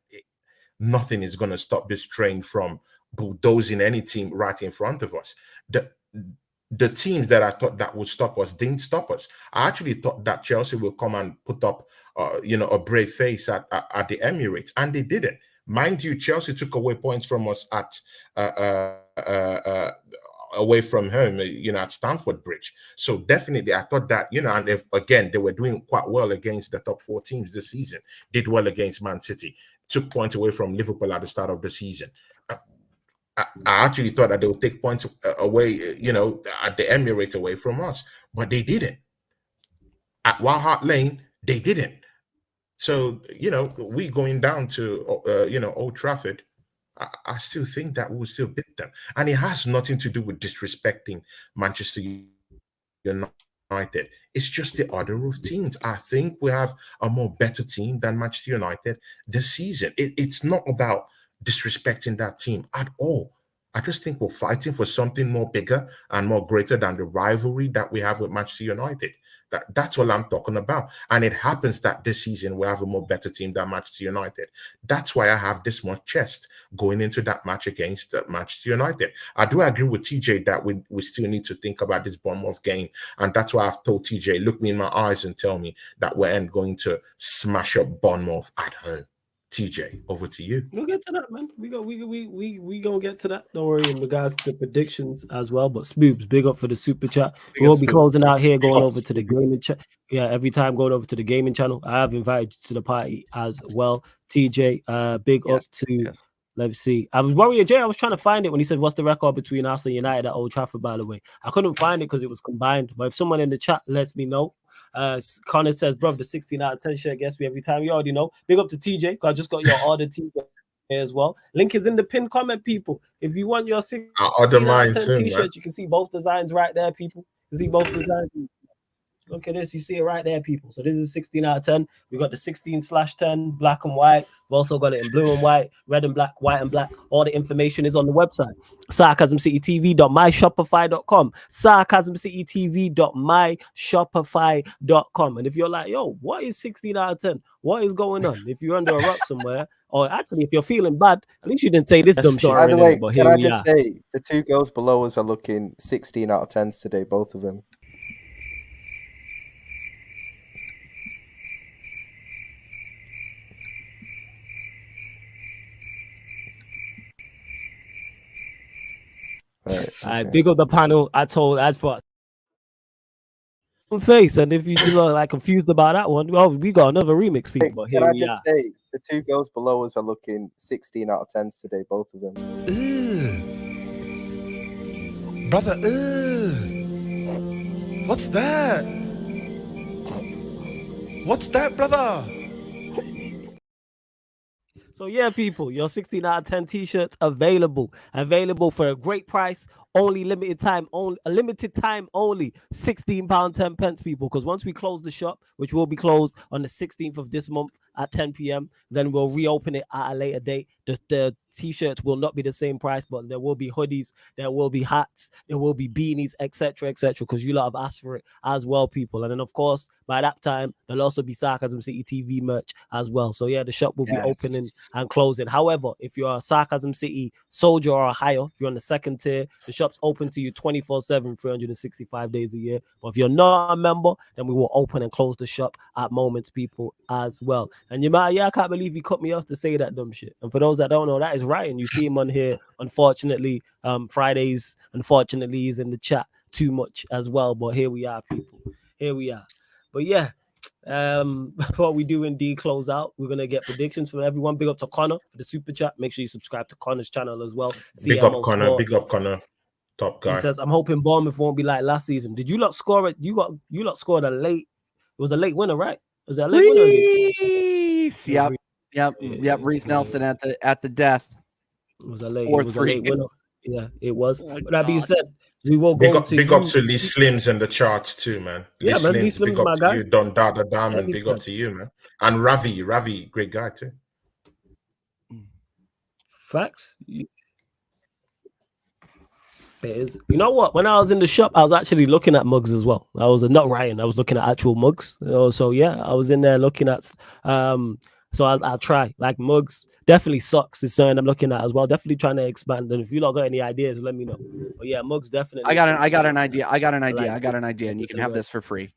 nothing is going to stop this train from bulldozing any team right in front of us. The teams that I thought that would stop us didn't stop us. I actually thought that Chelsea will come and put up, you know, a brave face at the Emirates, and they didn't. Mind you, Chelsea took away points from us at away from home, you know, at Stamford Bridge. So definitely, I thought that, you know, and if, again, they were doing quite well against the top 4 teams this season. Did well against Man City. Took points away from Liverpool at the start of the season. I actually thought that they would take points away, you know, at the Emirates away from us, but they didn't. At White Hart Lane, they didn't. So, you know, we going down to, you know, Old Trafford, I still think that we'll still beat them. And it has nothing to do with disrespecting Manchester United. It's just the order of teams. I think we have a more better team than Manchester United this season. It's not about disrespecting that team at all. I just think we're fighting for something more bigger and more greater than the rivalry that we have with Manchester United. That's all I'm talking about. And it happens that this season we have a more better team than Manchester United. That's why I have this much chest going into that match against Manchester United. I do agree with TJ that we still need to think about this Bournemouth game. And that's why I've told TJ, look me in my eyes and tell me that we're going to smash up Bournemouth at home. TJ, over to you. We'll get to that, man. We gonna get to that. Don't worry in regards to predictions as well. But Spoobs, big up for the super chat. We'll be closing out here, going over to the gaming chat. Yeah, every time going over to the gaming channel. I have invited you to the party as well. TJ, big up to. Let's see. I was Warrior J. I was trying to find it when he said, "What's the record between Arsenal and United at Old Trafford?" By the way, I couldn't find it because it was combined. But if someone in the chat lets me know, Connor says, "Bro, the 16 out of 10 shirt gets me every time." You already know. Big up to TJ. I just got your order TJ as well. Link is in the pinned comment, people. If you want your 16 out of 10 t-shirt, you can see both designs right there, people. You see both designs. Look at this. You see it right there, people. So this is 16 out of 10. We got the 16/10, black and white. We've also got it in blue and white, red and black, white and black. All the information is on the website. sarcasmcitytv.myshopify.com. sarcasmcitytv.myshopify.com. And if you're like, yo, what is 16 out of 10? What is going on? If you're under a rock somewhere, or actually if you're feeling bad, at least you didn't say this dumb shit. By the way, can I just say, the 2 girls below us are looking 16 out of 10s today, both of them. I big up the panel. I told as for face, and if you look like confused about that one, well, we got another remix, people. But here we are. Say, the 2 girls below us are looking 16 out of 10s today, both of them. Brother, what's that? What's that, brother? So yeah, people, your 16 out of 10 t-shirts available for a great price, only limited time only, £16.10, people. Because once we close the shop, which will be closed on the 16th of this month, at 10 p.m. Then we'll reopen it at a later date. The t-shirts will not be the same price, but there will be hoodies, there will be hats, there will be beanies, etc., because you lot have asked for it as well, people. And then, of course, by that time, there'll also be Sarcasm City TV merch as well. So, yeah, the shop will be opening and closing. However, if you're a Sarcasm City soldier or higher, if you're on the second tier, the shop's open to you 24/7, 365 days a year. But if you're not a member, then we will open and close the shop at moments, people, as well. And you might, I can't believe you cut me off to say that dumb shit. And for those that don't know, that is Ryan. You see him on here, unfortunately, Fridays, unfortunately, he's in the chat too much as well. But here we are, people. Here we are. But yeah, before we do indeed close out, we're gonna get predictions from everyone. Big up to Connor for the super chat. Make sure you subscribe to Connor's channel as well. Big up Connor, top guy. He says, I'm hoping Bournemouth won't be like last season. Did you lot score it? You lot scored a late, it was a late winner, right? Was that a late winner? Yep. Reece Nelson at the death. It was a late, winner. Yeah, it was. Oh, but that being said, we will big go up to Lee Slims and the charts too, man. Yeah, Lee man, Lee Slims, Slims, big up my to guy. you. Don Dada Diamond, big up to you, man. And Ravi, great guy too. Facts. It is. You know what? When I was in the shop, I was actually looking at mugs as well. I was not Ryan. I was looking at actual mugs. So yeah, I was in there looking at. So I'll try like mugs. Definitely socks is something I'm looking at as well. Definitely trying to expand. And if you lot got any ideas, let me know. But yeah, mugs definitely. I got an idea. And you can have this for free.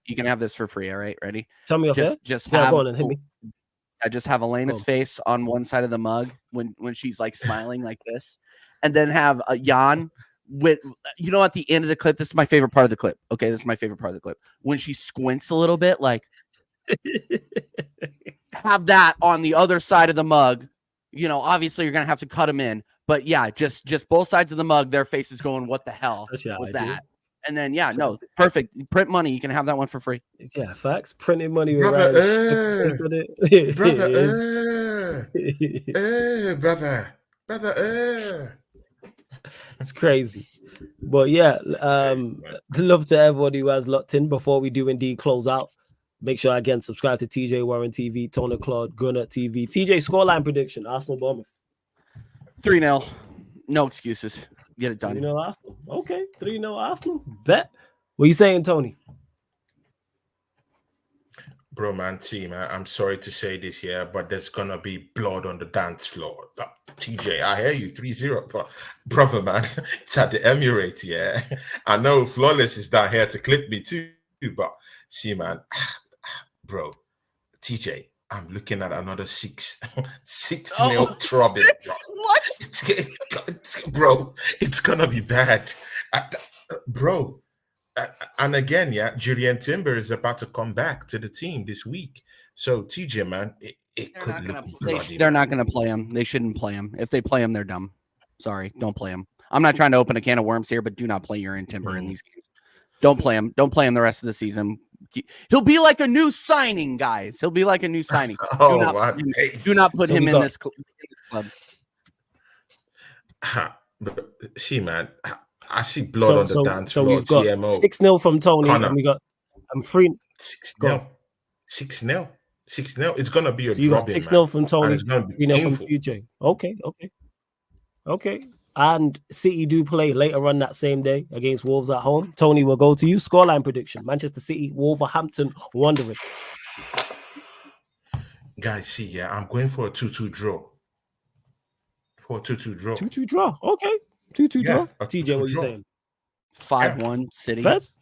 All right, ready? Tell me. Okay. Just yeah, have. go on and hit me. I just have Elena's face on one side of the mug when she's like smiling like this, and then have a Jan with, at the end of the clip. This is my favorite part of the clip. Okay, this is my favorite part of the clip when she squints a little bit, like. Have that on the other side of the mug. Obviously you're gonna have to cut them in, but yeah, just both sides of the mug, their faces going, what the hell was that? And then perfect. Print money, you can have that one for free. Yeah, facts. Printing money with brother. It's crazy. But yeah, love to everybody who has locked in. Before we do indeed close out, make sure again subscribe to TJ Warren TV, Tony Claude, Gunnar TV. TJ scoreline prediction: Arsenal Bournemouth 3-0. No excuses. Get it done. 3-0 Arsenal. Okay, 3-0 Arsenal. Bet. What you saying, Tony? Bro, man, team, I'm sorry to say this here, but there's gonna be blood on the dance floor. TJ, I hear you 3-0, but brother, man, it's at the Emirates, yeah. I know Flawless is down here to clip me too, but see, man. Bro, TJ, I'm looking at another 6-0 throbbing. What? Bro, it's gonna be bad. Bro. And again, Julian Timber is about to come back to the team this week. So, TJ, man, it could look bloody. They're not going to play him. They shouldn't play him. If they play him, they're dumb. Sorry, don't play him. I'm not trying to open a can of worms here, but do not play Julian Timber in these games. Don't play him. Don't play him the rest of the season. He'll be like a new signing, guys. He'll be like a new signing. Do not put him in this club. See, man, I see blood on the dance floor. We've got 6-0 from Tony, Connor. and we got 3 6-0. 6-0. It's gonna be a so you got 6-0 from Tony, 3-0 from TJ. Okay. And City do play later on that same day against Wolves at home. Tony will go to you. Scoreline prediction: Manchester City, Wolverhampton Wanderers. Guys, see, I'm going for a 2-2 draw. 2-2 draw. Okay. 2-2 draw. TJ, what are you saying? 5-1 City. First?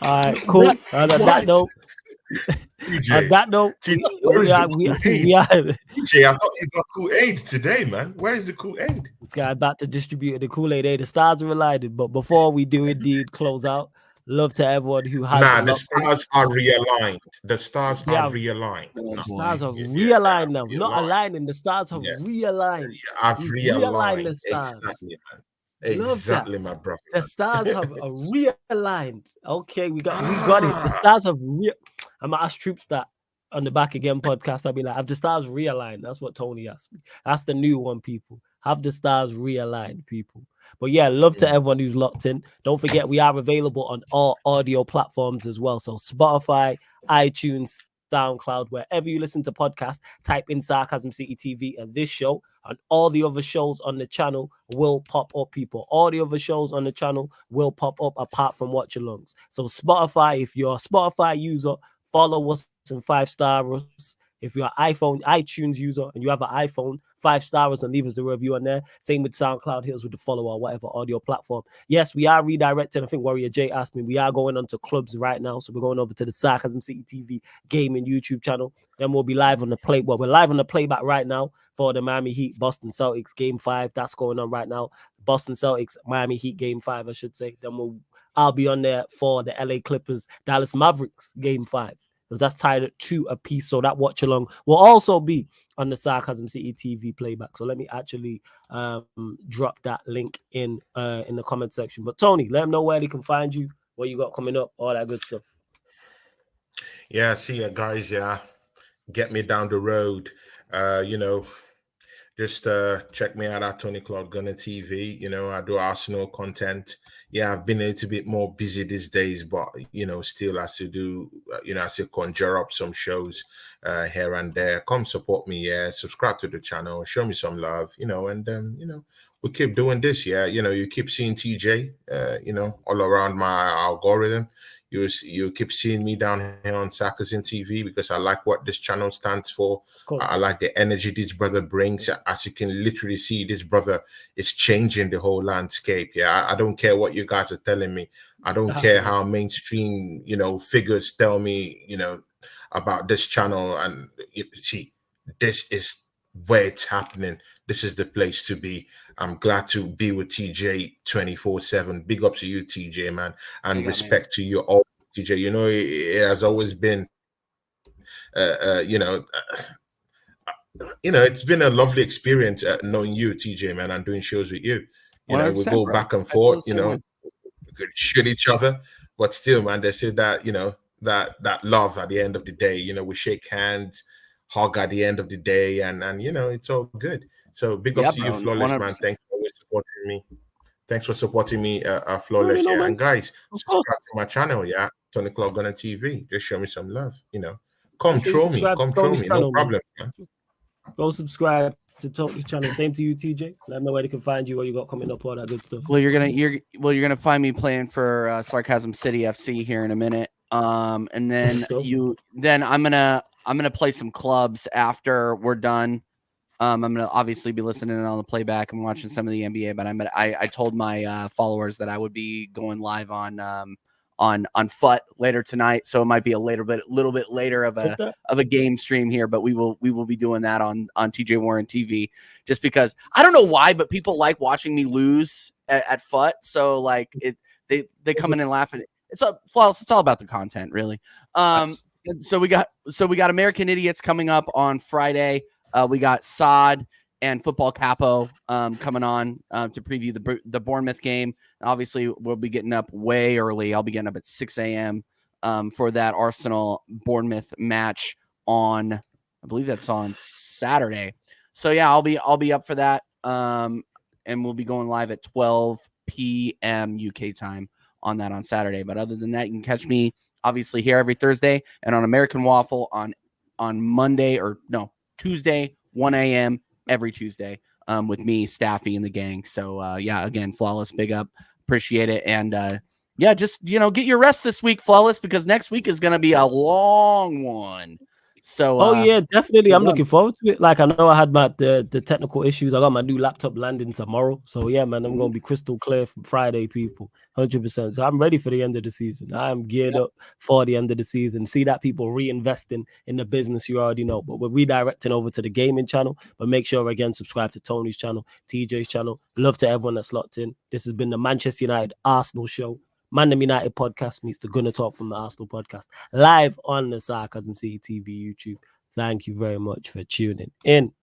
All right, cool. On that note, TJ, we are. TJ, I thought you got Kool-Aid today, man. Where is the Kool-Aid? This guy about to distribute the Kool-Aid. The stars are aligned. But before we do indeed close out, love to everyone who has. The stars are realigned. The stars are realigned. The stars have realigned now. Not aligning. The stars have realigned. I've realigned the stars. Exactly, man. Exactly, my brother. The stars have realigned. Okay, we got it. The stars have I'm gonna ask Troops that on the Back Again podcast. I'll be like, have the stars realigned? That's what Tony asked me. That's the new one, people. Have the stars realigned, people. But yeah, love to everyone who's locked in. Don't forget, we are available on all audio platforms as well. So Spotify, iTunes, SoundCloud, wherever you listen to podcasts, type in Sarcasm City TV and this show, and all the other shows on the channel will pop up, people. All the other shows on the channel will pop up apart from Watch Your Lungs. So Spotify, if you're a Spotify user, follow us and 5-star us. If you're an iTunes user and you have an iPhone, 5-star us and leave us a review on there. Same with SoundCloud, hit us with the follow or whatever audio platform. Yes, we are redirecting. I think Warrior J asked me. We are going on to clubs right now. So we're going over to the Sarcasm City TV gaming YouTube channel. Then we'll be live on the play. Well, we're live on the playback right now for the Miami Heat Boston Celtics Game 5. That's going on right now. Boston Celtics, Miami Heat Game 5, I should say. Then I'll be on there for the LA Clippers, Dallas Mavericks Game 5. Because that's tied at 2 apiece. So that watch along will also be on the Sarcasm City TV playback. So let me actually drop that link in the comment section. But Tony, let them know where they can find you, what you got coming up, all that good stuff. Yeah, see you guys. Yeah, get me down the road. Just check me out at Tony Claude Gunner TV. I do Arsenal content. Yeah, I've been a little bit more busy these days, but still has to do. I still conjure up some shows here and there. Come support me. Yeah, subscribe to the channel. Show me some love. And we keep doing this. Yeah, you keep seeing TJ. All around my algorithm. You keep seeing me down here on Sarcasm TV because I like what this channel stands for. Cool. I like the energy this brother brings. As you can literally see, this brother is changing the whole landscape. Yeah, I don't care what you guys are telling me. I don't care how mainstream, figures tell me, about this channel. And see, this is where it's happening. This is the place to be. I'm glad to be with TJ 24/7. Big up to you, TJ, man, and respect to you all, TJ. It has always been, it's been a lovely experience knowing you, TJ, man, and doing shows with you. We go back and forth. We could shoot each other, but still, man, there's still that, that love at the end of the day. We shake hands, hug at the end of the day, and it's all good. So big up to you, Flawless, 100%. Man. Thanks for supporting me. Thanks for supporting me, Flawless. Yeah. And guys, subscribe to my channel, yeah. Tony Claude Gunner TV. Just show me some love, Come troll me. Come troll me. No problem, man. Go subscribe to Tony's channel. Same to you, TJ. Let them know where they can find you, what you got coming up, all that good stuff. Well, you're gonna find me playing for Sarcasm City FC here in a minute. And then I'm gonna play some clubs after we're done. I'm gonna obviously be listening on the playback and watching some of the NBA, but I told my followers that I would be going live on FUT later tonight, so it might be a little bit later of a game stream here, but we will be doing that on TJ Warren TV, just because I don't know why, but people like watching me lose at FUT, so like they come in and laugh at it. It's all about the content, really. So we got American Idiots coming up on Friday. We got Sod and Football Capo coming on to preview the Bournemouth game. Obviously, we'll be getting up way early. I'll be getting up at 6 a.m. For that Arsenal Bournemouth match on, I believe that's on Saturday. So yeah, I'll be up for that. And we'll be going live at 12 p.m. UK time on that on Saturday. But other than that, you can catch me obviously here every Thursday and on American Waffle on Tuesday, 1 a.m. every Tuesday with me, Staffy, and the gang. So, again, Flawless, big up. Appreciate it. And, just, get your rest this week, Flawless, because next week is going to be a long one. So, yeah, definitely. I'm looking forward to it. Like, I know I had the technical issues. I got my new laptop landing tomorrow. So, yeah, man, I'm going to be crystal clear from Friday, people. 100%. So I'm ready for the end of the season. I am geared up for the end of the season. See that people reinvesting in the business, you already know. But we're redirecting over to the gaming channel. But make sure, again, subscribe to Tony's channel, TJ's channel. Love to everyone that's locked in. This has been the Manchester United Arsenal show. Mandem United podcast meets the Gunner Talk from the Arsenal podcast, live on the Sarcasm City TV YouTube. Thank you very much for tuning in.